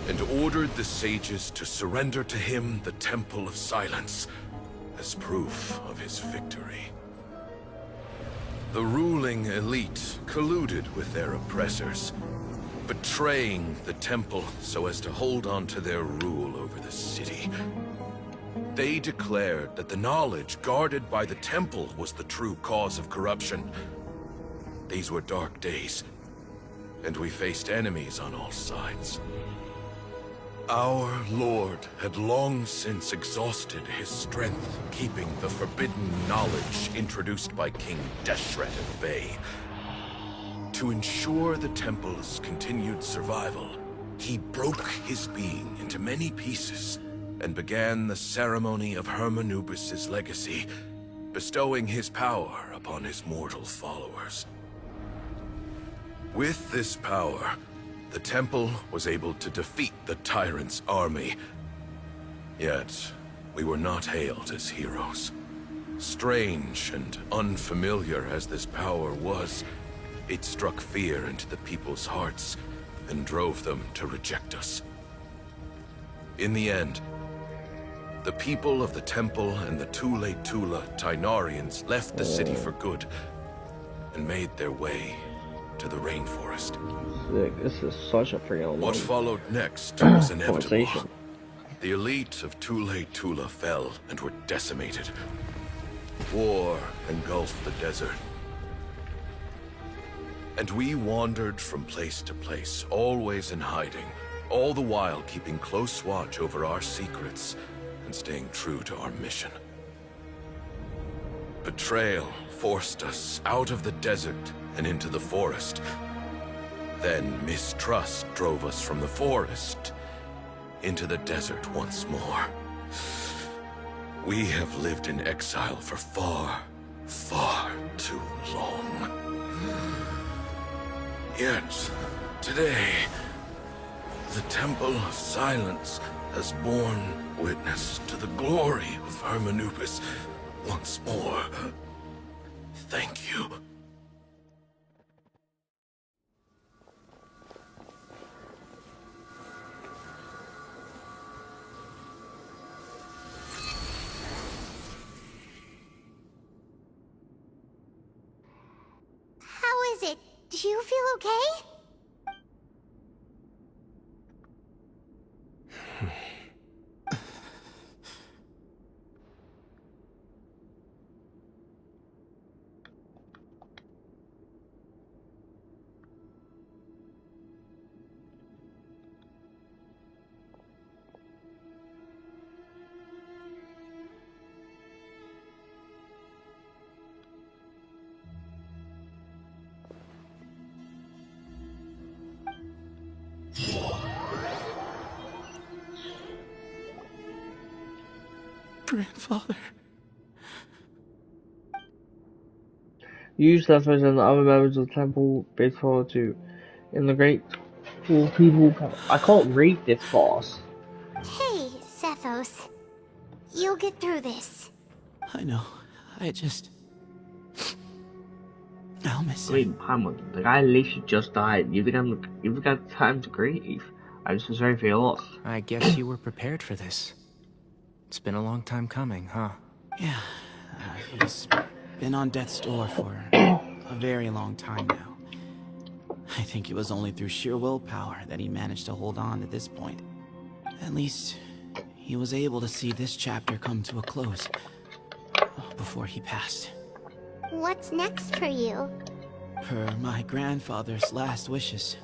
and ordered the sages to surrender to him the Temple of Silence as proof of his victory. The ruling elite colluded with their oppressors, betraying the temple so as to hold on to their rule over the city. They declared that the knowledge guarded by the temple was the true cause of corruption. These were dark days, and we faced enemies on all sides. Our Lord had long since exhausted his strength, keeping the forbidden knowledge introduced by King Deshret at bay. To ensure the temple's continued survival, he broke his being into many pieces and began the ceremony of Hermanubis' legacy, bestowing his power upon his mortal followers. With this power, the temple was able to defeat the tyrant's army. Yet, we were not hailed as heroes. Strange and unfamiliar as this power was, it struck fear into the people's hearts and drove them to reject us. In the end, the people of the temple and the Tule-Tula Tynarians left the city for good and made their way to the rainforest. This is such a freaking What followed next was inevitable. conversation. The elite of Tule-Tula fell and were decimated. War engulfed the desert. And we wandered from place to place, always in hiding, all the while keeping close watch over our secrets and staying true to our mission. Betrayal forced us out of the desert and into the forest. Then mistrust drove us from the forest into the desert once more. We have lived in exile for far, far too long. Yet, today, the Temple of Silence has borne witness to the glory of Hermanubis once more. Thank you. How is it? Do you feel okay? Grandfather. Use levers and other members of the temple faithful to in the Great Pool People. I can't read this boss. Hey, Sethos. You'll get through this. I know. I'll miss him. Wait, Hammond, the guy literally just died. You've got time to grieve. I just was very lost. I guess you were prepared for this. It's been a long time coming, huh? Yeah, he's been on death's door for a very long time now. I think it was only through sheer willpower that he managed to hold on to this point. At least, he was able to see this chapter come to a close before he passed. What's next for you? Per my grandfather's last wishes,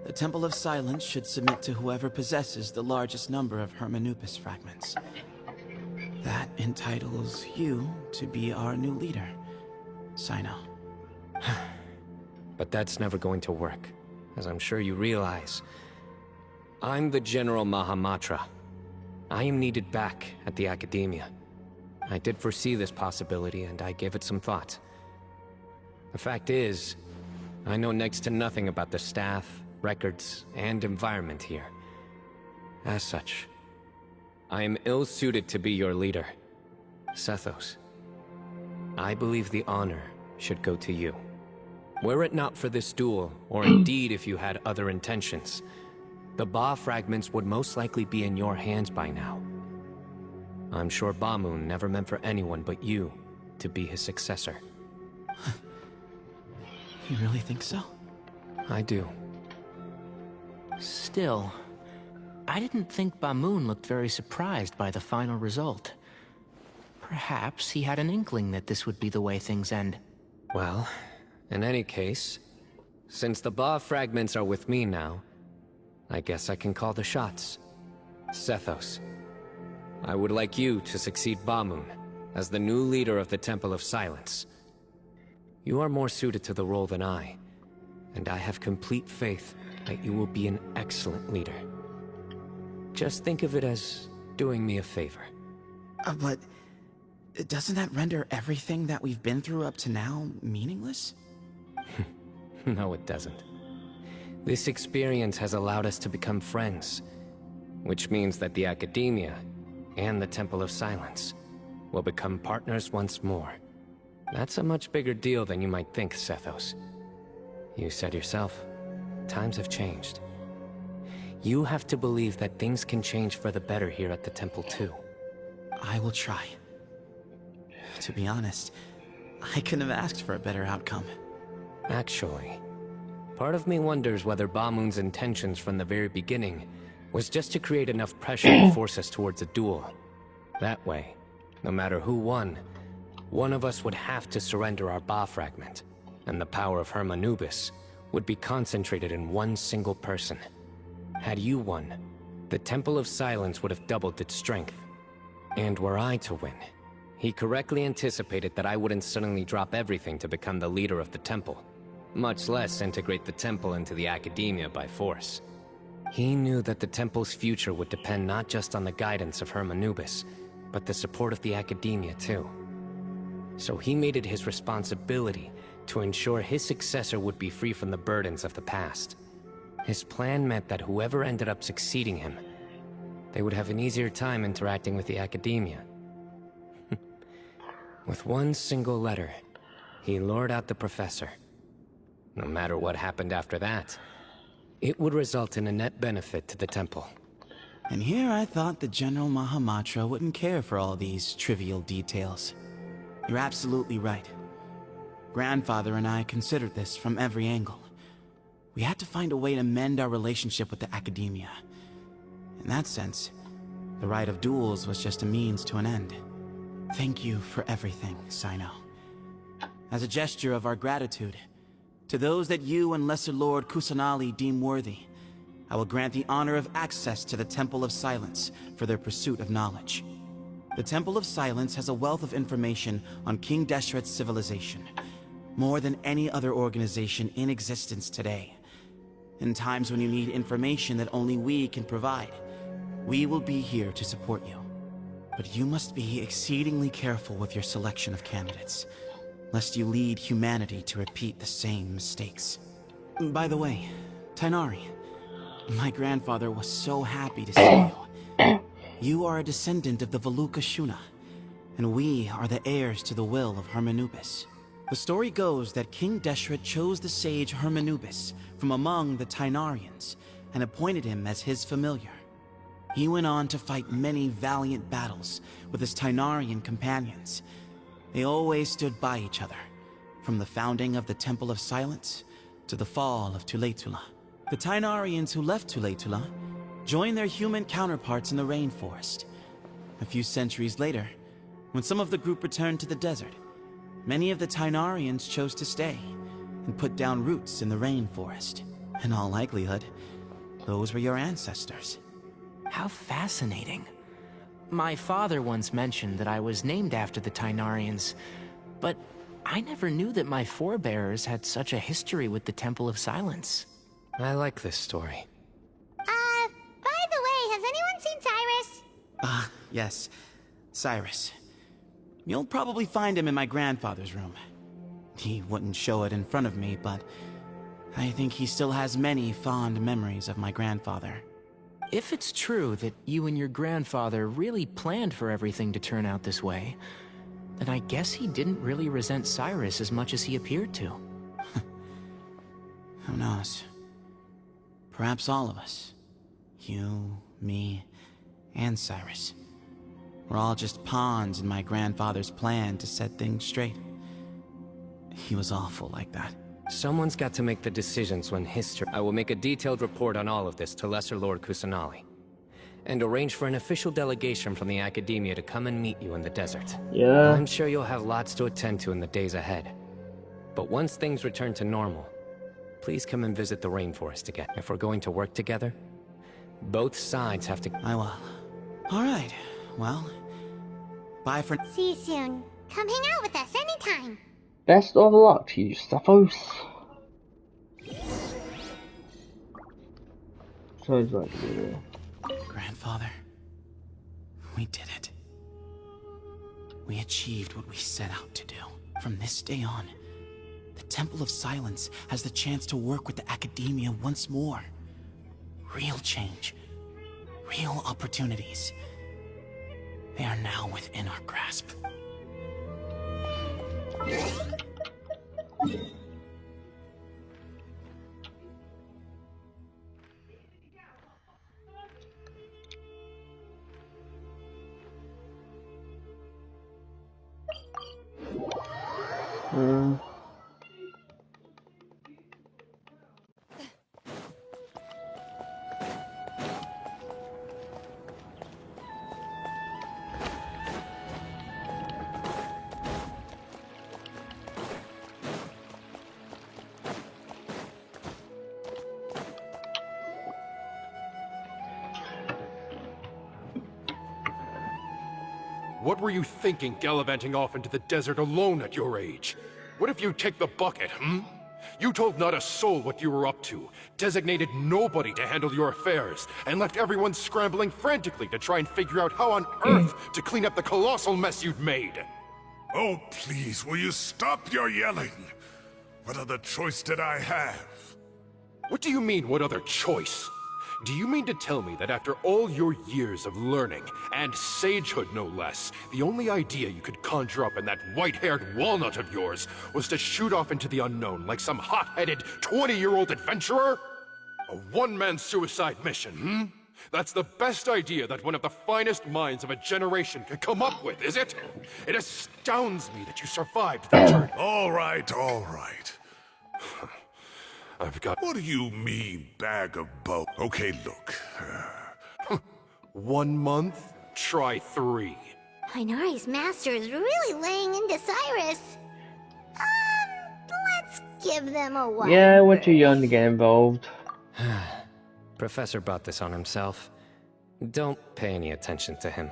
the Temple of Silence should submit to whoever possesses the largest number of Hermanupis fragments. That entitles you to be our new leader, Cyno. But that's never going to work, as I'm sure you realize. I'm the General Mahamatra. I am needed back at the Academia. I did foresee this possibility, and I gave it some thought. The fact is, I know next to nothing about the staff, records, and environment here. As such, I am ill-suited to be your leader. Sethos, I believe the honor should go to you. Were it not for this duel, or indeed if you had other intentions, the Ba fragments would most likely be in your hands by now. I'm sure Bamoon never meant for anyone but you to be his successor. You really think so? I do. Still, I didn't think Bamoon looked very surprised by the final result. Perhaps he had an inkling that this would be the way things end. Well, in any case, since the Ba fragments are with me now, I guess I can call the shots. Sethos, I would like you to succeed Bamoon as the new leader of the Temple of Silence. You are more suited to the role than I, and I have complete faith that you will be an excellent leader. Just think of it as doing me a favor. But doesn't that render everything that we've been through up to now meaningless? No, it doesn't. This experience has allowed us to become friends, which means that the Academia and the Temple of Silence will become partners once more. That's a much bigger deal than you might think, Sethos. You said yourself, times have changed. You have to believe that things can change for the better here at the temple too. I will try. To be honest, I couldn't have asked for a better outcome. Actually, part of me wonders whether Bamoon's intentions from the very beginning was just to create enough pressure to force us towards a duel. That way, no matter who won, one of us would have to surrender our Ba fragment, and the power of Hermanubis would be concentrated in one single person. Had you won, the Temple of Silence would have doubled its strength. And were I to win, he correctly anticipated that I wouldn't suddenly drop everything to become the leader of the temple, much less integrate the temple into the Academia by force. He knew that the temple's future would depend not just on the guidance of Hermanubis, but the support of the Academia too. So he made it his responsibility to ensure his successor would be free from the burdens of the past. His plan meant that whoever ended up succeeding him, they would have an easier time interacting with the Academia. With one single letter, he lured out the professor. No matter what happened after that, it would result in a net benefit to the temple. And here I thought the General Mahamatra wouldn't care for all these trivial details. You're absolutely right. Grandfather and I considered this from every angle. We had to find a way to mend our relationship with the Academia. In that sense, the right of duels was just a means to an end. Thank you for everything, Cyno. As a gesture of our gratitude, to those that you and Lesser Lord Kusanali deem worthy, I will grant the honor of access to the Temple of Silence for their pursuit of knowledge. The Temple of Silence has a wealth of information on King Deshret's civilization, more than any other organization in existence today. In times when you need information that only we can provide, we will be here to support you. But you must be exceedingly careful with your selection of candidates, lest you lead humanity to repeat the same mistakes. By the way, Tainari, my grandfather was so happy to see you. You are a descendant of the Veluca Shuna, and we are the heirs to the will of Hermanubis. The story goes that King Deshret chose the sage Hermanubis from among the Tainarians and appointed him as his familiar. He went on to fight many valiant battles with his Tainarian companions. They always stood by each other, from the founding of the Temple of Silence to the fall of Tuletula. The Tainarians who left Tuletula joined their human counterparts in the rainforest. A few centuries later, when some of the group returned to the desert, many of the Tainarians chose to stay and put down roots in the rainforest. In all likelihood, those were your ancestors. How fascinating. My father once mentioned that I was named after the Tainarians, but I never knew that my forebears had such a history with the Temple of Silence. I like this story. By the way, has anyone seen Cyrus? Yes, Cyrus. You'll probably find him in my grandfather's room. He wouldn't show it in front of me, but I think he still has many fond memories of my grandfather. If it's true that you and your grandfather really planned for everything to turn out this way, then I guess he didn't really resent Cyrus as much as he appeared to. Who knows? Perhaps all of us. You, me, and Cyrus. We're all just pawns in my grandfather's plan to set things straight. He was awful like that. Someone's got to make the decisions when history... I will make a detailed report on all of this to Lesser Lord Kusanali, and arrange for an official delegation from the Academia to come and meet you in the desert. Yeah. I'm sure you'll have lots to attend to in the days ahead. But once things return to normal, please come and visit the rainforest again. If we're going to work together, both sides have to... I will. Alright, well, bye for... See you soon. Come hang out with us anytime. Best of luck to you, Stephos. Sounds like it. Grandfather, we did it. We achieved what we set out to do. From this day on, the Temple of Silence has the chance to work with the Academia once more. Real change. Real opportunities. They are now within our grasp. What were you thinking gallivanting off into the desert alone at your age? What if you take the bucket, You told not a soul what you were up to, designated nobody to handle your affairs, and left everyone scrambling frantically to try and figure out how on earth to clean up the colossal mess you'd made. Oh, please, will you stop your yelling? What other choice did I have? What do you mean, what other choice? Do you mean to tell me that after all your years of learning, and sagehood no less, the only idea you could conjure up in that white-haired walnut of yours was to shoot off into the unknown like some hot-headed 20-year-old adventurer? A one-man suicide mission, That's the best idea that one of the finest minds of a generation could come up with, is it? It astounds me that you survived the journey. All right, all right. I've got... What do you mean, bag of bones? Okay, look. 1 month? Try 3. Inari's master is really laying into Cyrus. Let's give them a while. Yeah, we're too young to get involved. Professor brought this on himself. Don't pay any attention to him.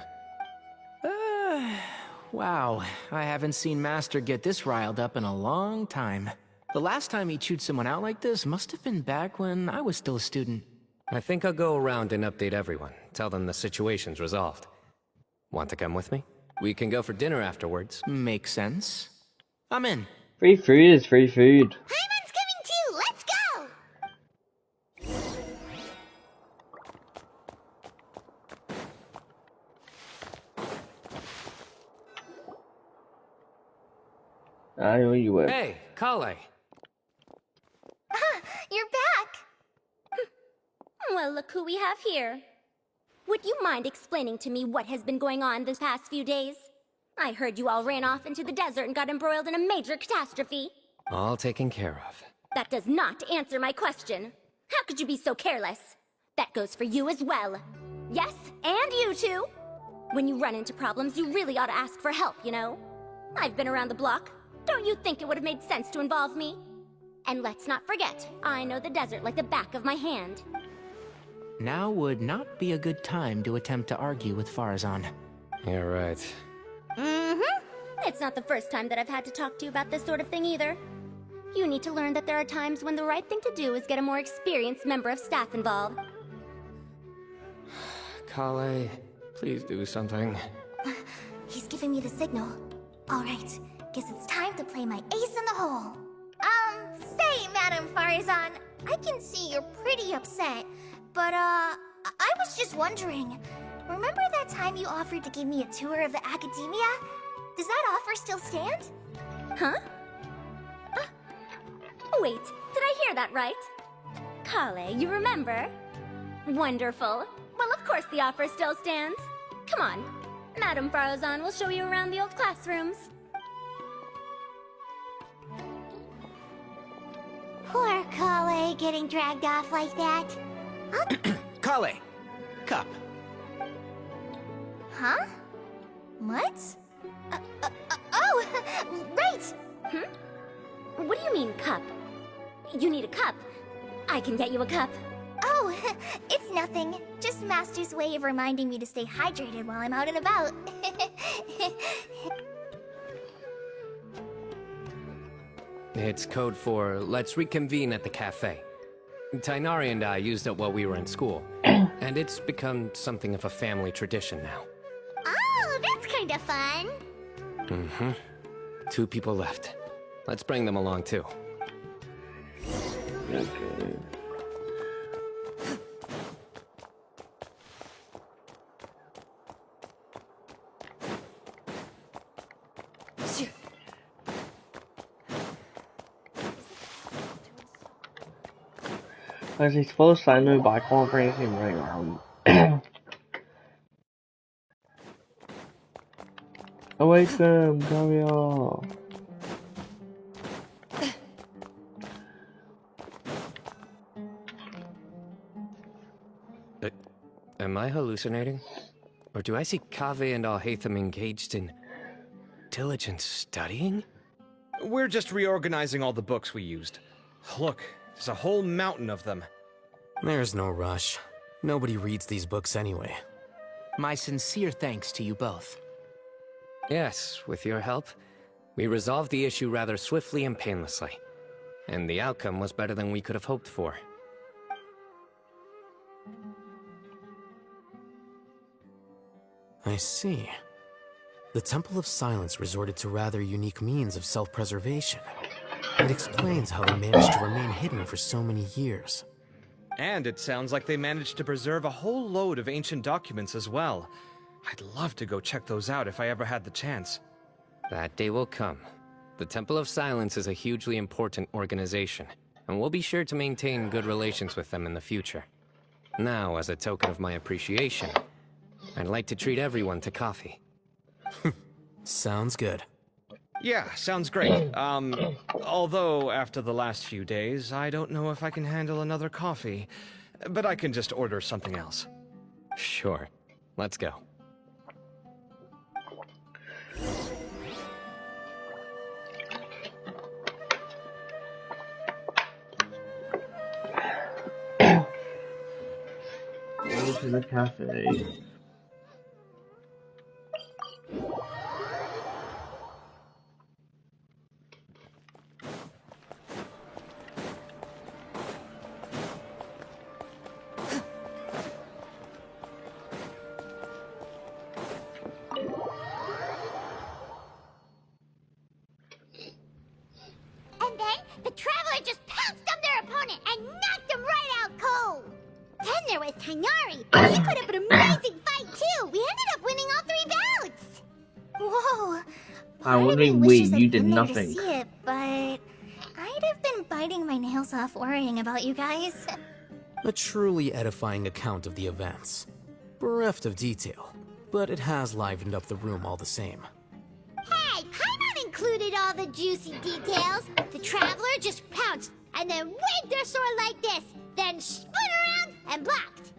Wow, I haven't seen Master get this riled up in a long time. The last time he chewed someone out like this must have been back when I was still a student. I think I'll go around and update everyone. Tell them the situation's resolved. Want to come with me? We can go for dinner afterwards. Makes sense. I'm in. Free food is free food. Paimon's coming too! Let's go! I know you would. Hey, Kale. You're back! Well, look who we have here. Would you mind explaining to me what has been going on this past few days? I heard you all ran off into the desert and got embroiled in a major catastrophe. All taken care of. That does not answer my question. How could you be so careless? That goes for you as well. Yes, and you too. When you run into problems, you really ought to ask for help, you know? I've been around the block. Don't you think it would have made sense to involve me? And let's not forget, I know the desert like the back of my hand. Now would not be a good time to attempt to argue with Farazan. You're right. Mm-hmm. It's not the first time that I've had to talk to you about this sort of thing either. You need to learn that there are times when the right thing to do is get a more experienced member of staff involved. Kale, please do something. He's giving me the signal. All right, guess it's time to play my ace in the hole. Say, Madam Farazan, I can see you're pretty upset, but, I was just wondering, remember that time you offered to give me a tour of the academia? Does that offer still stand? Huh? Wait, did I hear that right? Kale, you remember? Wonderful. Well, of course the offer still stands. Come on, Madam Farazan will show you around the old classrooms. Poor Kale getting dragged off like that. Kale, cup. Huh? What? Oh, right! What do you mean, cup? You need a cup. I can get you a cup. Oh, it's nothing. Just Master's way of reminding me to stay hydrated while I'm out and about. It's code for let's reconvene at the cafe. Tainari and I used it while we were in school, and it's become something of a family tradition now. Oh, that's kind of fun. Mm-hmm. 2 people left. Let's bring them along too. Okay. I was supposed to know, but I can't bring him right now. Awake them, hurry up. Am I hallucinating? Or do I see Kaveh and Al-Haytham engaged in diligent studying? We're just reorganizing all the books we used. Look, there's a whole mountain of them. There's no rush. Nobody reads these books anyway. My sincere thanks to you both. Yes, with your help, we resolved the issue rather swiftly and painlessly. And the outcome was better than we could have hoped for. I see. The Temple of Silence resorted to rather unique means of self-preservation. It explains how they managed to remain hidden for so many years. And it sounds like they managed to preserve a whole load of ancient documents as well. I'd love to go check those out if I ever had the chance. That day will come. The Temple of Silence is a hugely important organization, and we'll be sure to maintain good relations with them in the future. Now, as a token of my appreciation, I'd like to treat everyone to coffee. Sounds good. Yeah, sounds great. Although after the last few days, I don't know if I can handle another coffee. But I can just order something else. Sure. Let's go. Go to the cafe. And then the Traveler just pounced on their opponent and knocked him right out cold. Then there was Tainari. He put up an amazing fight too. We ended up winning all 3 bouts. Whoa! Part of me we, wishes you I'd did been there nothing. to see it, but I'd have been biting my nails off worrying about you guys. A truly edifying account of the events. Bereft of detail, but it has livened up the room all the same. Hey, Paimon included all the juicy details. The Traveler just pounced and then waved their sword like this, then spun around and blocked.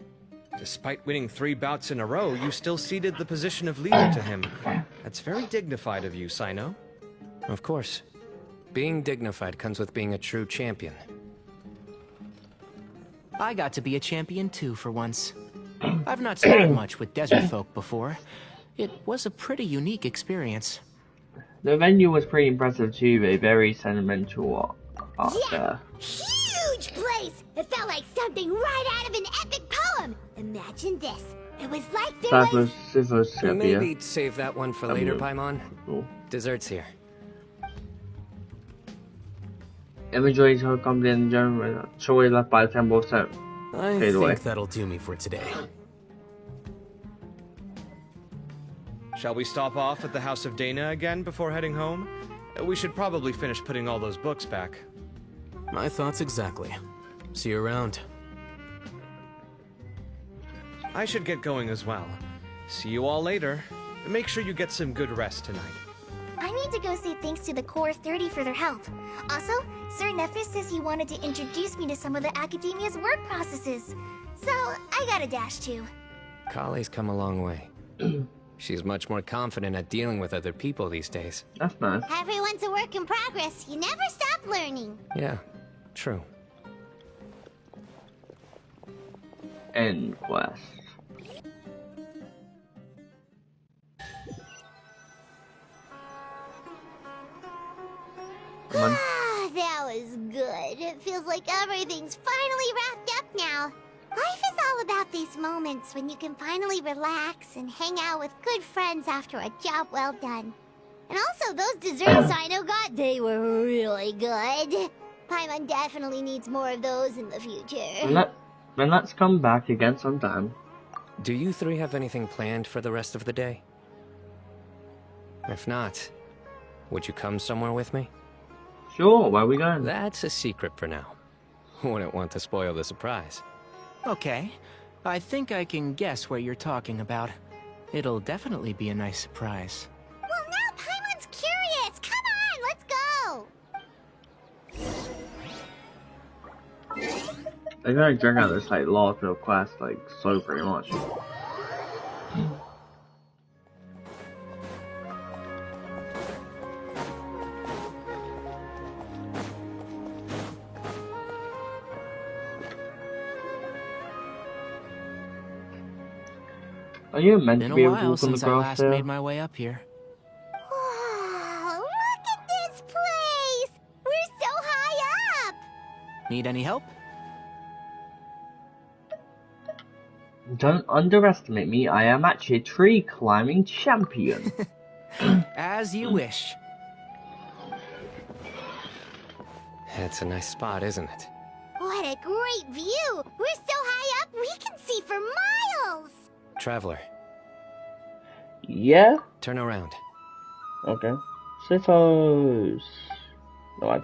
Despite winning 3 bouts in a row, you still ceded the position of leader to him. That's very dignified of you, Cyno. Of course. Being dignified comes with being a true champion. I got to be a champion too for once. I've not sparred much with desert folk before. It was a pretty unique experience. The venue was pretty impressive too, a very sentimental art there. Huge place! It felt like something right out of an epic poem. Imagine this. It was like there was... Maybe save that one for later, Paimon. Dessert's here. Imagery comes in general, shortly left by the temple set. I Fade away. think that'll do me for today. Shall we stop off at the House of Dana again before heading home? We should probably finish putting all those books back. My thoughts exactly. See you around. I should get going as well. See you all later. Make sure you get some good rest tonight. I need to go say thanks to the Core 30 for their help. Also, Sir Nephis says he wanted to introduce me to some of the Academia's work processes. So, I gotta dash too. Kali's come a long way. She's much more confident at dealing with other people these days. That's nice. Everyone's a work in progress. You never stop learning. Yeah, true. End quest. That was good. It feels like everything's finally wrapped up now. Life is all about these moments when you can finally relax and hang out with good friends after a job well done. And also, those desserts Cyno got, they were really good. Paimon definitely needs more of those in the future. Then let's come back again sometime. Do you three have anything planned for the rest of the day? If not, would you come somewhere with me? Sure, where are we going? That's a secret for now. Wouldn't want to spoil the surprise. Okay, I think I can guess what you're talking about. It'll definitely be a nice surprise. Well, now Paimon's curious. Come on, let's go. They're gonna drag out this like large quest like so pretty much. Are you meant Been to a be able to while walk on the since I grass last there? made my way up here. Wow, look at this place. We're so high up. Need any help? Don't underestimate me, I am actually a tree climbing champion. As you wish. It's a nice spot, isn't it? What a great view. We're so high up, we can see for miles. Traveler, Yeah? turn around. Okay. Suppose. Alright.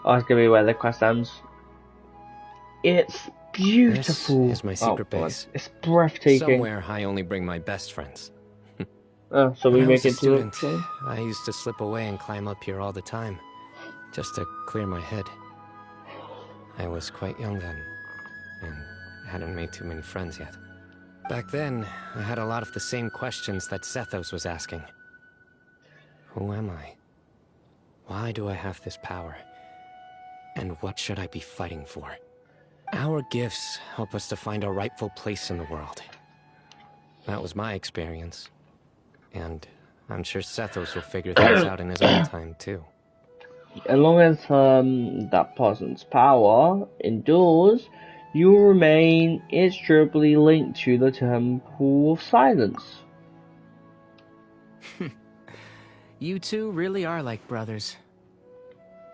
Oh, it's gonna be where the quest ends. It's beautiful. This is my secret God. base. It's breathtaking. Somewhere I only bring my best friends. Oh, so we When I make was a it to student, it. I used to slip away and climb up here all the time, just to clear my head. I was quite young then, and hadn't made too many friends yet. Back then, I had a lot of the same questions that Sethos was asking. Who am I? Why do I have this power? And what should I be fighting for? Our gifts help us to find our rightful place in the world. That was my experience. And I'm sure Sethos will figure things out in his own time, too. As long as that person's power endures, you will remain inextricably linked to the Temple of Silence. You two really are like brothers.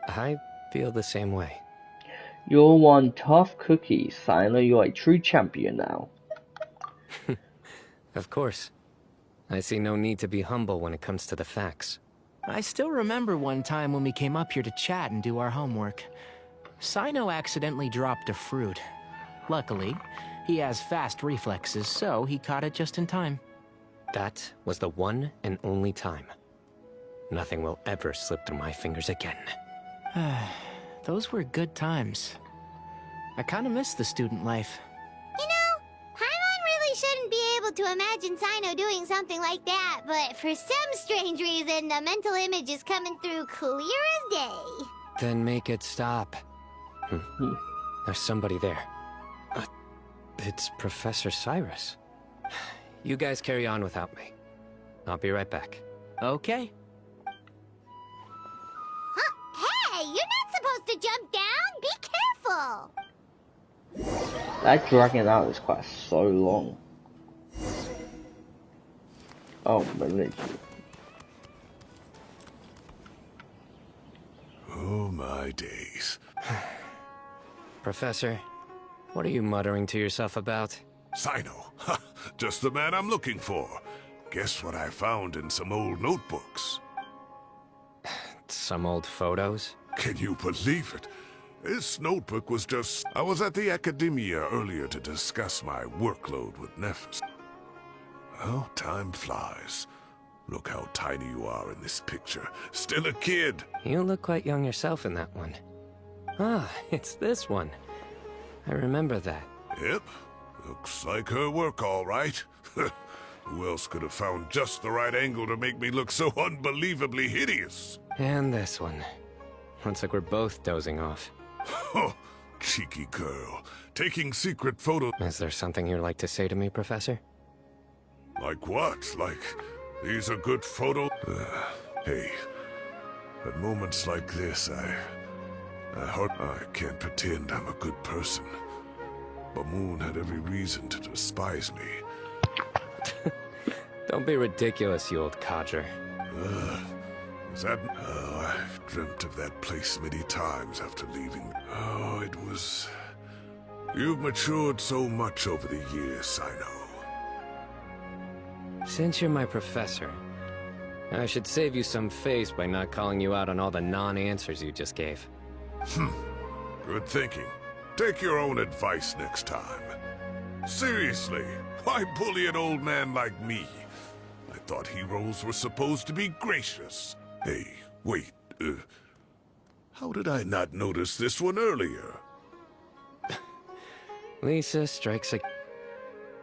I feel the same way. You're one tough cookie, Cyno. You're a true champion now. Of course. I see no need to be humble when it comes to the facts. I still remember one time when we came up here to chat and do our homework. Cyno accidentally dropped a fruit. Luckily, he has fast reflexes, so he caught it just in time. That was the one and only time. Nothing will ever slip through my fingers again. Those were good times. I kinda miss the student life. You know, Paimon really shouldn't be able to imagine Cyno doing something like that, but for some strange reason, the mental image is coming through clear as day. Then make it stop. There's somebody there. It's Professor Cyrus. You guys carry on without me. I'll be right back. Okay. Huh? Hey, you're not supposed to jump down! Be careful! That dragging out is quite so long. Oh, but literally. Oh my days. Professor, what are you muttering to yourself about? Cyno. Ha! Just the man I'm looking for. Guess what I found in some old notebooks? Some old photos? Can you believe it? This notebook was just... I was at the Academia earlier to discuss my workload with Nephis. Well, time flies. Look how tiny you are in this picture. Still a kid. You look quite young yourself in that one. Ah, it's this one. I remember that. Yep. Looks like her work, all right. Who else could have found just the right angle to make me look so unbelievably hideous? And this one. Looks like we're both dozing off. Oh, cheeky girl. Taking secret photos. Is there something you'd like to say to me, Professor? Like what? Like, these are good photos? Hey, at moments like this, I can't pretend I'm a good person. Bamoon had every reason to despise me. Don't be ridiculous, you old codger. Was that... Oh, I've dreamt of that place many times after leaving. Oh, it was... You've matured so much over the years, Cyno. Since you're my professor, I should save you some face by not calling you out on all the non-answers you just gave. Good thinking. Take your own advice next time. Seriously, why bully an old man like me? I thought heroes were supposed to be gracious. Hey, wait, how did I not notice this one earlier? Lisa strikes a...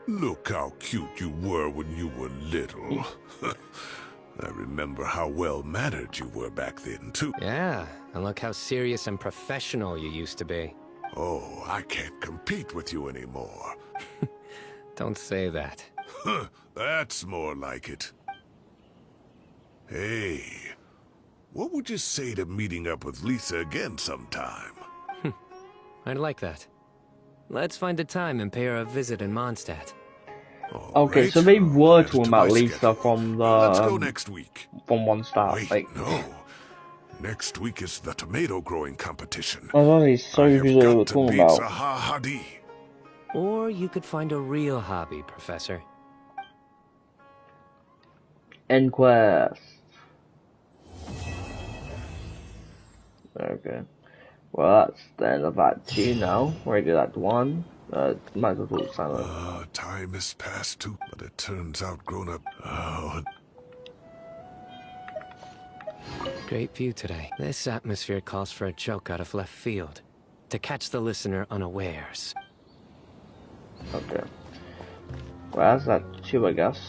Look how cute you were when you were little. I remember how well-mannered you were back then, too. Yeah, and look how serious and professional you used to be. Oh, I can't compete with you anymore. Don't say that. That's more like it. Hey, what would you say to meeting up with Lisa again sometime? I'd like that. Let's find a time and pay her a visit in Mondstadt. Okay, so they were talking about Lisa from the... Let's go next week. From Mondstadt. Wait, like, no. Next week is the tomato growing competition. I was only so confused what they were talking about. Zaha Hadid. Or you could find a real hobby, Professor. End quest. Okay. Well, that's the end of Act 2 now. We're gonna do Act 1. Might as well talk silent. Time has passed too, but it turns out grown up. Oh. Great view today. This atmosphere calls for a joke out of left field, to catch the listener unawares. Okay. Well, that's Act 2, I guess.